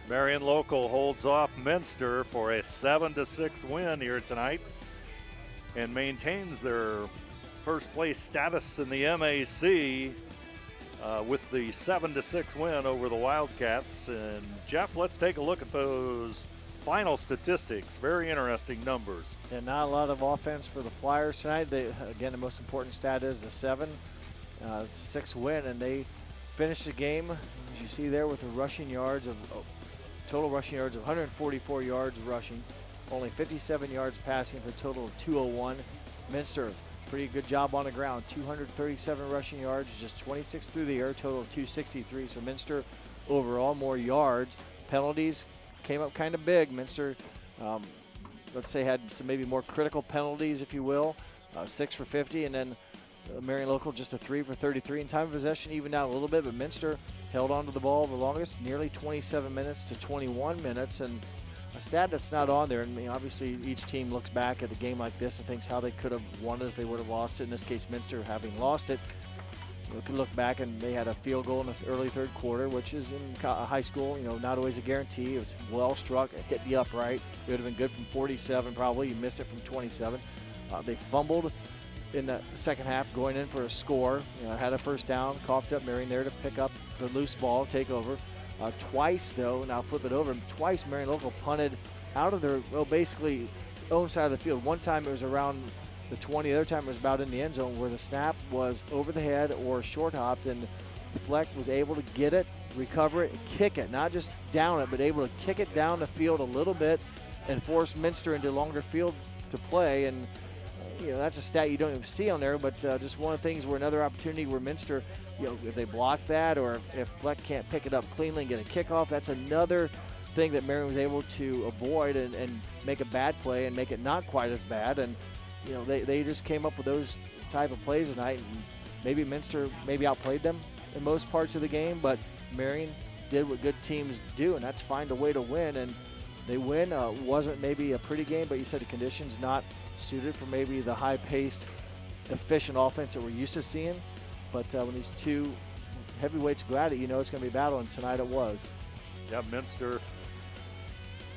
Marion Local holds off Minster for a 7-6 win here tonight and maintains their first place status in the MAC with the 7-6 win over the Wildcats. And Jeff, let's take a look at those final statistics. Very interesting numbers. And not a lot of offense for the Flyers tonight. Again, the most important stat is the 7. It's a 6 win, and they finished the game, as you see there, with a rushing yards of total rushing yards of 144 yards rushing, only 57 yards passing for a total of 201. Minster, pretty good job on the ground, 237 rushing yards, just 26 through the air, total of 263. So Minster overall more yards. Penalties came up kind of big. Minster, let's say, had some maybe more critical penalties, if you will, 6 for 50, and then Marion Local just a 3 for 33. And time of possession evened out a little bit, but Minster held on to the ball the longest, nearly 27 minutes to 21 minutes. And a stat that's not on there, and obviously each team looks back at a game like this and thinks how they could have won it if they would have lost it. In this case, Minster, having lost it, we can look back and they had a field goal in the early third quarter, which is in high school, not always a guarantee. It was well struck, it hit the upright. It would have been good from 47 probably. You missed it from 27. They fumbled in the second half, going in for a score. Had a first down, coughed up Marion there to pick up the loose ball, take over. Twice, though, now flip it over, twice Marion Local punted out of their, basically own side of the field. One time it was around the 20, the other time it was about in the end zone where the snap was over the head or short hopped, and Fleck was able to get it, recover it, and kick it, not just down it, but able to kick it down the field a little bit and force Minster into longer field to play. And that's a stat you don't even see on there, but just one of the things where another opportunity where Minster, if they block that or if Fleck can't pick it up cleanly and get a kickoff, that's another thing that Marion was able to avoid and make a bad play and make it not quite as bad. And, they just came up with those type of plays tonight. And maybe Minster outplayed them in most parts of the game, but Marion did what good teams do, and that's find a way to win. And they win. Wasn't maybe a pretty game, but you said the conditions not suited for maybe the high-paced, efficient offense that we're used to seeing. But when these two heavyweights go at it, it's going to be a battle, and tonight it was. Yeah, Minster,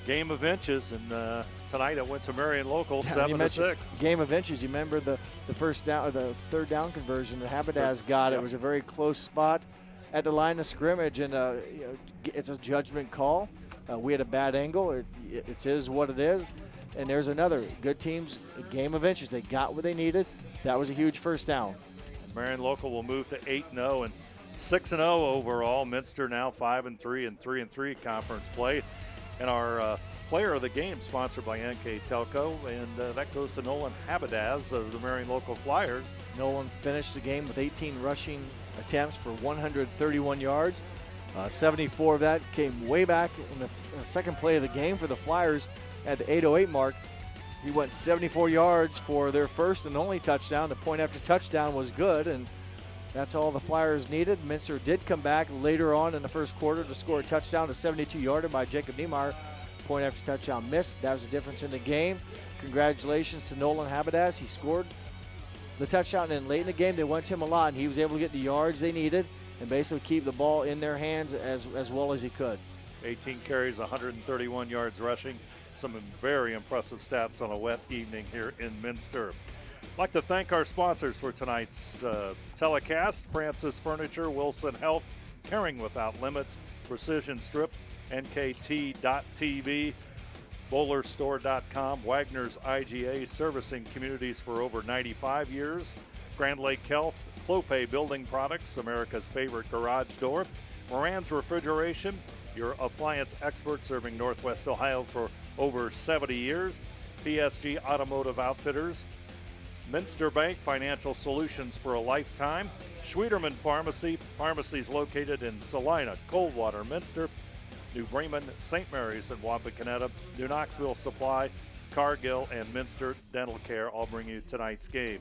game of inches, and tonight it went to Marion Local, 7-6. Game of inches. You remember the first down or the third down conversion that Habadaz got? It was a very close spot at the line of scrimmage, and it's a judgment call. We had a bad angle. It is what it is. And there's another good teams, a game of inches. They got what they needed. That was a huge first down. Marion Local will move to 8-0 and 6-0 overall. Minster now 5-3 and 3-3 conference play. And our player of the game, sponsored by NKTelco, and that goes to Nolan Habadaz of the Marion Local Flyers. Nolan finished the game with 18 rushing attempts for 131 yards. 74 of that came way back in the second play of the game for the Flyers. At the 8:08 mark, he went 74 yards for their first and only touchdown. The point after touchdown was good, and that's all the Flyers needed. Minster did come back later on in the first quarter to score a touchdown, a 72-yarder by Jacob Niemeyer. Point after touchdown missed. That was the difference in the game. Congratulations to Nolan Habadaz. He scored the touchdown, and late in the game they went to him a lot, and he was able to get the yards they needed and basically keep the ball in their hands as well as he could. 18 carries, 131 yards rushing. Some very impressive stats on a wet evening here in Minster. I'd like to thank our sponsors for tonight's telecast: Francis Furniture, Wilson Health, Caring Without Limits, Precision Strip, NKT.TV, BowlerStore.com, Wagner's IGA, servicing communities for over 95 years, Grand Lake Health, Clopay Building Products, America's favorite garage door, Moran's Refrigeration, your appliance expert serving Northwest Ohio for over 70 years, PSG Automotive Outfitters, Minster Bank, financial solutions for a lifetime, Schwieterman Pharmacy, pharmacies located in Salina, Coldwater, Minster, New Bremen, St. Mary's, and Wapakoneta, New Knoxville Supply, Cargill, and Minster Dental Care all bring you tonight's game.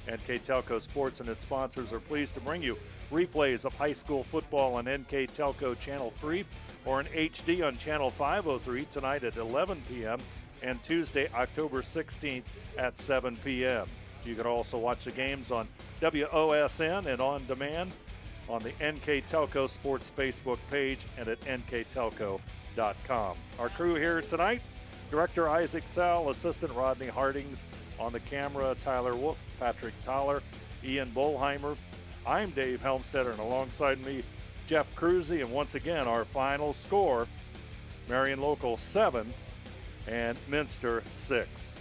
NKTelco Sports and its sponsors are pleased to bring you replays of high school football on NKTelco Channel 3 or in HD on Channel 503 tonight at 11 p.m. and Tuesday, October 16th at 7 p.m. You can also watch the games on WOSN and on demand on the NKTelco Sports Facebook page and at nktelco.com. Our crew here tonight, Director Isaac Sell, Assistant Rodney Hardings, On the camera, Tyler Wolf, Patrick Toller, Ian Bolheimer. I'm Dave Helmstetter, and alongside me, Jeff Cruzy. And once again, our final score, Marion Local 7 and Minster 6.